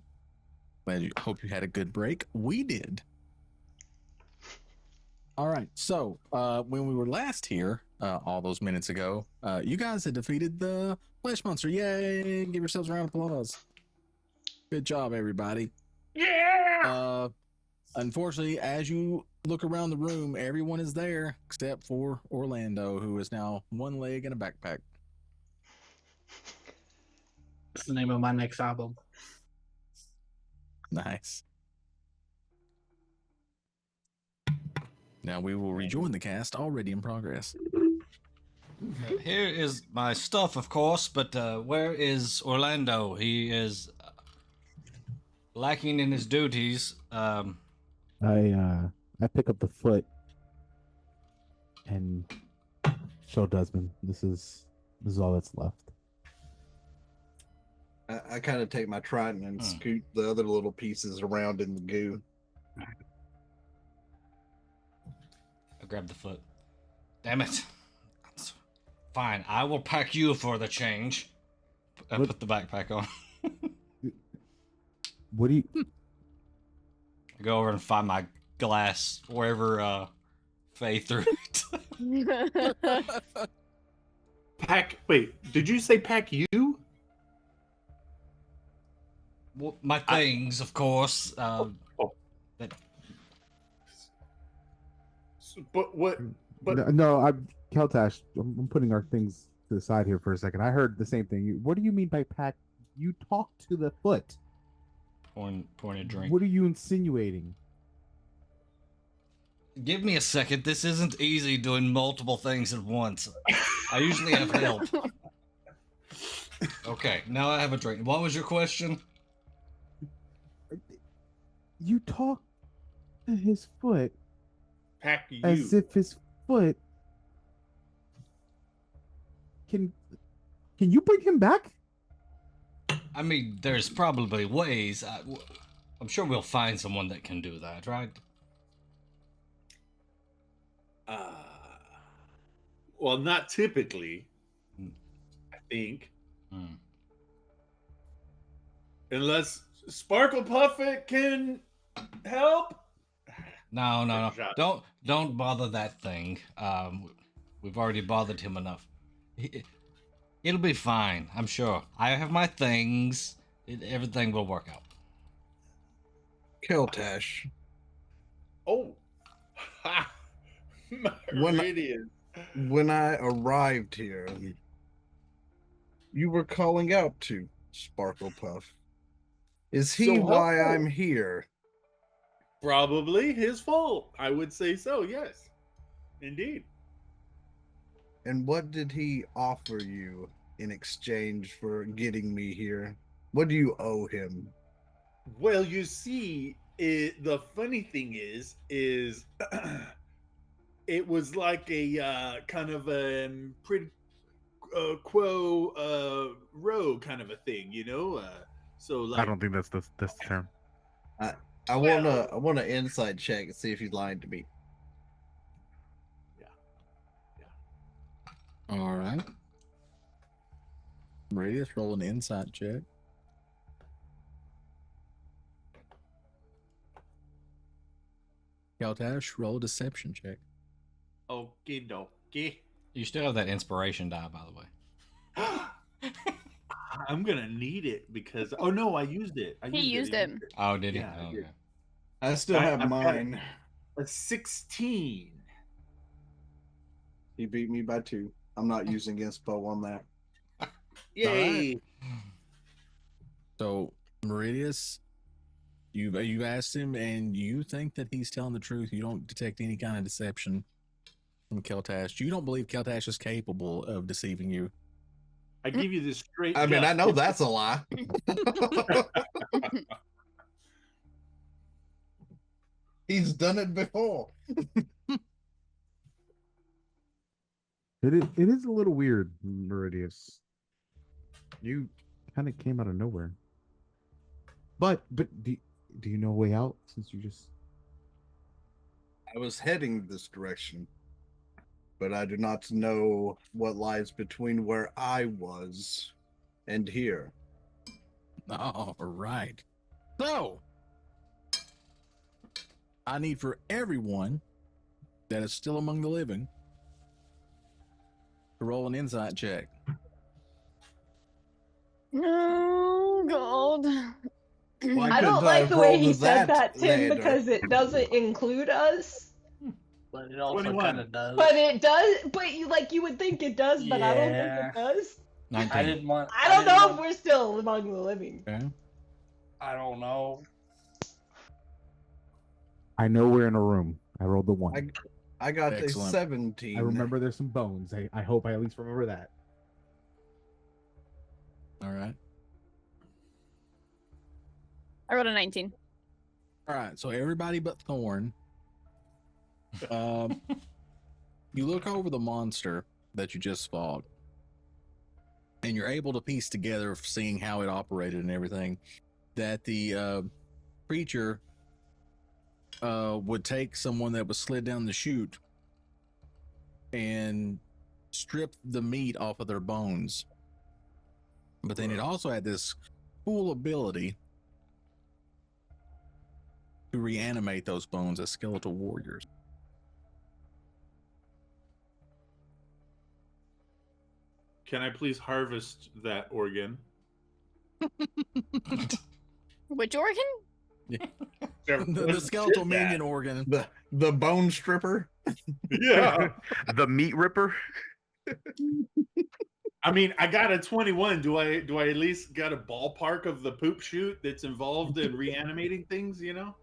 Hope you had a good break. We did. All right. So, when we were last here, all those minutes ago, you guys had defeated the flesh monster. Yay! Give yourselves a round of applause. Good job, everybody. Yeah. Unfortunately, as you look around the room, everyone is there except for Orlando, who is now one leg and a backpack. That's the name of my next album. Nice. Now we will rejoin the cast already in progress. Here is my stuff, of course, but where is Orlando? He is lacking in his duties. I pick up the foot and show Desmond. This is all that's left. I kind of take my trident and scoot the other little pieces around in the goo. I grab the foot. Damn it. Fine, I will pack you for the change. I put the backpack on. What do you... I go over and find my glass wherever Faye threw it. Pack. Wait, did you say pack you? Well, my things, of course. That... But what? But No, I'm Keltash. I'm putting our things to the side here for a second. I heard the same thing. What do you mean by pack? You talked to the foot. Point a drink. What are you insinuating? Give me a second. This isn't easy doing multiple things at once. I usually have help. Okay, now I have a drink. What was your question? You talked to his foot pack you. as if his foot can you bring him back? I mean, there's probably ways. I'm sure we'll find someone that can do that, right? Well, not typically. I think. Unless Sparkle Puffet can help. No. Don't bother that thing. We've already bothered him enough. It'll be fine, I'm sure. I have my things. Everything will work out. Keltash. Oh. Ha! Meridian. When I arrived here, you were calling out to Sparkle Puff. Is he why I'm here? Probably his fault. I would say so, yes. Indeed. And what did he offer you in exchange for getting me here? What do you owe him? Well, you see, the funny thing is it was like a kind of a pretty quo row kind of a thing, you know? So like I don't think that's the term. I want an insight check and see if he's lying to me. All right. Radius, roll an insight check. Keltash, roll a deception check. Okie dokie. You still have that inspiration die, by the way. I'm gonna need it because I used it. He used it. Oh, did he? Yeah, Oh, okay. I still have I've got mine. a 16. He beat me by 2. I'm not using inspo on that. Yay! Right. So, Meridius, you've asked him, and you think that he's telling the truth. You don't detect any kind of deception from Keltash. You don't believe Keltash is capable of deceiving you. I give you this straight. I mean, gut. I know that's a lie. He's done it before. It is a little weird, Meridius. You kind of came out of nowhere. But do you know a way out since you just... I was heading this direction, but I do not know what lies between where I was and here. All right. So, I need for everyone that is still among the living to roll an insight check. Oh God. Why I couldn't don't like the roll way he to said that, Tim, later? because it doesn't include us. But it also 21. kind of does. But it does. But you would think it does, but I don't think Yeah. it does. 19. I didn't want. I don't didn't know want- if we're still among the living. Okay. I don't know. I know we're in a room. I rolled the one. I got Excellent. a 17. I remember there's some bones. I hope I at least remember that. All right. I rolled a 19. All right. So everybody but Thorn. You look over the monster that you just fought, and you're able to piece together, seeing how it operated and everything, that the creature would take someone that was slid down the chute and strip the meat off of their bones. But then it also had this cool ability to reanimate those bones as skeletal warriors. Can I please harvest that organ? Which organ? The skeletal minion organ. The bone stripper. Yeah. The meat ripper. I mean, I got a 21. Do I at least got a ballpark of the poop chute that's involved in reanimating things, you know?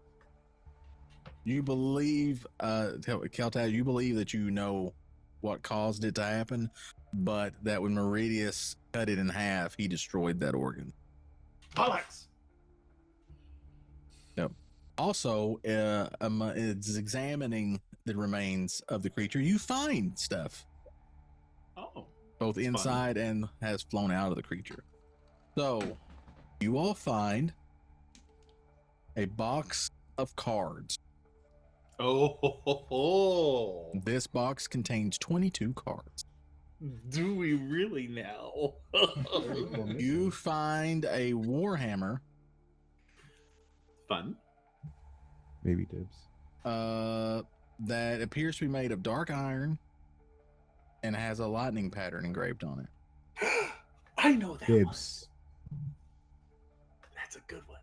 You believe, Keltaz, you believe that you know what caused it to happen, but that when Meridius cut it in half, he destroyed that organ. Bollocks! Yep. Also, it's examining the remains of the creature. You find stuff. Oh. Both inside and has flown out of the creature. So, you all find a box of cards. Oh. This box contains 22 cards. Do we really now? You find a warhammer. Fun. Maybe dibs. That appears to be made of dark iron and has a lightning pattern engraved on it. I know that Dibs. one. That's a good one.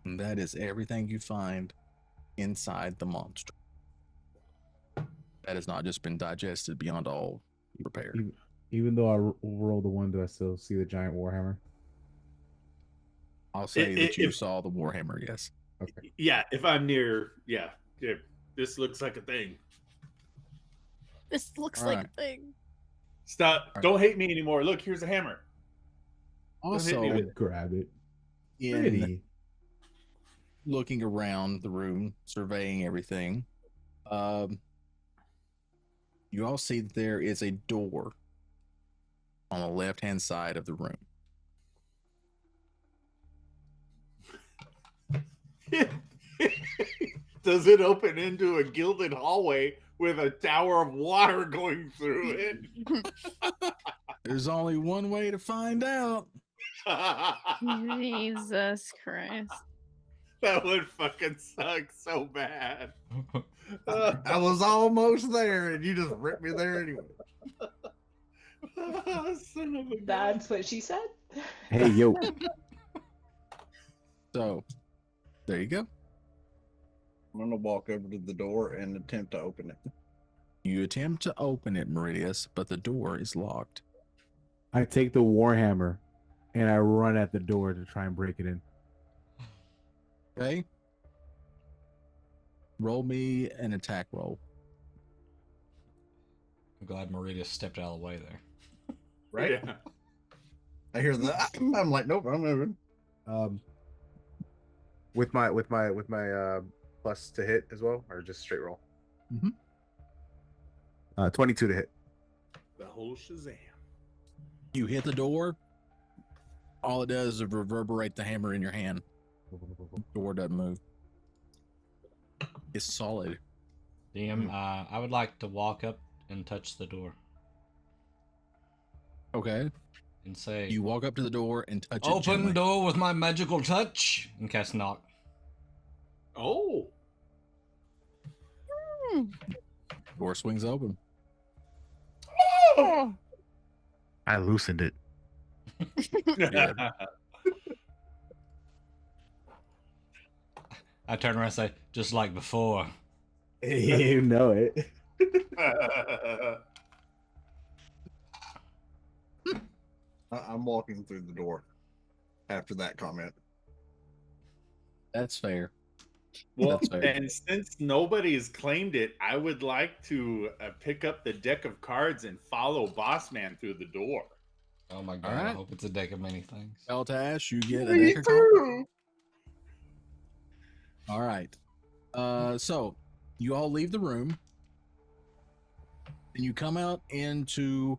And that is everything you find inside the monster. That has not just been digested beyond all repair. Even though I rolled the one, do I still see the giant warhammer? I'll say that you saw the warhammer, yes. Okay. Yeah, if I'm near, yeah. This looks like a thing. This looks All like right. a thing. Stop. right. Don't hate me anymore. Look, here's a hammer. Also, me I with grab it. in Pretty. looking around the room, surveying everything, you all see that there is a door on the left-hand side of the room. Does it open into a gilded hallway with a tower of water going through it? There's only one way to find out. Jesus Christ. That would fucking suck so bad. I was almost there, and you just ripped me there anyway. Son of a gun. That's what she said. Hey, yo. So, there you go. I'm gonna walk over to the door and attempt to open it. You attempt to open it, Meridius, but the door is locked. I take the warhammer and I run at the door to try and break it in. Okay? Roll me an attack roll. I'm glad Meridius stepped out of the way there. Right? Yeah. I hear that. I'm like, nope, I'm moving. With my plus to hit as well, or just straight roll? 22 to hit. The whole Shazam. You hit the door. All it does is reverberate the hammer in your hand. Door doesn't move. It's solid. DM, I would like to walk up and touch the door. Okay. and say, You walk up to the door and touch it "Open gently. door with my magical touch," and cast knock. Oh. Door swings open. Oh. I loosened it. Good. I turn around and say, "Just like before." You know it. I'm walking through the door after that comment. That's fair. Well, That's fair. and since nobody's claimed it, I would like to pick up the deck of cards and follow Bossman through the door. Oh my god! All right. I hope it's a deck of many things. Eltash, you get a Me deck of cards. too. All right. So you all leave the room and you come out into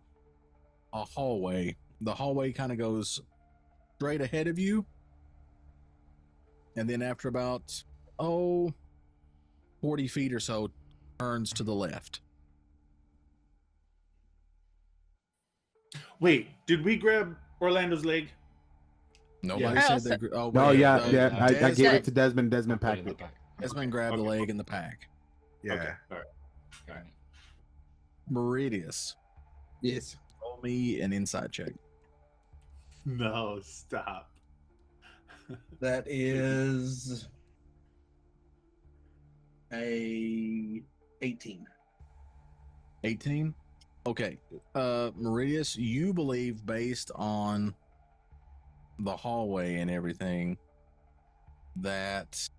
a hallway. The hallway kind of goes straight ahead of you. And then after about 40 feet or so, turns to the left. Wait, did we grab Orlando's leg? Nobody Yeah. said they. Oh, No, wait, yeah. I Des- gave it to Desmond. Desmond Put it packed in the it. pack. Desmond grabbed the Okay. leg in the pack. Yeah. Okay. All right. Got it. Meridius, Yes. roll me an inside check. No, stop. That is a 18. 18. Okay. Meridius, you believe based on the hallway and everything that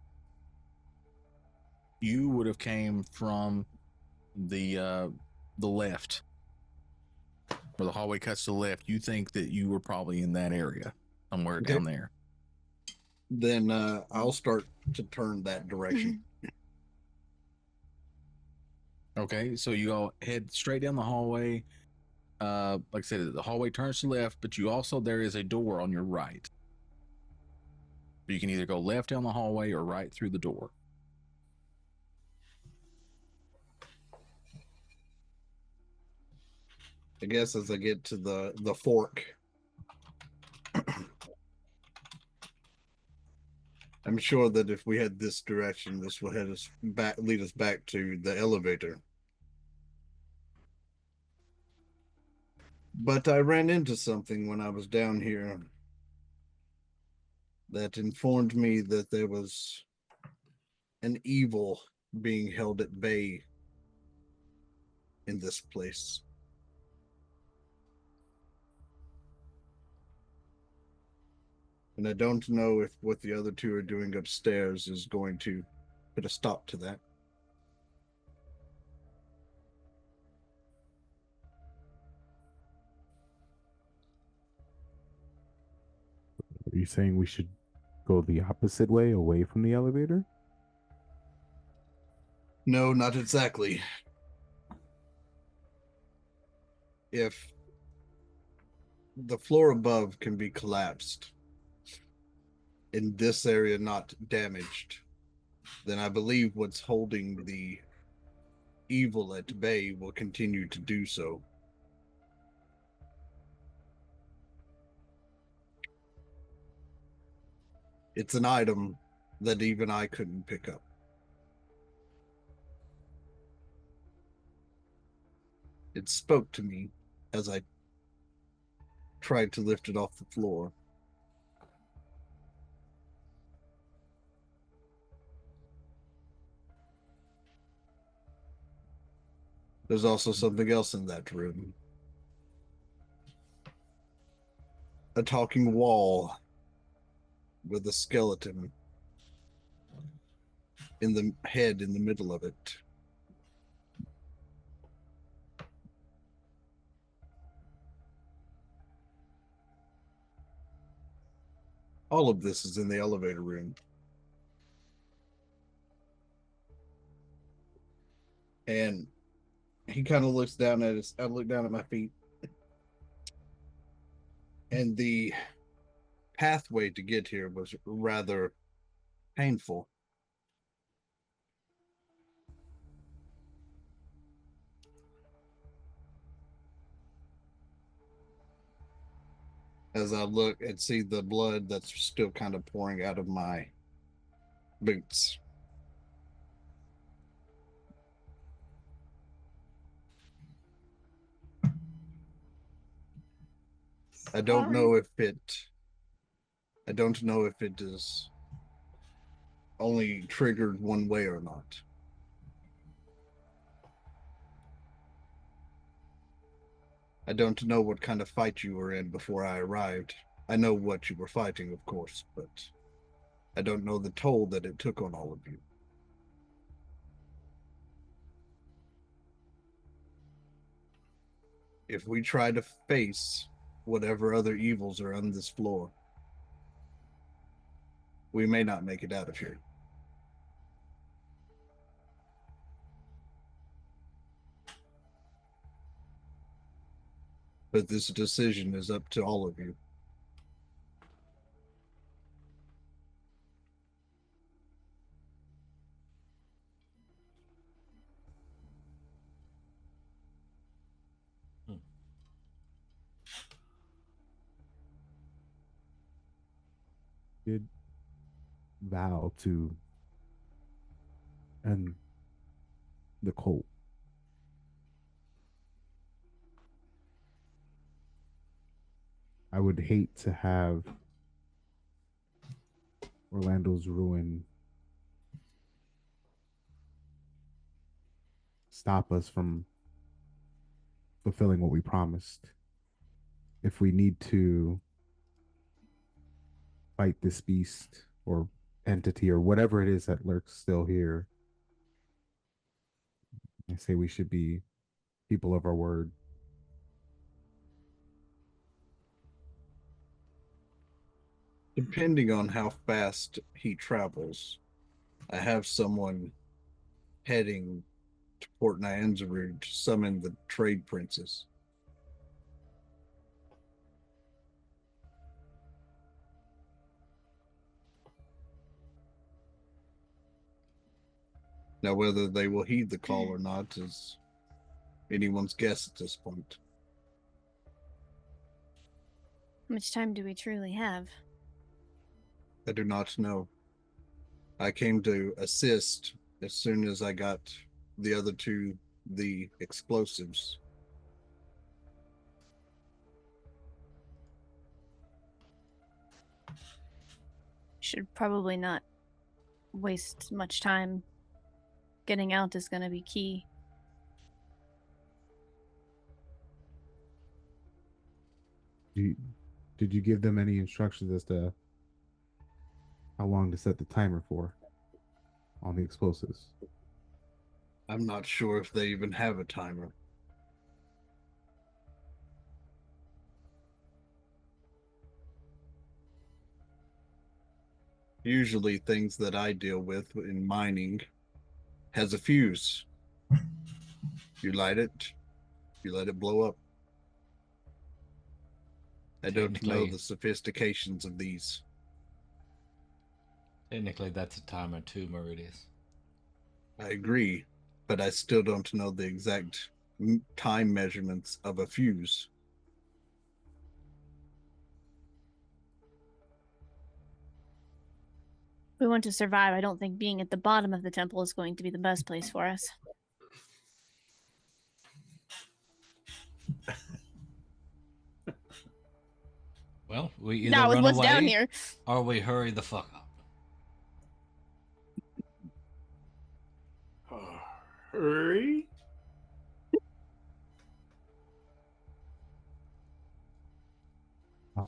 you would have came from the left, where the hallway cuts to the left. You think that you were probably in that area somewhere Okay. down there. Then I'll start to turn that direction. Okay, so you go head straight down the hallway. Like I said, the hallway turns to the left, but you also, there is a door on your right. You can either go left down the hallway or right through the door. I guess as I get to the fork, I'm sure that if we head this direction, this will lead us back to the elevator. But I ran into something when I was down here that informed me that there was an evil being held at bay in this place. And I don't know if what the other two are doing upstairs is going to put a stop to that. Are you saying we should go the opposite way, away from the elevator? No, not exactly. If the floor above can be collapsed and this area not damaged, then I believe what's holding the evil at bay will continue to do so. It's an item that even I couldn't pick up. It spoke to me as I tried to lift it off the floor. There's also something else in that room. A talking wall with a skeleton in the head in the middle of it. All of this is in the elevator room. And he kind of looks down at us. I look down at my feet. And the pathway to get here was rather painful. as I look and see the blood that's still kind of pouring out of my boots. I don't know if it is only triggered one way or not. I don't know what kind of fight you were in before I arrived. I know what you were fighting, of course, but I don't know the toll that it took on all of you. If we try to face whatever other evils are on this floor, we may not make it out of here. But this decision is up to all of you. Did vow to end the cult. I would hate to have Orlando's ruin stop us from fulfilling what we promised. If we need to fight this beast or entity or whatever it is that lurks still here, I say we should be people of our word. Depending on how fast he travels, I have someone heading to Port Nyanzaru to summon the trade princess. Now, whether they will heed the call or not is anyone's guess at this point. How much time do we truly have? I do not know. I came to assist as soon as I got the other two the explosives. Should probably not waste much time. Getting out is going to be key. Did you give them any instructions as to how long to set the timer for on the explosives? I'm not sure if they even have a timer. Usually things that I deal with in mining has a fuse. You light it, you let it blow up. I don't know the sophistications of these. Technically, that's a timer too, Meridius. I agree, but I still don't know the exact time measurements of a fuse. If we want to survive, I don't think being at the bottom of the temple is going to be the best place for us. Well, we either Not with run what's away down here. or we hurry the fuck up. Hurry.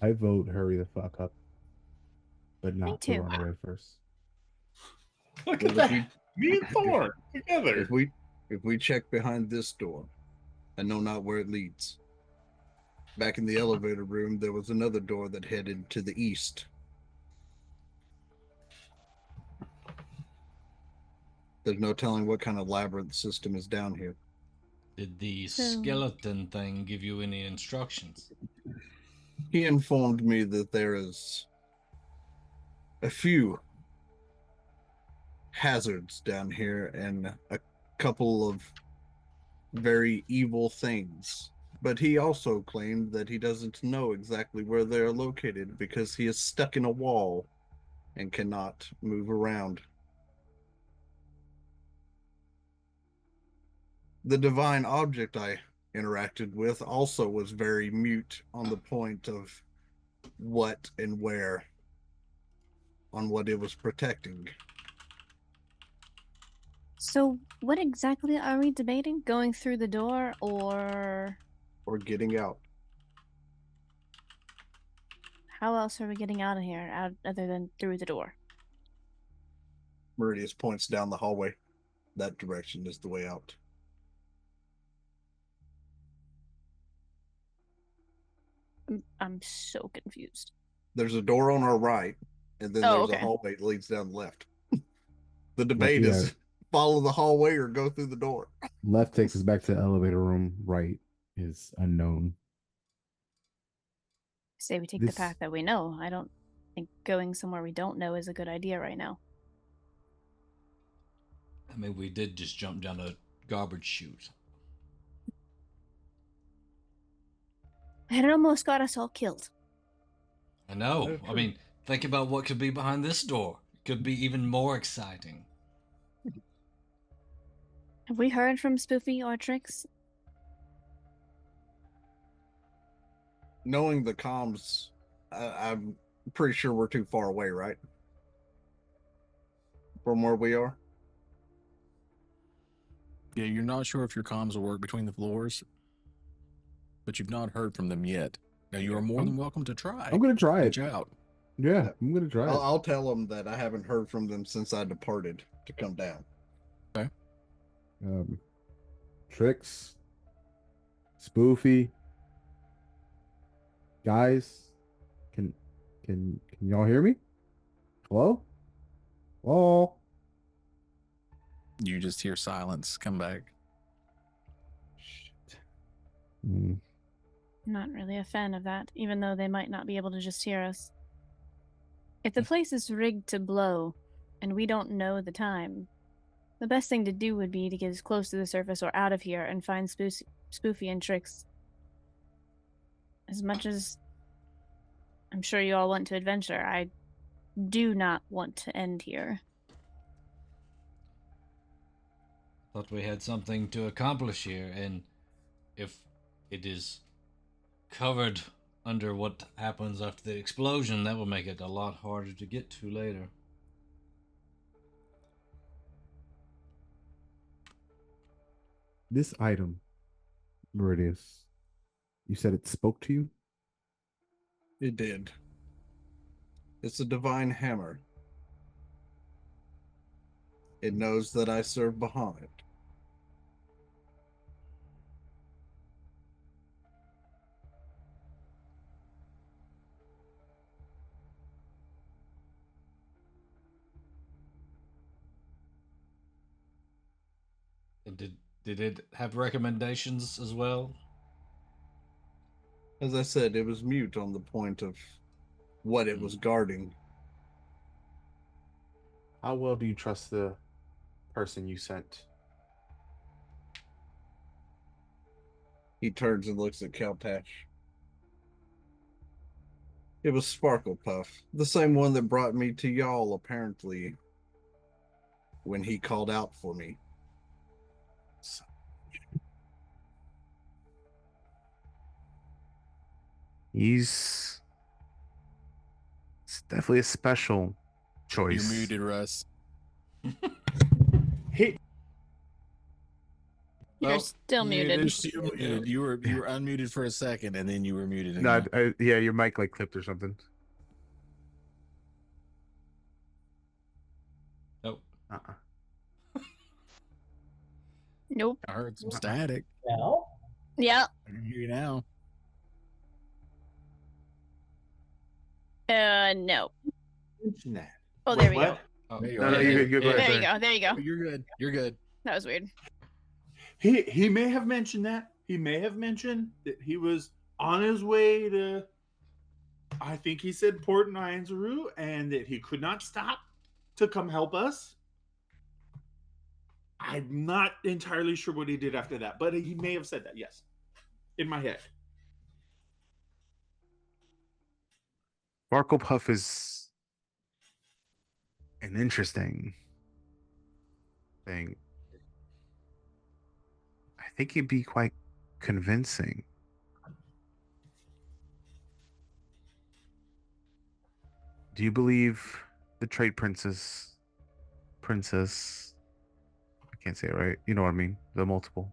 I vote hurry the fuck up, but not to too. run away first. Look at that. Me and Thor together. If we check behind this door, I know not where it leads. Back in the elevator room, there was another door that headed to the east. There's no telling what kind of labyrinth system is down here. Did the skeleton thing give you any instructions? He informed me that there is a few hazards down here and a couple of very evil things But he also claimed that he doesn't know exactly where they are located because he is stuck in a wall and cannot move around. The divine object I interacted with also was very mute on the point of what and where, on what it was protecting. So, what exactly are we debating? Going through the door or Getting out. how else are we getting out of here other than through the door? Meridius points down the hallway. That direction is the way out. I'm so confused. There's a door on our right, and then there's a hallway that leads down the left. The debate is follow the hallway or go through the door. Left takes us back to the elevator room. Right is unknown. Say we take the path that we know. I don't think going somewhere we don't know is a good idea right now. I mean, we did just jump down a garbage chute. And it almost got us all killed. I know. I mean, think about what could be behind this door. It could be even more exciting. Have we heard from Spoofy or Trix? Knowing the comms, I'm pretty sure we're too far away, right? From where we are? Yeah, you're not sure if your comms will work between the floors, but you've not heard from them yet. Now, you are more than welcome to try. I'm going to try Reach it. out. Yeah, I'm going to try it. I'll tell them that I haven't heard from them since I departed to come down. Okay. Tricks, Spoofy, guys, can y'all hear me? Hello? Hello? You just hear silence come back. Shit. Not really a fan of that, even though they might not be able to just hear us. If the place is rigged to blow, and we don't know the time, the best thing to do would be to get as close to the surface or out of here and find Spoofy and Trix. As much as I'm sure you all want to adventure, I do not want to end here. Thought we had something to accomplish here, and if it is covered under what happens after the explosion, that will make it a lot harder to get to later. This item, Meridius, you said it spoke to you? It did. It's a divine hammer. It knows that I serve Bahamut. Did it have recommendations as well? As I said, it was mute on the point of what it was guarding. How well do you trust the person you sent? He turns and looks at Caltash. It was Sparkle Puff, the same one that brought me to y'all, apparently, when he called out for me. It's definitely a special choice. You're muted, Russ. You're still muted. You're muted. You were unmuted for a second, and then you were muted again. No, yeah, your mic like clipped or something. Nope. Nope. I heard some static. No. Yeah. I can hear you now. No. Mention that. Oh, there we What? go. Oh, There you No, are. no, you're good. Go There ahead, you go. There you go. You're good. You're good. That was weird. He may have mentioned that. He may have mentioned that he was on his way to, I think he said Port Nyanzaru, and that he could not stop to come help us. I'm not entirely sure what he did after that, but he may have said that, yes. in my head. Sparkle Puff is an interesting thing. I think he'd be quite convincing. Do you believe the trade princess? I can't say it right. You know what I mean? The multiple.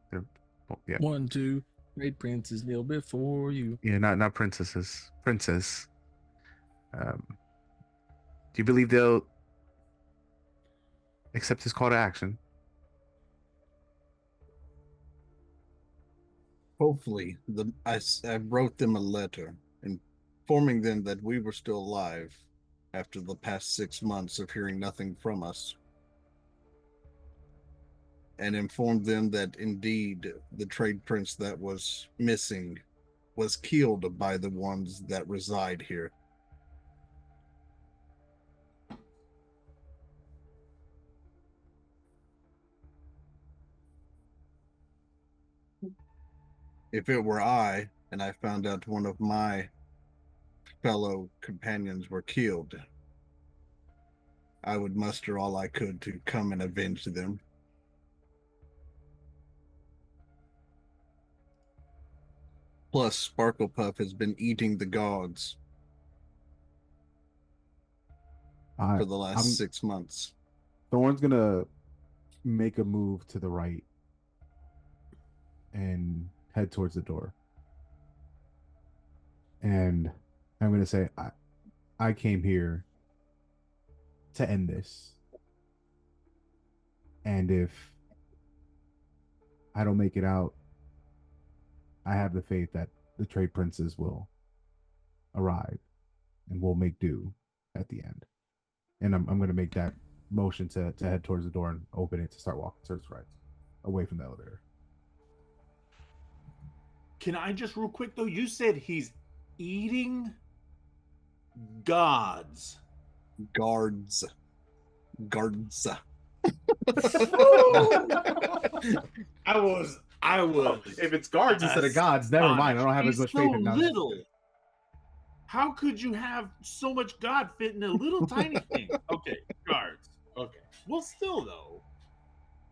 Yeah. 1, 2, great princes kneel before you. Yeah, not princesses. Princess. Do you believe they'll accept his call to action? Hopefully, I wrote them a letter informing them that we were still alive after the past 6 months of hearing nothing from us, and informed them that indeed the trade prince that was missing was killed by the ones that reside here. If it were I, and I found out one of my fellow companions were killed, I would muster all I could to come and avenge them. Plus, Sparkle Puff has been eating the gods for the last 6 months. Thorn's gonna make a move to the right and head towards the door. And I'm gonna say, I came here to end this. And if I don't make it out, I have the faith that the trade princes will arrive and we'll make do at the end. And I'm going to make that motion to head towards the door and open it to start walking towards the right, away from the elevator. Can I just real quick though? You said he's eating gods. Guards. I was. If it's guards instead of gods, never mind. I don't have as much faith in them. Little. How could you have so much God fit in a little tiny thing? Okay, guards. Okay. Well, still though,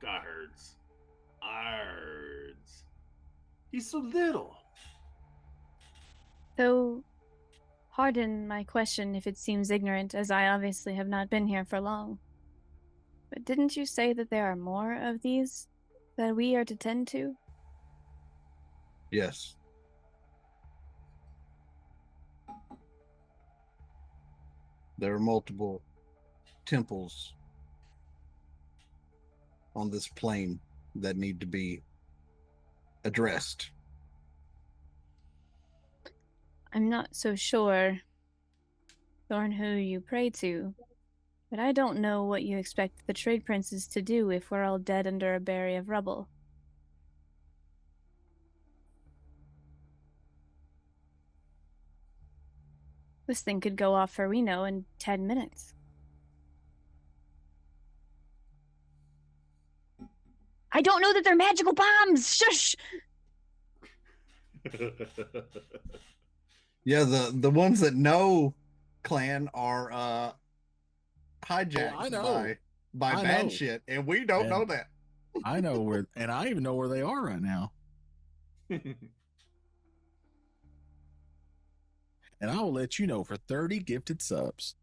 guards. He's so little. So, pardon my question if it seems ignorant, as I obviously have not been here for long. But didn't you say that there are more of these that we are to tend to? Yes. There are multiple temples on this plane that need to be addressed. I'm not so sure, Thorn, who you pray to, but I don't know what you expect the trade princes to do if we're all dead under a berry of rubble. This thing could go off for we know in 10 minutes. I don't know that they're magical bombs! Shush! Yeah, the ones that know clan are hijacked by bad shit, and we don't know that. I know where, and I even know where they are right now. And I will let you know for 30 gifted subs.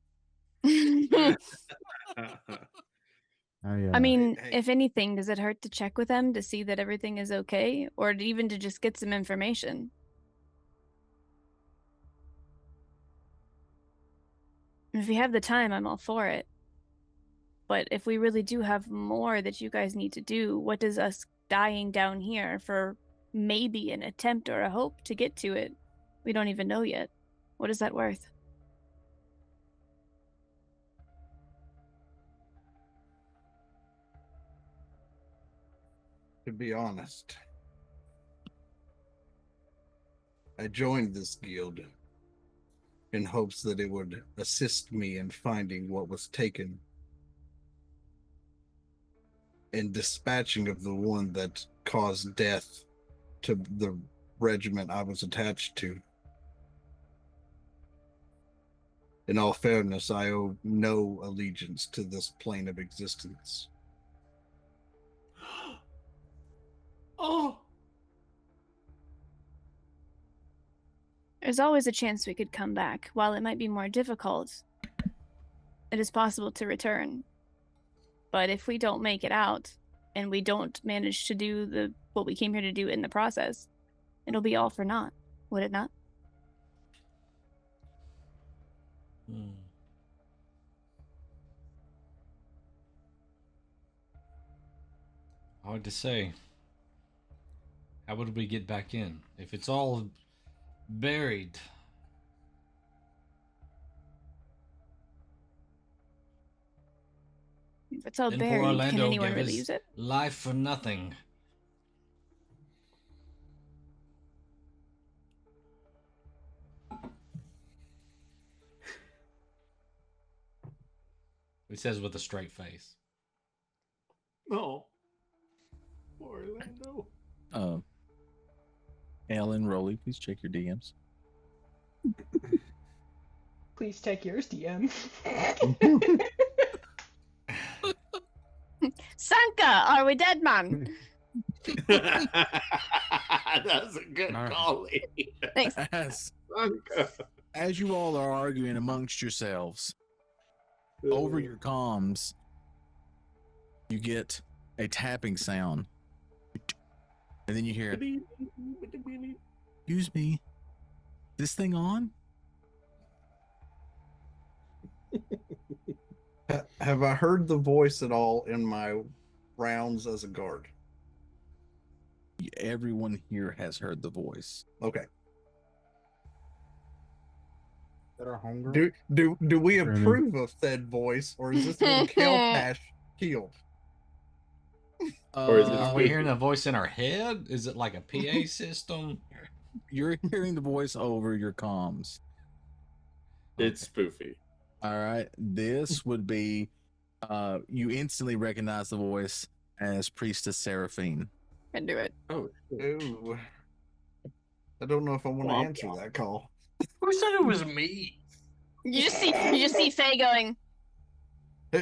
I mean, if anything, does it hurt to check with them to see that everything is okay, or even to just get some information? If you have the time, I'm all for it. But if we really do have more that you guys need to do, what does us dying down here for maybe an attempt or a hope to get to it? We don't even know yet. What is that worth? To be honest, I joined this guild in hopes that it would assist me in finding what was taken and dispatching of the one that caused death to the regiment I was attached to. In all fairness, I owe no allegiance to this plane of existence. Oh, There's always a chance we could come back. While it might be more difficult, it is possible to return. But if we don't make it out, and we don't manage to do what we came here to do in the process, it'll be all for naught, would it not? Hard to say. How would we get back in? If it's all buried. If it's all Then poor buried, can Orlando anyone gave really his use it? life for nothing. He says with a straight face. no. Orlando. Alan, Rolly, please check your DMs. Please check yours, DM. Sanka, are we dead, man? That's a good call, lady. Thanks. As you all are arguing amongst yourselves, over your comms, you get a tapping sound. And then you hear, excuse me, this thing on? Have I heard the voice at all in my rounds as a guard? Everyone here has heard the voice. Okay. That our homegirl? Do we approve of said voice, or is this little Kelpash killed? Or is are we hearing a voice in our head? Is it like a PA system? You're hearing the voice over your comms. It's spoofy. All right. This would be, you instantly recognize the voice as Priestess Seraphine. Can do it. Oh, Ooh. I don't know if I want to answer that call. Who said it was me? You just see Faye going.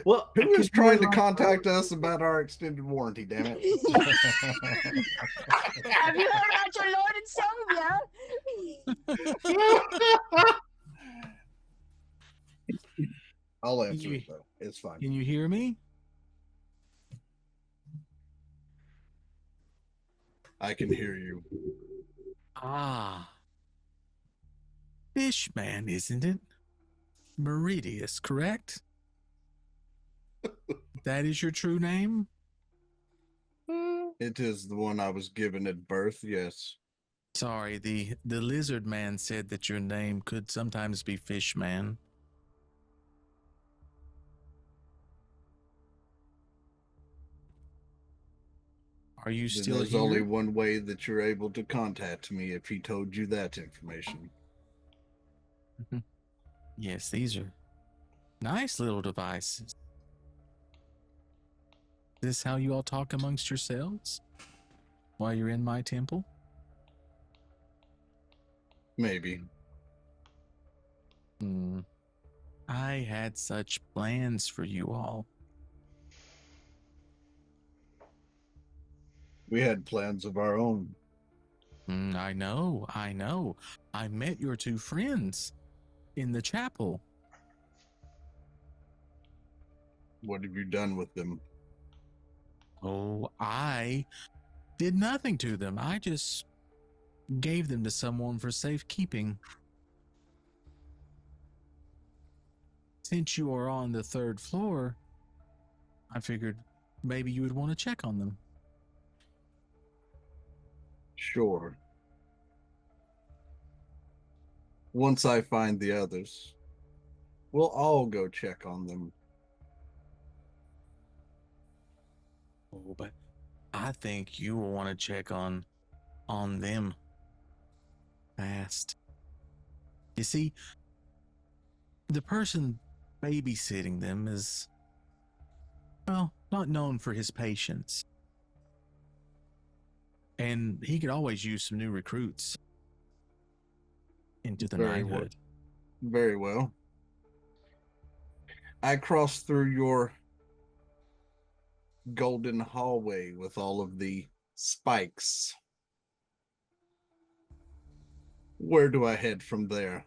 Well, who is trying to contact us about our extended warranty? Damn it! Have you heard about your Lord and Savior? I'll answer it though. It's fine. Can you hear me? I can hear you. Ah. Fishman, isn't it? Meridius, correct? That is your true name? It is the one I was given at birth, yes. Sorry, the lizard man said that your name could sometimes be Fishman. Are you Then still there's here? only one way that you're able to contact me if he told you that information. Yes, these are nice little devices. Is this how you all talk amongst yourselves while you're in my temple? Maybe. I had such plans for you all. We had plans of our own. I know. I met your two friends in the chapel. What have you done with them? Oh, I did nothing to them. I just gave them to someone for safekeeping. Since you are on the 3rd floor, I figured maybe you would want to check on them. Sure. Once I find the others, we'll all go check on them. Oh, but I think you will want to check on them fast. You see, the person babysitting them is, well, not known for his patience. And he could always use some new recruits into the knighthood. Very well. I crossed through your golden hallway with all of the spikes. Where do I head from there?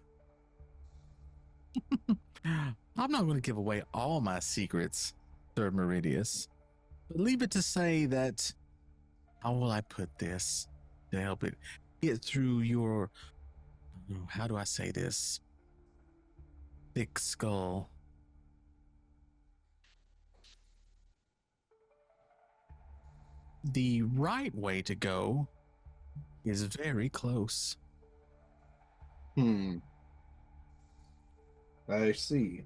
I'm not going to give away all my secrets, Sir Meridius, but leave it to say that, how will I put this to help it get through your, how do I say this, thick skull? The right way to go is very close. I see.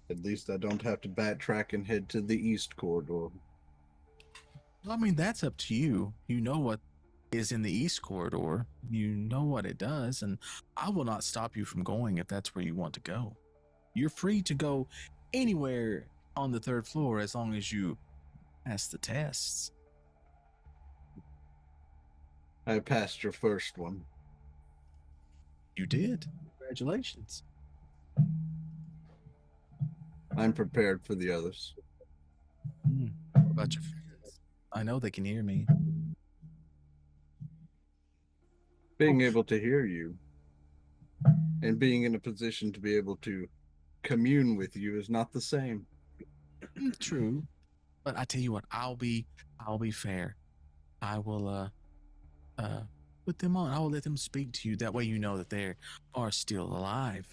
At least I don't have to backtrack and head to the east corridor. I mean, that's up to you. You know what is in the east corridor. You know what it does, and I will not stop you from going if that's where you want to go. You're free to go anywhere on the 3rd floor as long as you pass the tests. I passed your first one. You did. Congratulations. I'm prepared for the others. What about your friends? I know they can hear me. Being able to hear you and being in a position to be able to commune with you is not the same. True. But I tell you what, I'll be fair. I will put them on. I will let them speak to you. That way you know that they are still alive.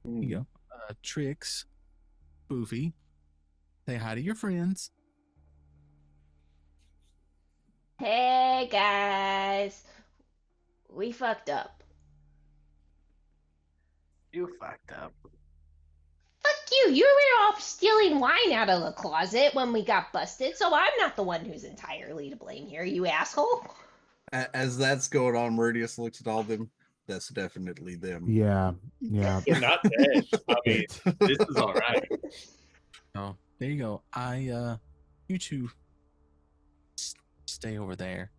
Here you go. Trix, Spoofy, say hi to your friends. Hey guys, we fucked up. You fucked up. Fuck you, you were off stealing wine out of the closet when we got busted, so I'm not the one who's entirely to blame here, you asshole. As that's going on, Meridius looks at all of them. That's definitely them. Yeah. They're not dead. I mean, this is all right. Oh, there you go. You two stay over there.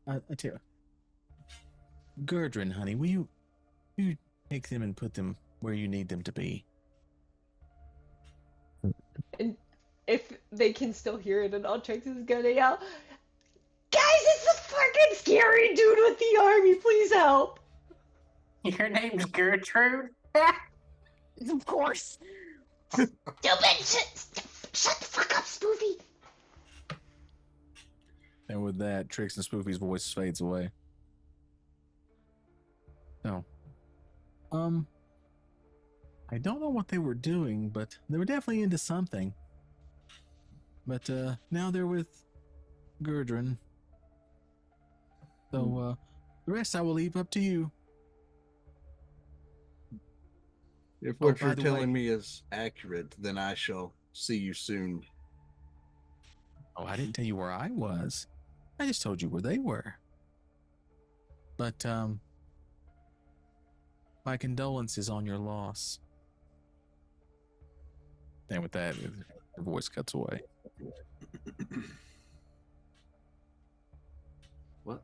I tell you, Gurdrin, honey, will you take them and put them where you need them to be? And if they can still hear it, and Trix is gonna yell, guys, it's the fucking scary dude with the army, please help. Your name's Gertrude? Of course. Stupid! Shut the fuck up, Spoofy! And with that, Trix and Spoofy's voice fades away. No. I don't know what they were doing, but they were definitely into something. But now they're with Gurdrin. So the rest I will leave up to you. If what you're telling me is accurate, then I shall see you soon. Oh, I didn't tell you where I was. I just told you where they were. But my condolences on your loss. And with that, her voice cuts away. What?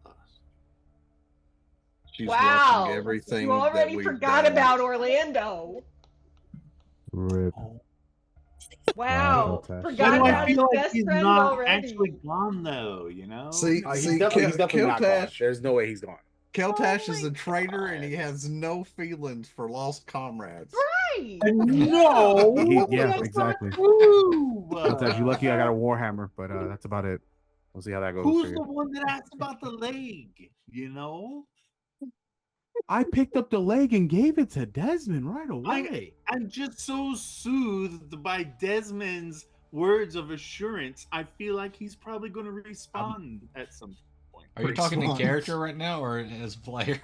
She's wow, watching everything. You already forgot about Orlando. Rip. Wow, Why forgot do I about his feel like best he's friend not already. actually gone though? You know. See, he's definitely not gone. Keltash. There's no way he's gone. Keltash is a traitor, and he has no feelings for lost comrades. Right. No. Yeah, exactly. Keltash, you lucky I got a warhammer, but that's about it. We'll see how that goes. Who's the one that asked about the leg? You know. I picked up the leg and gave it to Desmond right away. I'm just so soothed by Desmond's words of assurance. I feel like he's probably going to respond at some point. Are you talking in character right now or as player?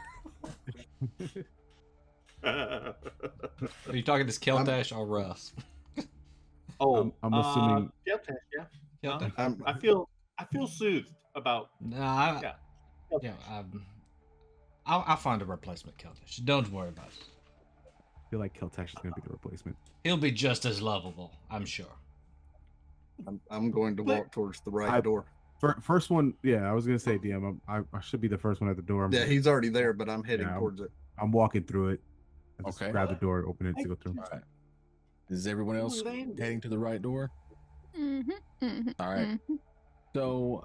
Are you talking as Keltash or Russ? Oh, I'm assuming. Keltash, yeah. Keltash. I feel soothed about. No, I'll find a replacement Keltash. Don't worry about it. I feel like Keltash is going to be the replacement. He'll be just as lovable, I'm sure. I'm going to walk towards the right door. First one, yeah, I was gonna say DM. I should be the first one at the door. Yeah, he's already there, but I'm heading towards it. I'm walking through it. I just Okay. grab the door, open it to go through. All right. Is everyone else heading to the right door? Mm-hmm. Mm-hmm. All right. Mm-hmm. So,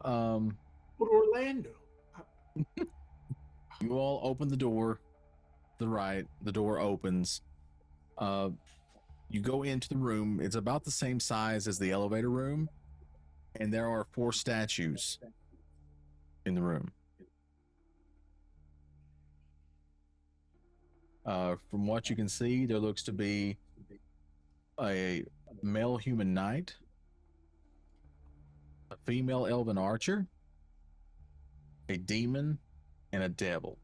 Orlando. you all open the door. The right. The door opens. You go into the room. It's about the same size as the elevator room, and there are 4 statues in the room. From what you can see, there looks to be a male human knight, a female elven archer, a demon, and a devil.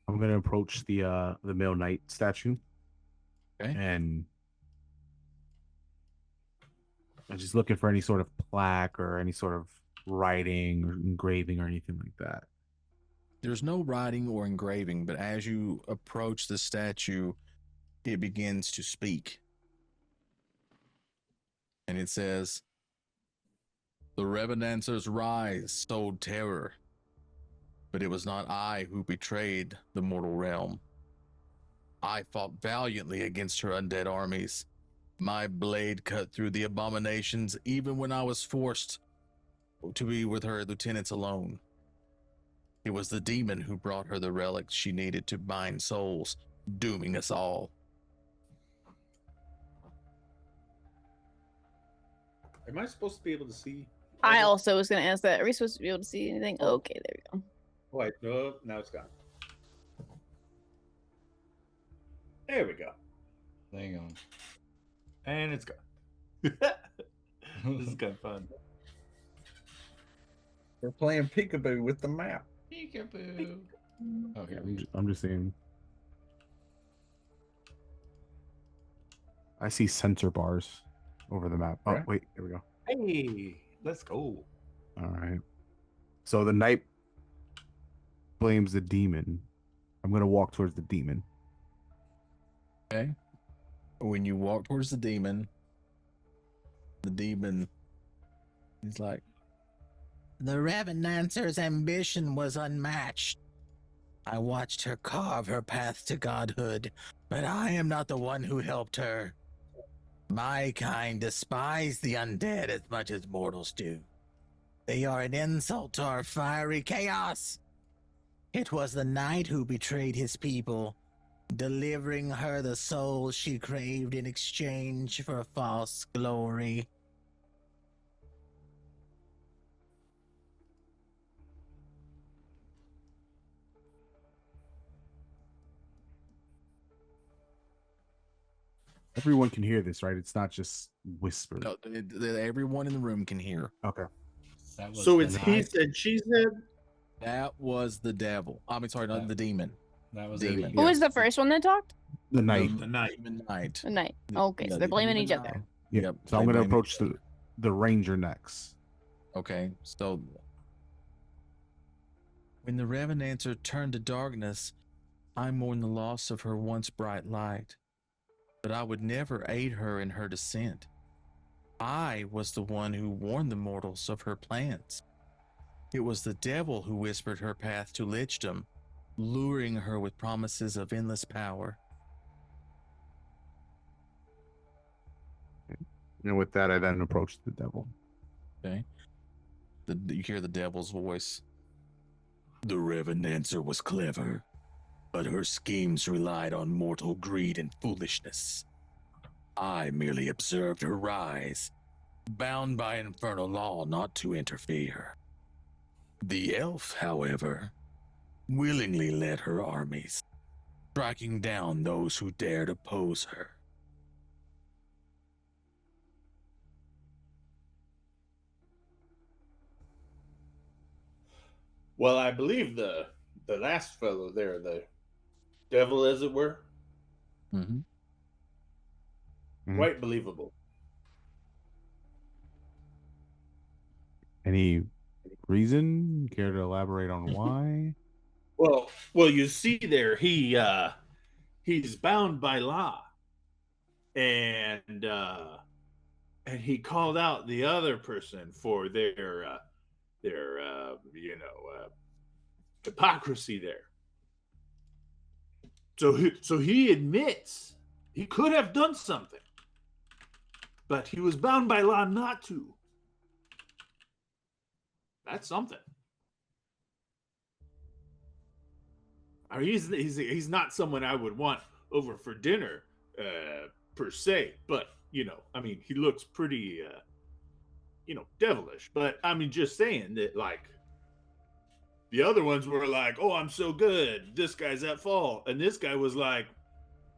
I'm gonna approach the male knight statue. Okay. And I'm just looking for any sort of plaque or any sort of writing or engraving or anything like that. There's no writing or engraving, but as you approach the statue, it begins to speak. And it says, "The Revenancers rise, sowed terror. But it was not I who betrayed the mortal realm. I fought valiantly against her undead armies. My blade cut through the abominations even when I was forced to be with her lieutenants alone. It was the demon who brought her the relics she needed to bind souls, dooming us all." Am I supposed to be able to see? I also was going to ask that. Are we supposed to be able to see anything? Okay, there we go. Wait, no, now it's gone. There we go. Hang on. And it's gone. This is kind of fun. We're playing peekaboo with the map. Peekaboo. Oh, here. I'm just saying. I see sensor bars over the map. Oh, Right. wait, here we go. Hey, let's go. All right. So the knight blames the demon. I'm gonna walk towards the demon. Okay. When you walk towards the demon is like, "The Revenancer's ambition was unmatched. I watched her carve her path to godhood, but I am not the one who helped her. My kind despise the undead as much as mortals do. They are an insult to our fiery chaos. It was the knight who betrayed his people, delivering her the soul she craved in exchange for false glory." Everyone can hear this, right? It's not just whispered. No, everyone in the room can hear. Okay. That was So the it's he knight. said, she said. That was the devil. I mean, sorry, not the demon. That was Demon. Who was the first one that talked? The knight. The night. Demon knight. The knight. The- Okay, yeah, so they're the blaming demon each other. knight. Yeah. Yep, So I'm they gonna blame approach each other. the ranger next. Okay, so when the Revenancer turned to darkness, I mourned the loss of her once bright light, but I would never aid her in her descent. I was the one who warned the mortals of her plans. It was the devil who whispered her path to lichdom, luring her with promises of endless power. And with that, I then approached the devil. Okay. You hear the devil's voice. "The Revenancer was clever, but her schemes relied on mortal greed and foolishness. I merely observed her rise, bound by infernal law not to interfere. The elf, however, willingly led her armies, striking down those who dared oppose her." Well, I believe the last fellow there, the devil, as it were, Mm-hmm. quite believable. Any reason? Care to elaborate on why? Well, you see there, he's bound by law, and he called out the other person for their hypocrisy there. So he admits he could have done something, but he was bound by law not to. That's something. I mean, he's not someone I would want over for dinner, per se. But I mean, he looks pretty, devilish. But I mean, just saying that, like, the other ones were like, "Oh, I'm so good. This guy's at fault," and this guy was like,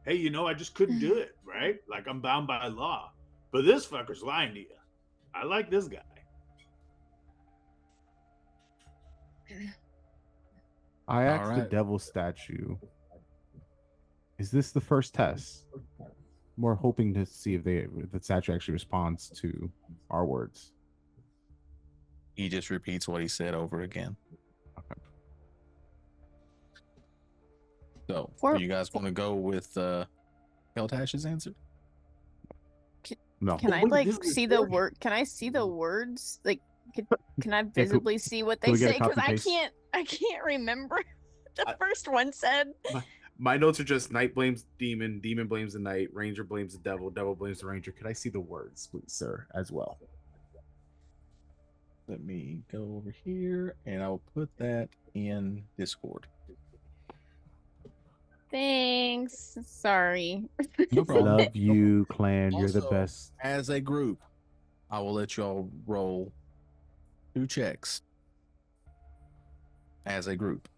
"Hey, I just couldn't do it. Right? Like, I'm bound by law." But this fucker's lying to you. I like this guy. I asked the right. devil statue, is this the first test? We're hoping to see if the statue actually responds to our words. He just repeats what he said over again. Okay. So, For- you guys want to go with Keltash's answer? No. Can I see the word? Can I see the words? Like, can I visibly see what they we get a say? Because copy paste? I can't remember what the first one said. My notes are just Knight blames Demon, Demon blames the Knight, Ranger blames the Devil, Devil blames the Ranger. Could I see the words, please, sir, as well? Let me go over here, and I'll put that in Discord. Thanks. Sorry. No problem. Love you, clan. You're the Also, best. As a group, I will let y'all roll 2 checks. As a group.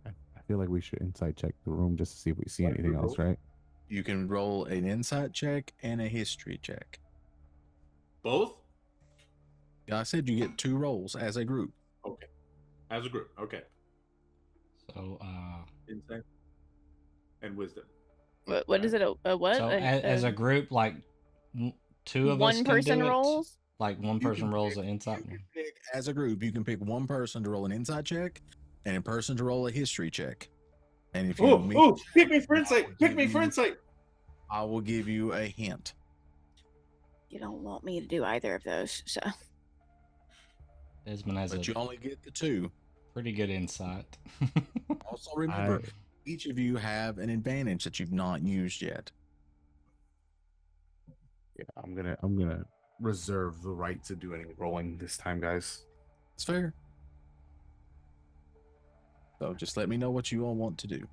I feel like we should insight check the room just to see if we see anything else, right? You can roll an insight check and a history check. Both? I said you get 2 rolls as a group. Okay. As a group. Okay. So, Insight and wisdom. What is it? A what? So as a group, like 2 of us one can person do it? rolls? Like one person rolls an insight. As a group, you can pick one person to roll an insight check and a person to roll a history check. And if you pick me for insight. Pick me for insight. I will give you a hint. You don't want me to do either of those, so. Desmond has But you only get the 2. Pretty good insight. Also remember, each of you have an advantage that you've not used yet. Yeah, I'm gonna reserve the right to do any rolling this time, guys. It's fair. So just let me know what you all want to do.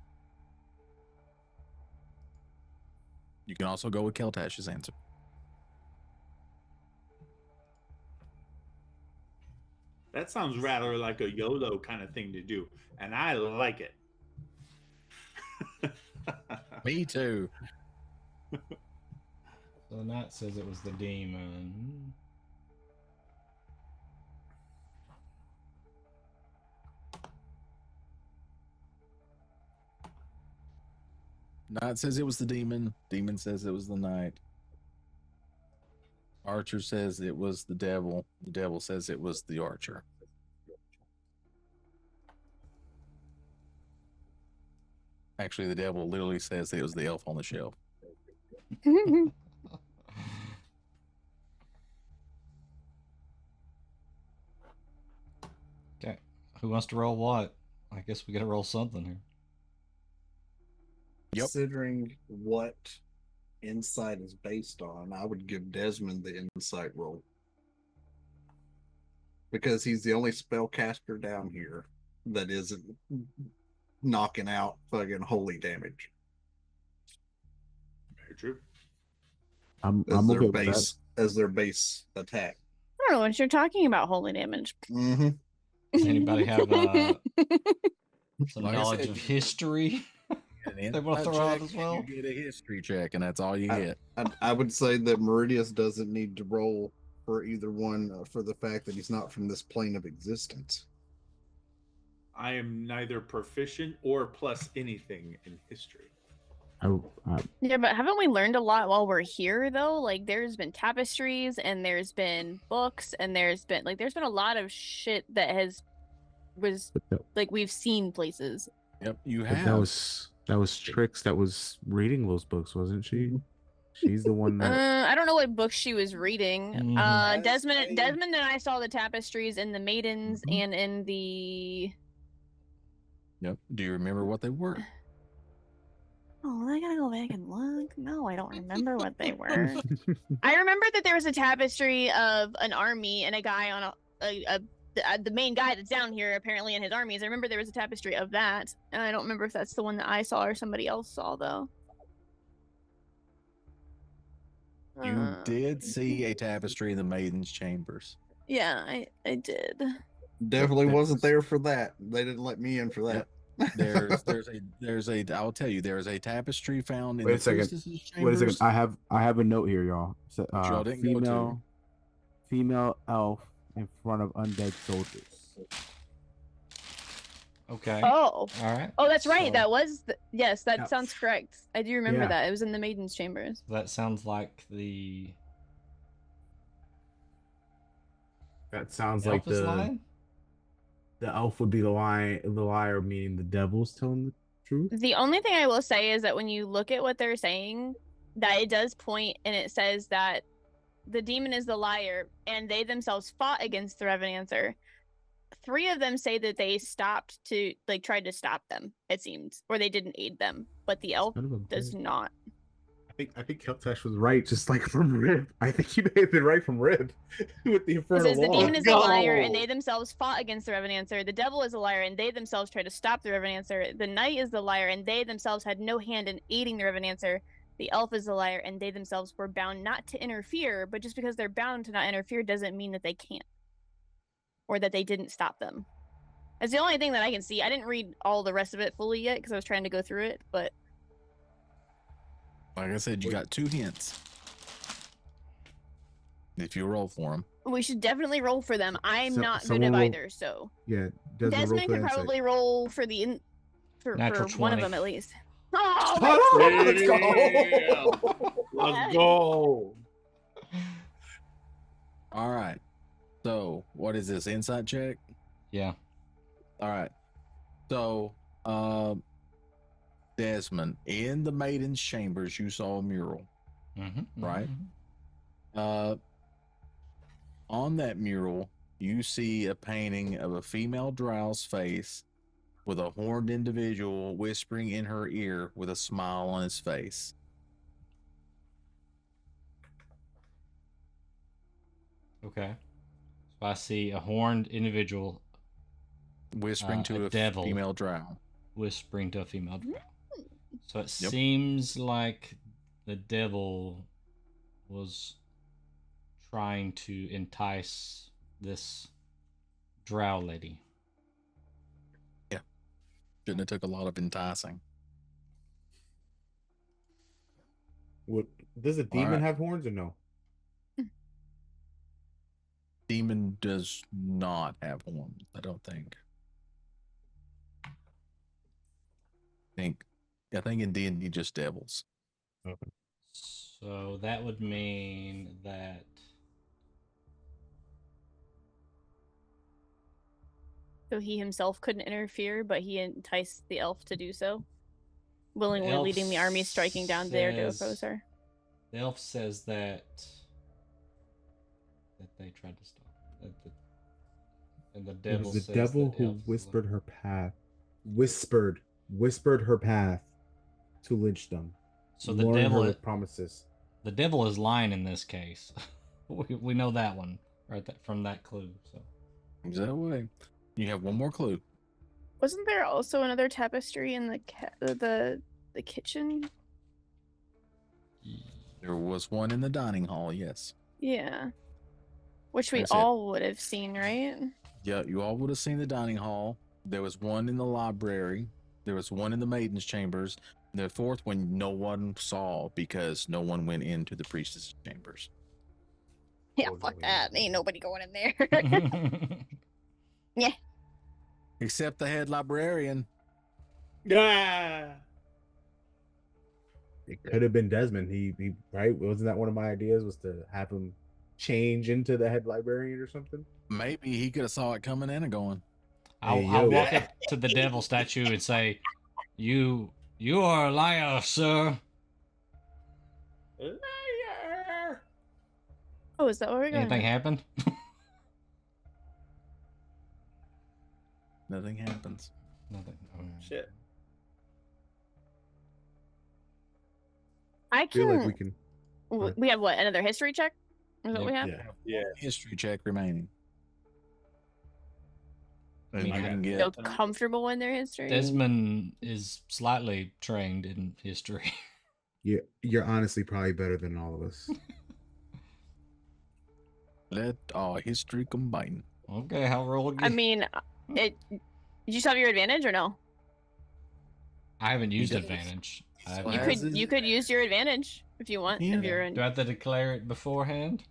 You can also go with Keltash's answer. That sounds rather like a YOLO kind of thing to do, and I like it. Me too. So the knight says it was the demon. Knight says it was the demon. Demon says it was the knight. Archer says it was the devil. The devil says it was the archer. Actually, the devil literally says it was the elf on the shelf. Okay. Who wants to roll what? I guess we gotta roll something here. Yep. Considering what insight is based on, I would give Desmond the insight roll. Because he's the only spellcaster down here that isn't knocking out fucking holy damage. Very true. I'm As their okay with base as their base attack. I don't know what you're talking about, holy damage. Mm-hmm. Does anybody have some Like I knowledge said, of history? They want to throw out as well? You get a history check, and that's all you get. I would say that Meridius doesn't need to roll for either one for the fact that he's not from this plane of existence. I am neither proficient or plus anything in history. Yeah, but haven't we learned a lot while we're here though? Like there's been tapestries and there's been books and there's been a lot of shit that has was But like we've seen places. Yep, you but have. that was Trix that was reading those books, wasn't she? She's the one that. I don't know what book she was reading. Mhm. Desmond and I saw the tapestries in the Maidens Mhm. and in the. Yep. Do you remember what they were? Oh, I gotta go back and look. No, I don't remember what they were. I remember that there was a tapestry of an army and a guy on the main guy that's down here apparently in his armies. I remember there was a tapestry of that, and I don't remember if that's the one that I saw or somebody else saw though. You did see a tapestry in the Maiden's Chambers. Yeah, I did. Definitely wasn't there for that. They didn't let me in for that. There's a I'll tell you, there's a tapestry found in Wait the a second. priestess's chambers. Wait a second. I have a note here, y'all. So, y'all didn't go to. female elf in front of undead soldiers. Okay. Oh. All right. Oh, that's right. So That was yes. That Yeah. sounds correct. I do remember Yeah. that. It was in the Maiden's Chambers. that sounds like the That sounds elf like is the lying. elf would be the liar, meaning the devil's telling the truth. The only thing I will say is that when you look at what they're saying, that it does point and it says that the demon is the liar and they themselves fought against the Revenancer. 3 of them say that they stopped to tried to stop them, it seems, or they didn't aid them, but the elf does not. I think Keltash was right, just like from Rib. I think he may have been right from Rib with the It Infernal says the Wall. demon is a liar and they themselves fought against the Revenancer. The devil is a liar and they themselves tried to stop the Revenancer. The knight is the liar and they themselves had no hand in aiding the Revenancer. The elf is a liar and they themselves were bound not to interfere, but just because they're bound to not interfere doesn't mean that they can't. Or that they didn't stop them. That's the only thing that I can see. I didn't read all the rest of it fully yet because I was trying to go through it, but Like I said, you got 2 hints. If you roll for them. we should definitely roll for them. I'm not good at someone roll- either, so Yeah, Desmond can probably roll for for Natural one of 20. them at least. Oh, Let's go. Let's go. All right. So, what is this? Insight check? Yeah. All right. So, Desmond, in the Maiden's Chambers, you saw a mural, right? On that mural, you see a painting of a female drow's face with a horned individual whispering in her ear with a smile on his face. Okay. So I see a horned individual whispering to a devil female drow. Whispering to a female drow. So it Yep. seems like the devil was trying to entice this drow lady. Yeah. Shouldn't have took a lot of enticing. What, does a demon have horns or no? Demon does not have horns, I don't think. I think in D&D just devils. Okay. So that would mean that so he himself couldn't interfere, but he enticed the elf to do so, willingly elf leading the army striking down there to says- oppose her. the elf says that they tried to stop. And the It devil was the says devil that who elves whispered her path. Whispered her path to lynch them. So the Luring her devil with promises. The devil is lying in this case. we know that one right from that clue. So Is that way? You have one more clue. Wasn't there also another tapestry in the kitchen? There was one in the dining hall, yes. Yeah. Which we That's it. all would have seen, right? Yeah, you all would have seen the dining hall. There was one in the library. There was one in the Maiden's Chambers. The 4th one no one saw because no one went into the priestess' chambers. Yeah, fuck that. Ain't nobody going in there. Yeah. Except the head librarian. Yeah. It could have been Desmond. He right? Wasn't that one of my ideas? Was to have him change into the head librarian or something? Maybe he could have saw it coming in and going. I'll walk up to the devil statue and say, "You are a liar, sir." Liar. Oh, is that what we're going? Anything happened? Nothing happens. Nothing. Oh, Shit. I feel can. like we can. We have what? Another history check? Is what we have? Yeah. History check remaining. And mean, you I can Feel get comfortable in their history. Desmond is slightly trained in history. You're honestly probably better than all of us. let our history combine. Okay, I'll roll again. I mean, did you still have your advantage or no? I haven't used does. advantage. You could use your advantage if you want. Yeah. If you're in. Do I have to declare it beforehand?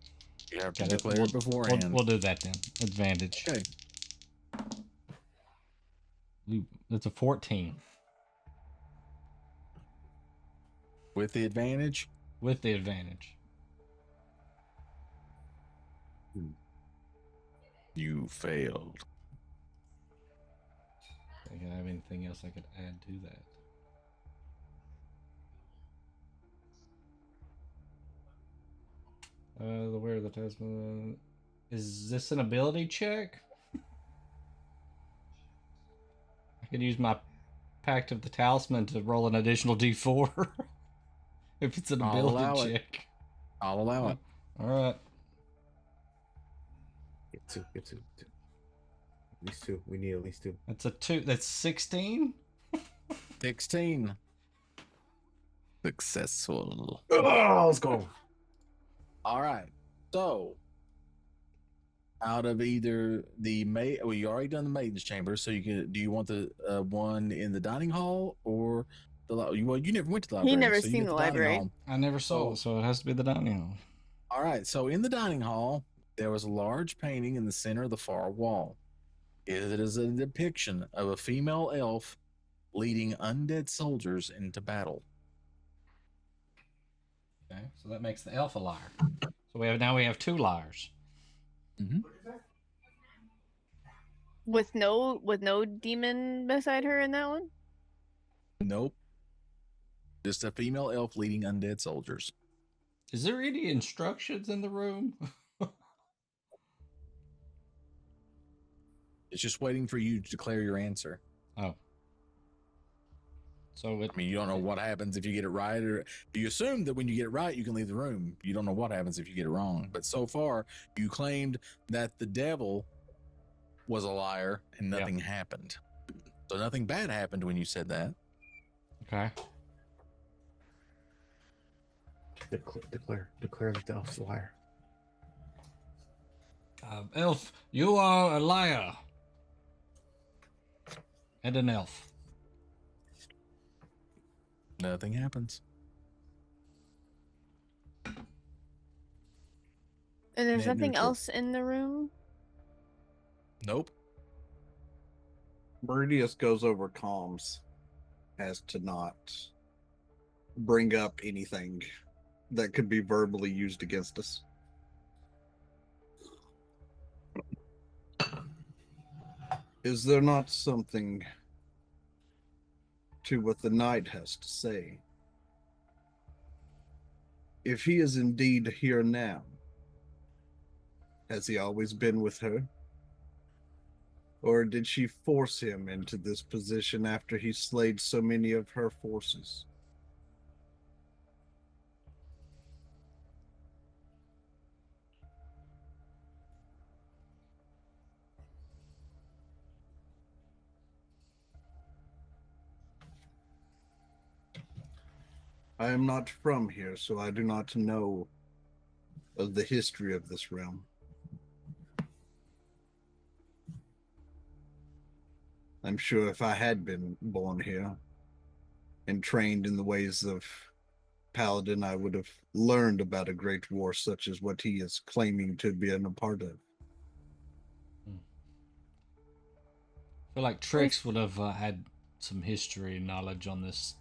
You have to Okay, declare it beforehand. We'll do that then. Advantage. Okay. That's a 14. With the advantage? With the advantage. You failed. I can have anything else I could add to that. The where the Tasman is this an ability check? I could use my Pact of the Talisman to roll an additional D4 if it's an I'll allow ability it. check. I'll allow it. All right. Get two. At least two. We need at least two. That's a 2. That's 16. 16. Successful. Oh, let's go. All right. So, out of either the well, you already done the maiden's chamber. So you can. Do you want the one in the dining hall or the? Well, you never went to the library. He never so you seen get the dining library. hall. I never saw it, so it has to be the dining hall. All right. So in the dining hall, there was a large painting in the center of the far wall. It is a depiction of a female elf leading undead soldiers into battle. Okay, so that makes the elf a liar. So we have 2 liars. Mm-hmm. With no demon beside her in that one? Nope. Just a female elf leading undead soldiers. Is there any instructions in the room? It's just waiting for you to declare your answer. Oh. So I mean, you don't know what happens if you get it right, or you assume that when you get it right, you can leave the room. You don't know what happens if you get it wrong. But so far, you claimed that the devil was a liar and nothing happened. So nothing bad happened when you said that. Okay. Declare that the elf's a liar. Elf, you are a liar. And an elf. Nothing happens. And there's Net nothing neutral. else in the room? Nope. Meridius goes over comms as to not bring up anything that could be verbally used against us. Is there not something to what the knight has to say? If he is indeed here now, has he always been with her? Or did she force him into this position after he slayed so many of her forces? I am not from here, so I do not know of the history of this realm. I'm sure if I had been born here and trained in the ways of Paladin, I would have learned about a great war such as what he is claiming to be a part of. I feel like Trix would have had some history and knowledge on this.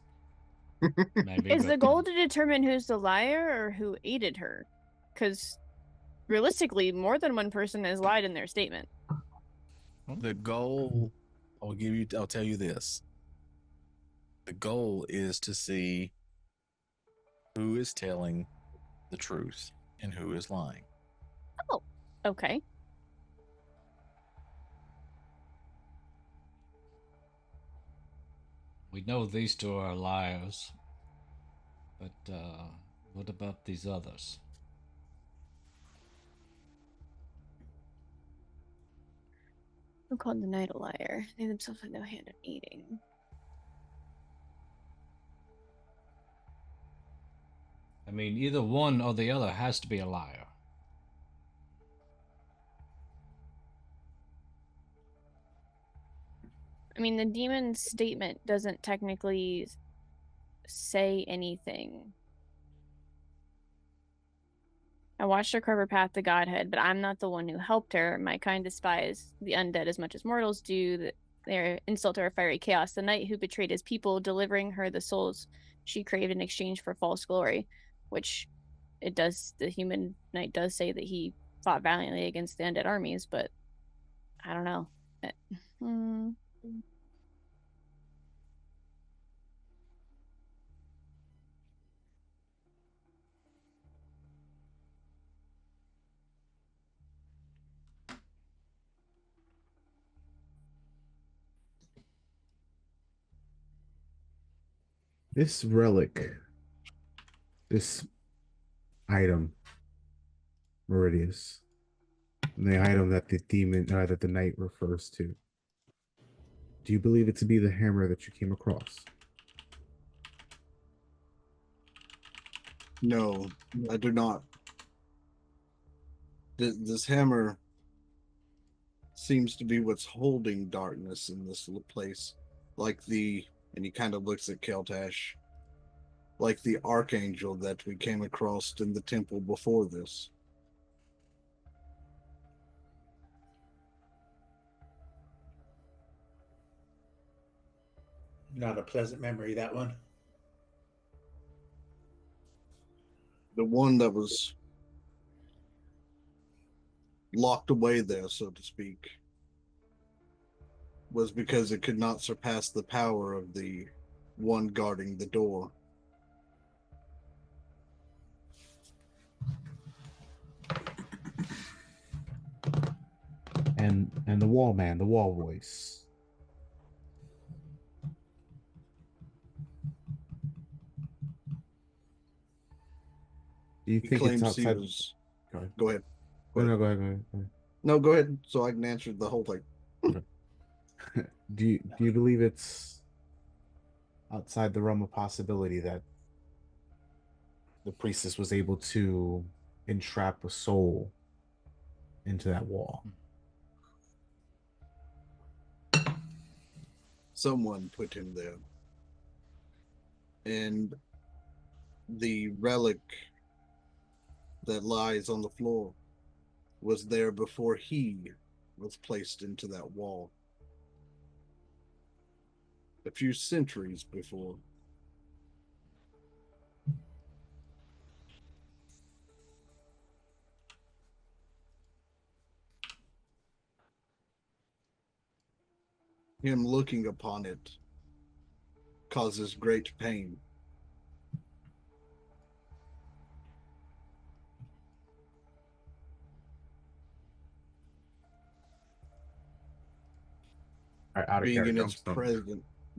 Maybe. Is the goal to determine who's the liar or who aided her? Because realistically, more than one person has lied in their statement. The goal I'll tell you this. The goal is to see who is telling the truth and who is lying. Oh, okay. We know these two are liars, but what about these others? Who called the night a liar? They themselves had no hand in eating. I mean, either one or the other has to be a liar. I mean, the demon's statement doesn't technically say anything. I watched her carve her path to godhead, but I'm not the one who helped her. My kind despise the undead as much as mortals do. That their insult to her fiery chaos. The knight who betrayed his people, delivering her the souls she craved in exchange for false glory, which it does. The human knight does say that he fought valiantly against the undead armies, but I don't know. This relic, this item, Meridius, the item that the demon, that the knight refers to. Do you believe it to be the hammer that you came across? No, I do not. This hammer seems to be what's holding darkness in this place, and he kind of looks at Keltash, like the archangel that we came across in the temple before this. Not a pleasant memory, that one. The one that was locked away there, so to speak, was because it could not surpass the power of the one guarding the door. And the wall man, the wall voice. Do you He think it's claims outside? he was. Go ahead. Go ahead. No, go ahead. No, go ahead, so I can answer the whole thing. Do you believe it's outside the realm of possibility that the priestess was able to entrap a soul into that wall? Someone put him there. And the relic that lies on the floor was there before he was placed into that wall. A few centuries before. Him looking upon it causes great pain.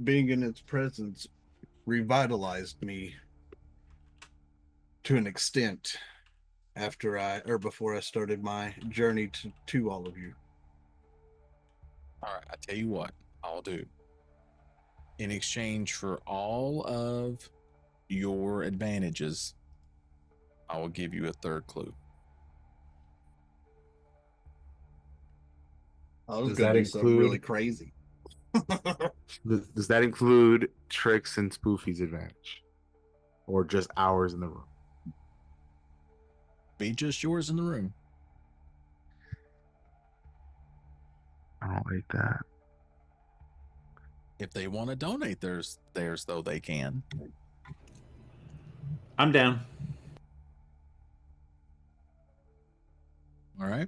Being in its presence revitalized me to an extent before I started my journey to all of you. All right, I tell you what I'll do. In exchange for all of your advantages, I will give you a third clue. Does that include really crazy? Does that include Trix and Spoofy's advantage, or just ours in the room? Be just yours in the room. I don't like that. If they want to donate theirs though, they can. I'm down. All right.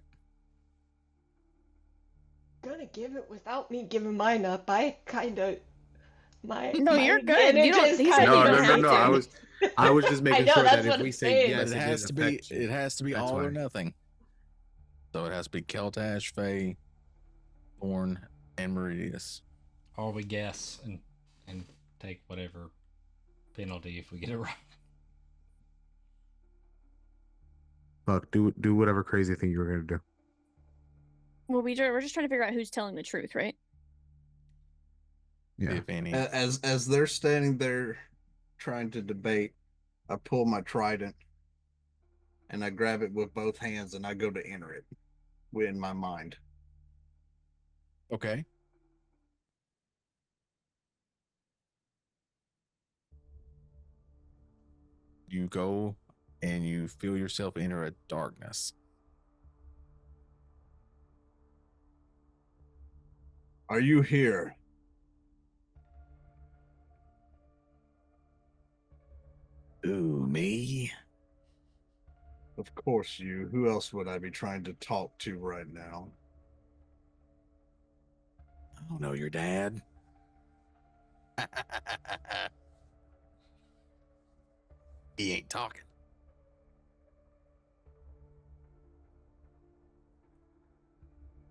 Gonna give it without me giving mine up. I kind of my No, you're good. You advantage don't. is He said kind you of No, don't no, no, have no. to. I was just I making know sure that's that if what we I'm say saying. But yes, it it has didn't to be affect you. it has to be That's all or why. nothing. So it has to be Keltash, Faye, Born, and Meridius. Or we guess and take whatever penalty if we get it wrong. Fuck, do whatever crazy thing you were gonna do. Well, we're just trying to figure out who's telling the truth, right? Yeah. If any. As they're standing there trying to debate, I pull my trident and I grab it with both hands and I go to enter it in my mind. Okay. You go and you feel yourself enter a darkness. Are you here? Ooh, me? Of course you. Who else would I be trying to talk to right now? I don't know your dad. He ain't talking.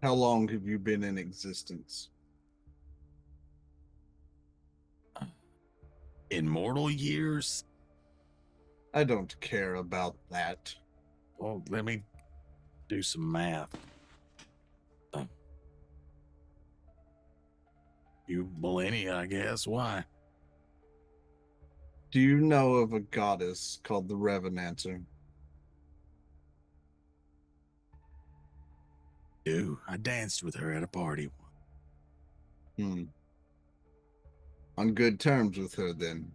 How long have you been in existence? Immortal years? I don't care about that. Well, let me do some math. You millennia, I guess. Why? Do you know of a goddess called the Revenanter? I danced with her at a party. On good terms with her, then?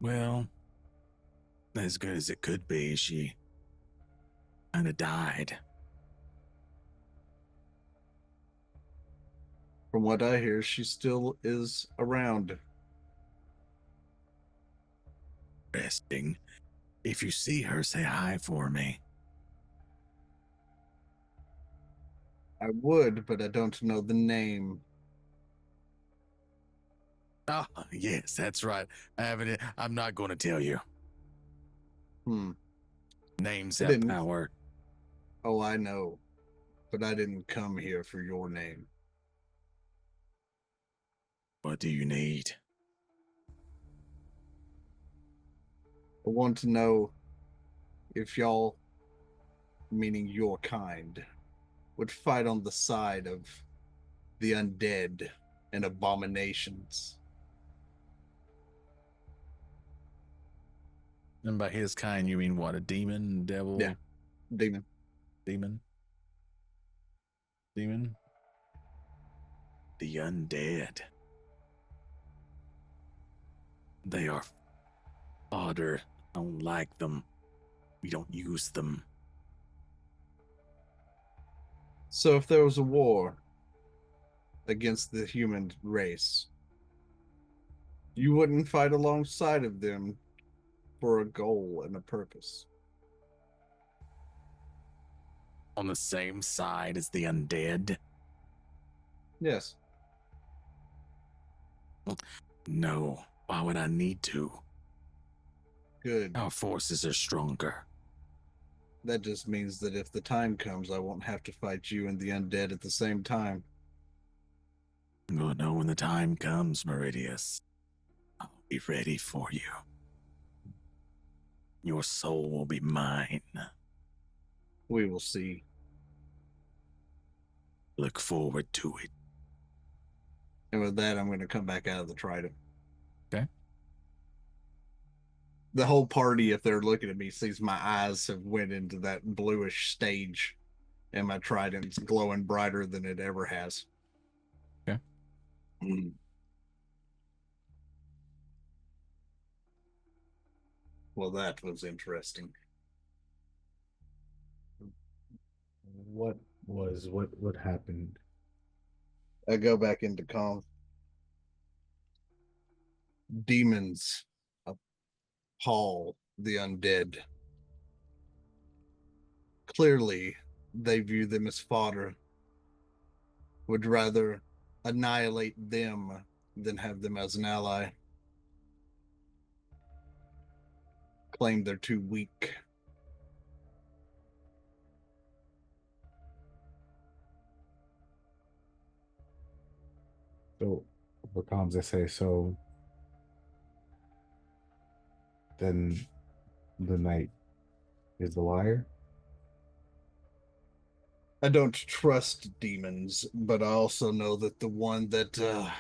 Well, as good as it could be. She kind of died. From what I hear, she still is around. Resting. If you see her, say hi for me. I would, but I don't know the name. Oh, yes, that's right. I'm not going to tell you. Names have power. Oh, I know. But I didn't come here for your name. What do you need? I want to know if y'all, meaning your kind, would fight on the side of the undead and abominations. And by his kind, you mean what? A demon? Devil? Yeah. Demon. Demon? Demon? The undead. They are fodder. I don't like them. We don't use them. So if there was a war against the human race, you wouldn't fight alongside of them for a goal and a purpose. On the same side as the undead? Yes. No. Why would I need to? Good. Our forces are stronger. That just means that if the time comes, I won't have to fight you and the undead at the same time. We'll know when the time comes, Meridius. I'll be ready for you. Your soul will be mine. We will see. Look forward to it. And with that, I'm going to come back out of the trident. Okay. The whole party, if they're looking at me, sees my eyes have went into that bluish stage, and my trident's glowing brighter than it ever has. Okay. Well, that was interesting. What happened? I go back into calm. Demons appall the undead. Clearly, they view them as fodder. would rather annihilate them than have them as an ally. Claim they're too weak. So, for comms, I say so. Then the knight is the liar. I don't trust demons, but I also know that the one that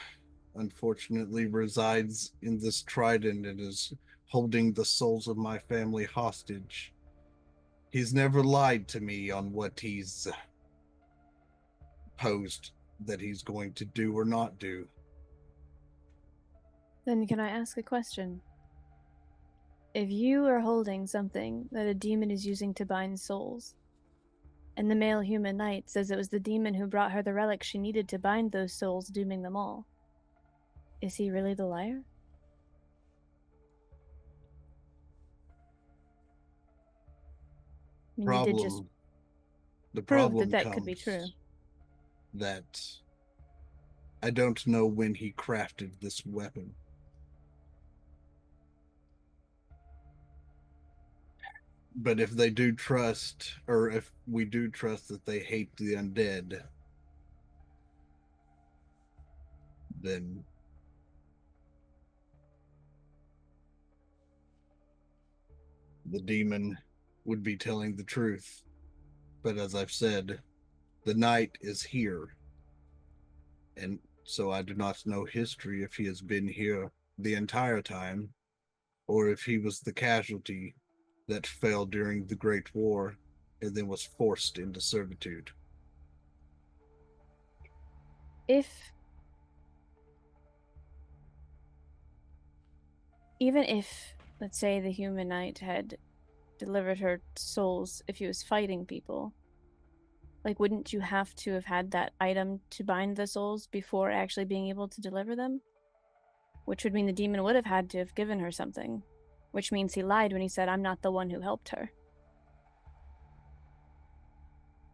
unfortunately resides in this trident and is holding the souls of my family hostage, he's never lied to me on what he's posed that he's going to do or not do. Then can I ask a question? If you are holding something that a demon is using to bind souls, and the male human knight says it was the demon who brought her the relic she needed to bind those souls, dooming them all, is he really the liar? I mean, you did just The prove problem that could be true. That I don't know when he crafted this weapon. But if they do trust, or if we do trust that they hate the undead, then the demon would be telling the truth. But as I've said, the knight is here. And so I do not know history if he has been here the entire time, or if he was the casualty that fell during the Great War and then was forced into servitude. Even if, let's say, the human knight had delivered her souls if he was fighting people, like, wouldn't you have to have had that item to bind the souls before actually being able to deliver them? Which would mean the demon would have had to have given her something, which means he lied when he said, I'm not the one who helped her.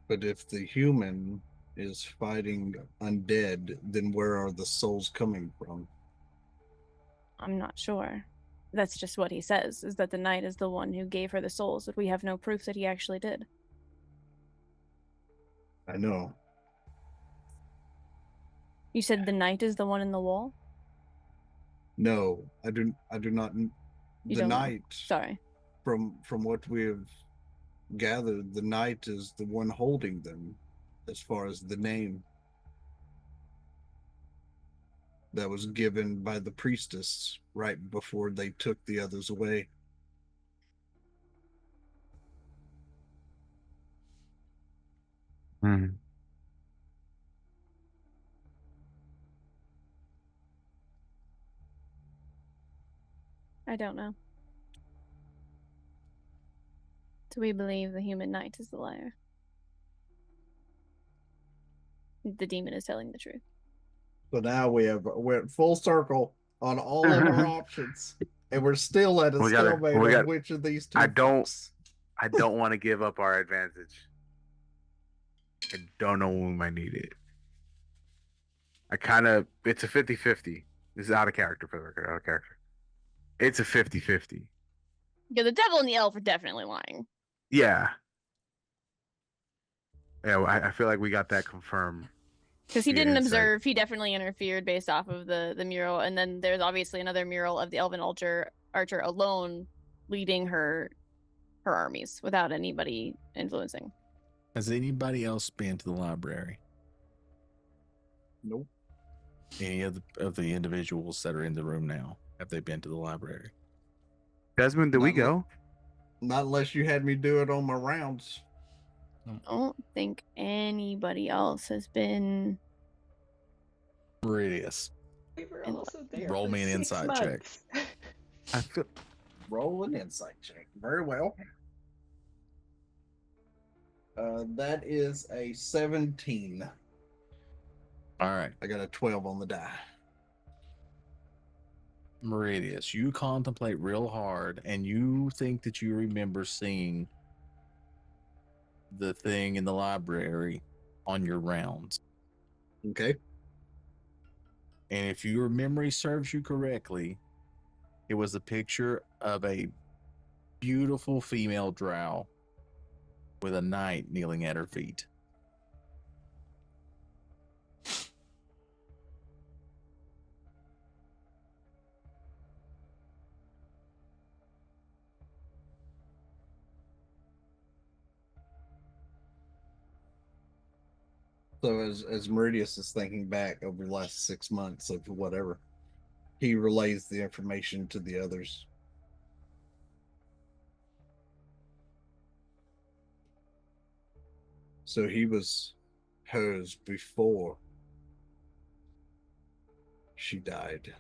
But if the human is fighting undead, then where are the souls coming from? I'm not sure. That's just what he says, is that the knight is the one who gave her the souls, but we have no proof that he actually did. I know. You said the knight is the one in the wall? No, I do not. You The don't know. knight. Sorry. From what we have gathered, the knight is the one holding them, as far as the name that was given by the priestess right before they took the others away. I don't know. Do we believe the human knight is the liar? The demon is telling the truth. So now we're full circle on all of our options, and we're still at a stalemate of which of these two. I don't want to give up our advantage. I don't know when we might need it. It's a 50-50. This is out of character for the record, out of character. It's a 50-50. Yeah, the devil and the elf are definitely lying. Yeah. Yeah, I feel like we got that confirmed. Because he didn't observe, he definitely interfered based off of the mural, and then there's obviously another mural of the elven archer alone leading her armies without anybody influencing. Has anybody else been to the library? Nope. Any of the individuals that are in the room now, have they been to the library? Desmond, did we go? Not unless you had me do it on my rounds. I don't think anybody else has been. Meridius. We were also there. Roll for me an 6 insight months. check. Roll an insight check. Very well. That is a 17. All right. I got a 12 on the die. Meridius, you contemplate real hard, and you think that you remember seeing the thing in the library on your rounds. Okay. And if your memory serves you correctly, it was a picture of a beautiful female drow with a knight kneeling at her feet. So as Meridius is thinking back over the last 6 months of whatever, he relays the information to the others. So he was hers before she died.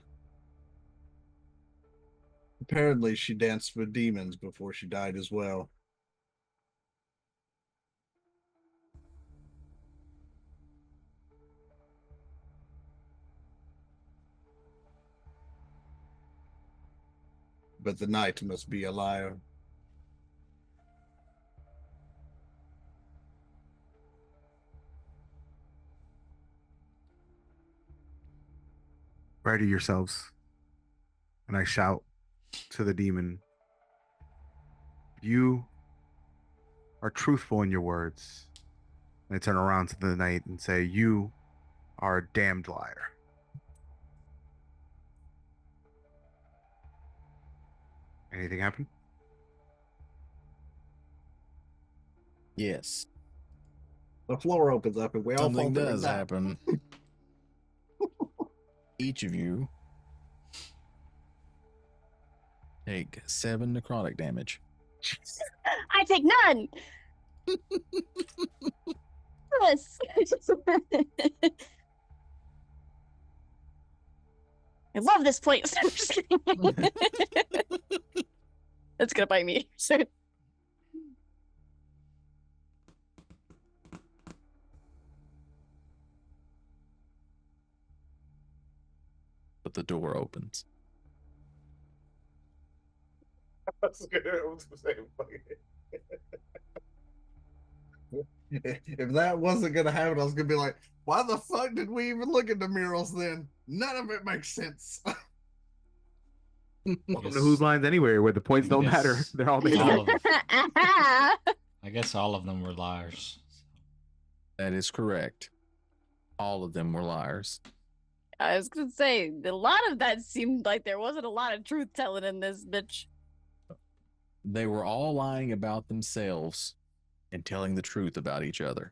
Apparently, she danced with demons before she died as well. But the knight must be a liar. Ready yourselves. And I shout to the demon, you are truthful in your words. And I turn around to the knight and say, you are a damned liar. Anything happen? Yes. The floor opens up and we all Something fall through does and die. happen. Each of you take 7 necrotic damage. I take none. Yes. I love this place. I'm just kidding. That's gonna bite me. So But the door opens. That's good. I was gonna say, If that wasn't gonna happen, I was gonna be like, why the fuck did we even look at the murals then? None of it makes sense. Welcome to Whose Lines Anywhere, where the points don't matter. They're all made all up. of, I guess all of them were liars. That is correct. All of them were liars. I was gonna say a lot of that seemed like there wasn't a lot of truth telling in this bitch. They were all lying about themselves and telling the truth about each other.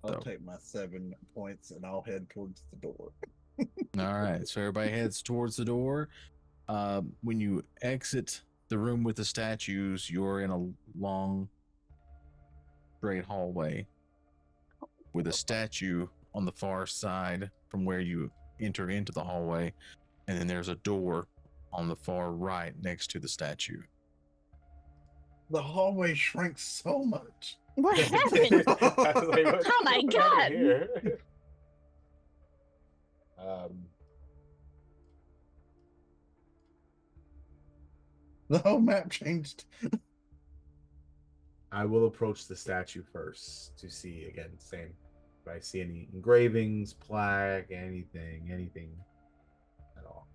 I'll take my 7 points and I'll head towards the door. All right, so everybody heads towards the door. When you exit the room with the statues, you're in a long, straight hallway with a statue on the far side from where you enter into the hallway, and then there's a door on the far right next to the statue. The hallway shrinks so much. What happened? Oh my god! The whole map changed. I will approach the statue first to see, again, same. If I see any engravings, plaque, anything at all.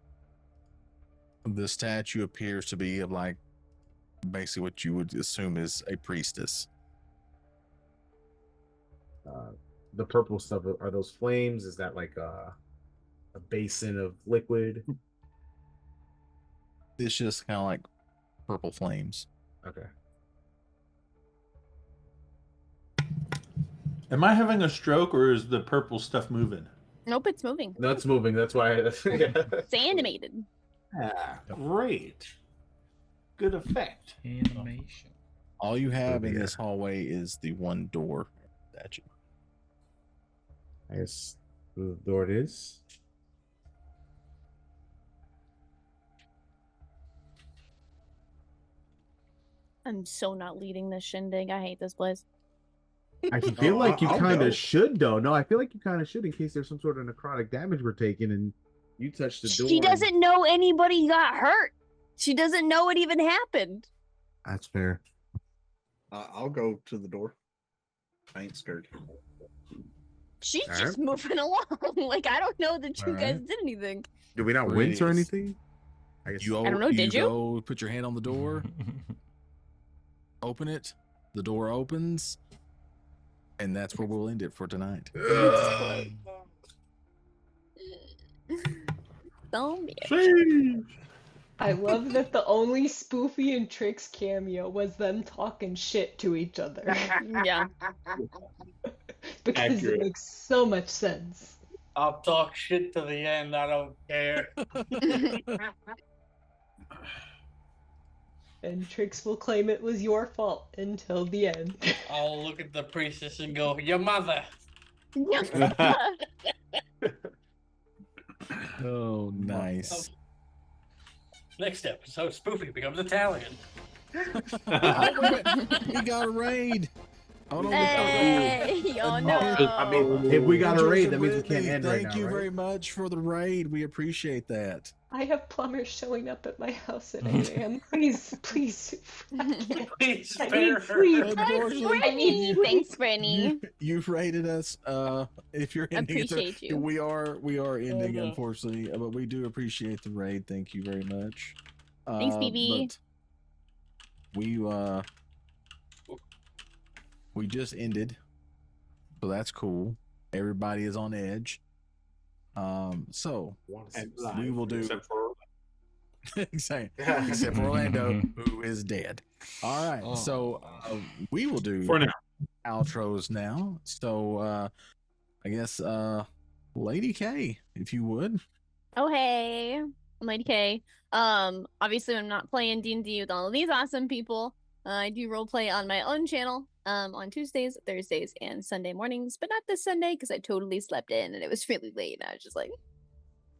The statue appears to be like basically what you would assume is a priestess. The purple stuff, are those flames? Is that like a basin of liquid? It's just kind of like purple flames. Okay. Am I having a stroke or is the purple stuff moving? Nope, it's moving. No, it's moving. That's why. It's animated. Ah, great. Good effect. Animation. All you have in this hallway is the one door statue. I guess the door it is. I'm so not leading this shindig. I hate this place. I feel like you I'll kind go. of should, though. No, I feel like you kind of should in case there's some sort of necrotic damage we're taking and you touch the door. She doesn't know anybody got hurt. She doesn't know it even happened. That's fair. I'll go to the door. I ain't scared. She's All just right. moving along. Like, I don't know that you All guys right. did anything. Did we not wince or Radius. anything? I guess. You I don't know, did you? go put your hand on the door, open it, the door opens, and that's where we'll end it for tonight. Don't be I love that the only Spoofy and Tricks cameo was them talking shit to each other. Yeah. Because Accurate. it makes so much sense. I'll talk shit to the end. I don't care. And Trix will claim it was your fault until the end. I'll look at the priestess and go, "Your mother." Oh, nice. Next episode, Spoofy becomes Italian. We got a raid. Hold on, Hey, oh no. I mean, if we got a raid, that means we can't Brittany, end right now. Thank you right? very much for the raid. We appreciate that. I have plumbers showing up at my house at 8 a.m. Please, please. Please I spare need her. sleep. Unfortunately, Thanks, Brittany. You've rated us. If you're ending it, Appreciate you. we are ending, unfortunately, but we do appreciate the raid. Thank you very much. Thanks, BB. But we just ended, so that's cool. Everybody is on edge. So we will do Except for except for Orlando, who is dead. All right, Oh. so we will do for now. outros now. So I guess Lady K, if you would. Oh hey, I'm Lady K. Obviously I'm not playing D&D with all of these awesome people. I do roleplay on my own channel on Tuesdays, Thursdays, and Sunday mornings, but not this Sunday because I totally slept in and it was really late and I was just like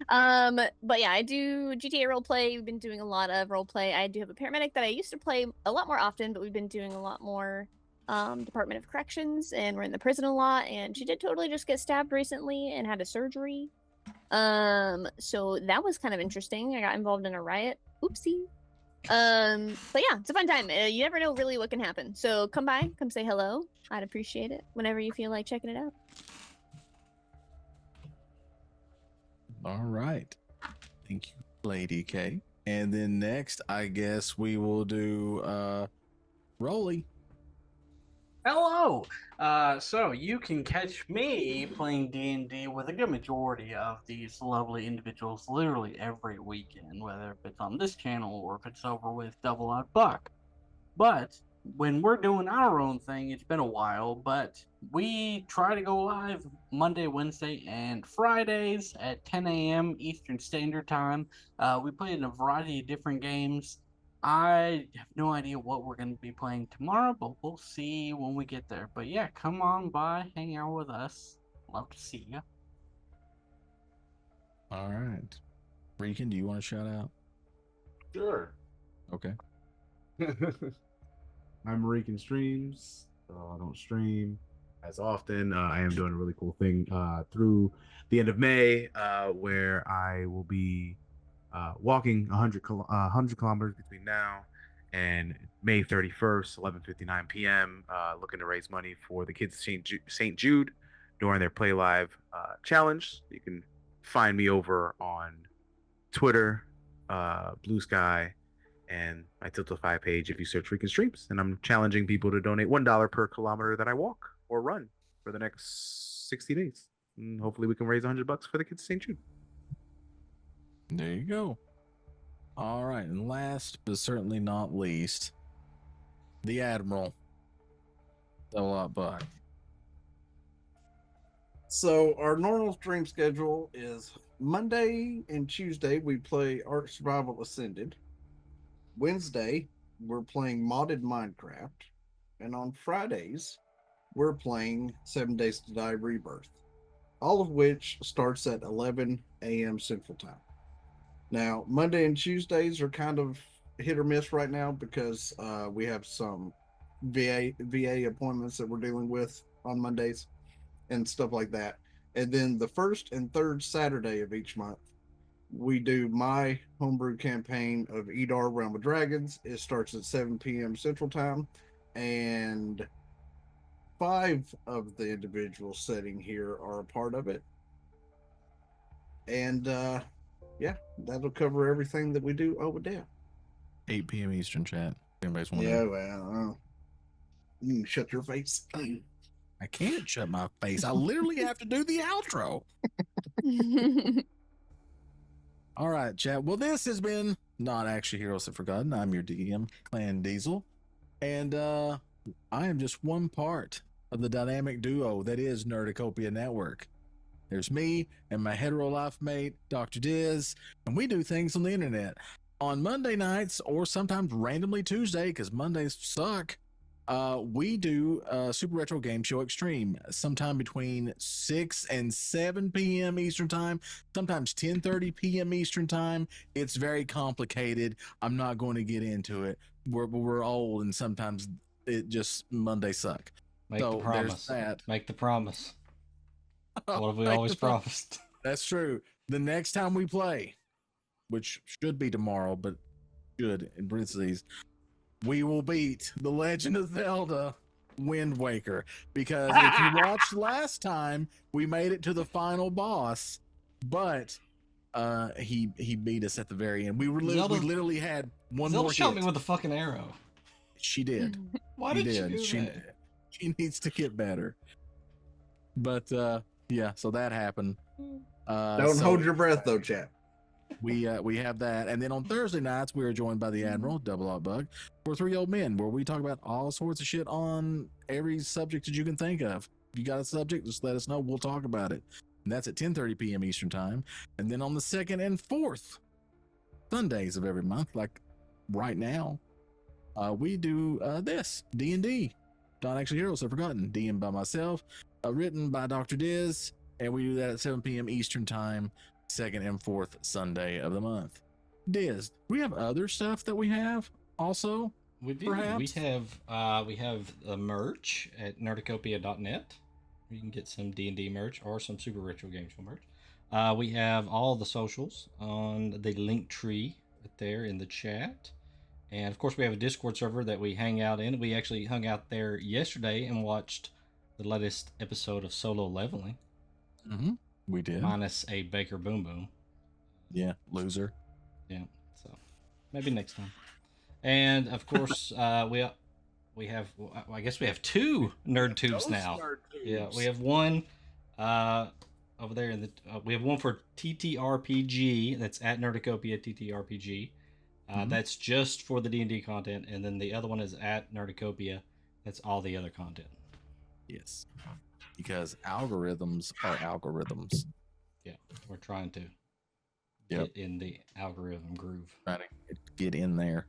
but yeah, I do GTA roleplay. We've been doing a lot of roleplay. I do have a paramedic that I used to play a lot more often, but we've been doing a lot more Department of Corrections, and we're in the prison a lot, and she did totally just get stabbed recently and had a surgery. So that was kind of interesting. I got involved in a riot. Oopsie. But yeah, it's a fun time. You never know really what can happen. So come by, come say hello. I'd appreciate it whenever you feel like checking it out. All right. Thank you, Lady K. And then next, I guess we will do Rolly. Hello. So you can catch me playing D&D with a good majority of these lovely individuals literally every weekend, whether it's on this channel or if it's over with Double Odd Buck. But when we're doing our own thing, it's been a while, but we try to go live Monday, Wednesday, and Fridays at 10 a.m. Eastern Standard Time. We play in a variety of different games. I have no idea what we're going to be playing tomorrow, but we'll see when we get there. But yeah, come on by, hang out with us. Love to see you. All right. Regan, do you want to shout out? Sure. Okay. I'm Reekin Streams. I don't stream as often. I am doing a really cool thing through the end of May where I will be walking 100 kilometers between now and May 31st, 11:59 p.m. Looking to raise money for the kids of St. Jude during their Play Live challenge. You can find me over on Twitter, Blue Sky, and my Tiltify page if you search Freaking Streams. And I'm challenging people to donate $1 per kilometer that I walk or run for the next 60 days. And hopefully we can raise $100 for the kids of St. Jude. There you go. All right. And last but certainly not least, the Admiral. Double Up Buck. So our normal stream schedule is Monday and Tuesday we play Ark Survival Ascended. Wednesday we're playing modded Minecraft, and on Fridays we're playing 7 Days to Die Rebirth, all of which starts at 11 a.m. Central Time. Now Monday and Tuesdays are kind of hit or miss right now because we have some VA appointments that we're dealing with on Mondays and stuff like that. And then the first and third Saturday of each month, we do my homebrew campaign of Edar Realm of Dragons. It starts at 7 p.m. Central Time. And 5 of the individuals sitting here are a part of it. And yeah, that'll cover everything that we do over there. 8 p.m. Eastern, chat. Anybody's Yeah, wondering. well, you can shut your face. I can't shut my face. I literally have to do the outro. All right, chat. Well, this has been Not Actually Heroes Have Forgotten. I'm your DM, Clan Diesel. And I am just one part of the dynamic duo that is Nerdicopia Network. There's me and my hetero life mate, Dr. Diz, and we do things on the internet. On Monday nights, or sometimes randomly Tuesday, because Mondays suck, we do Super Retro Game Show Extreme sometime between 6 and 7 p.m. Eastern Time, sometimes 10:30 p.m. Eastern Time. It's very complicated. I'm not going to get into it. We're old, and sometimes it just Mondays suck. Make So the promise. there's that. Make the promise. What have we always promised? That's true. The next time we play, which should be tomorrow, but should in parentheses, we will beat The Legend of Zelda Wind Waker. Because if you watched last time, we made it to the final boss, but he beat us at the very end. We literally had one Zelda more shot hit. me with a fucking arrow. She did. Why She did you do she, that? She needs to get better. But yeah, so that happened. Don't hold your breath though, chap. We have that, and then on Thursday nights we are joined by the Admiral, Double Out Bug, for Three Old Men, where we talk about all sorts of shit on every subject that you can think of. If you got a subject, just let us know. We'll talk about it. And that's at 10:30 p.m. Eastern Time. And then on the 2nd and 4th Sundays of every month, like right now, we do this D&D. Not Actually Heroes Have Forgotten. DM by myself, written by Dr. Diz, and we do that at 7 p.m. Eastern Time, 2nd and 4th Sunday of the month. Diz, we have other stuff that we have also. We do. Perhaps? We have the merch at nerdicopia.net. You can get some D&D merch or some Super Retro Game Show merch. We have all the socials on the link tree right there in the chat. And of course, we have a Discord server that we hang out in. We actually hung out there yesterday and watched the latest episode of Solo Leveling. Mm-hmm. We did. Minus a Baker Boom Boom. Yeah, loser. Yeah, so maybe next time. And of course, we have. I guess we have 2 nerd tubes now. Yeah, we have one over there in the. We have one for TTRPG. That's at Nerdicopia TTRPG. That's just for the D&D content, and then the other one is at Nerdicopia. That's all the other content. Yes, because algorithms are algorithms. Yeah, we're trying to get in the algorithm groove. Trying to get in there,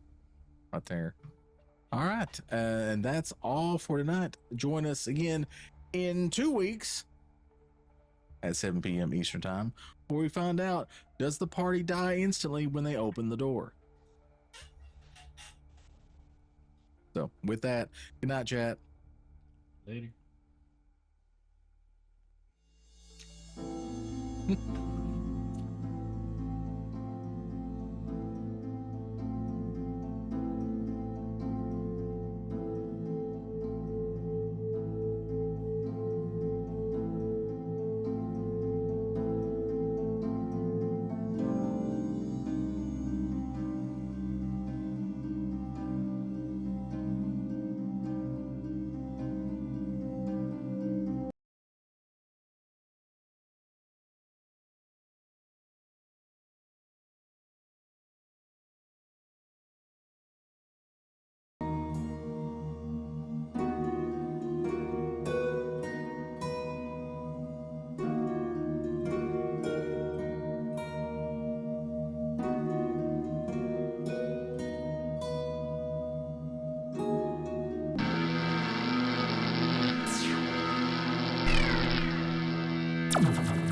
right there. All right, and that's all for tonight. Join us again in 2 weeks at 7 p.m. Eastern Time, where we find out, does the party die instantly when they open the door? So with that, good night, chat. Later. Thank you.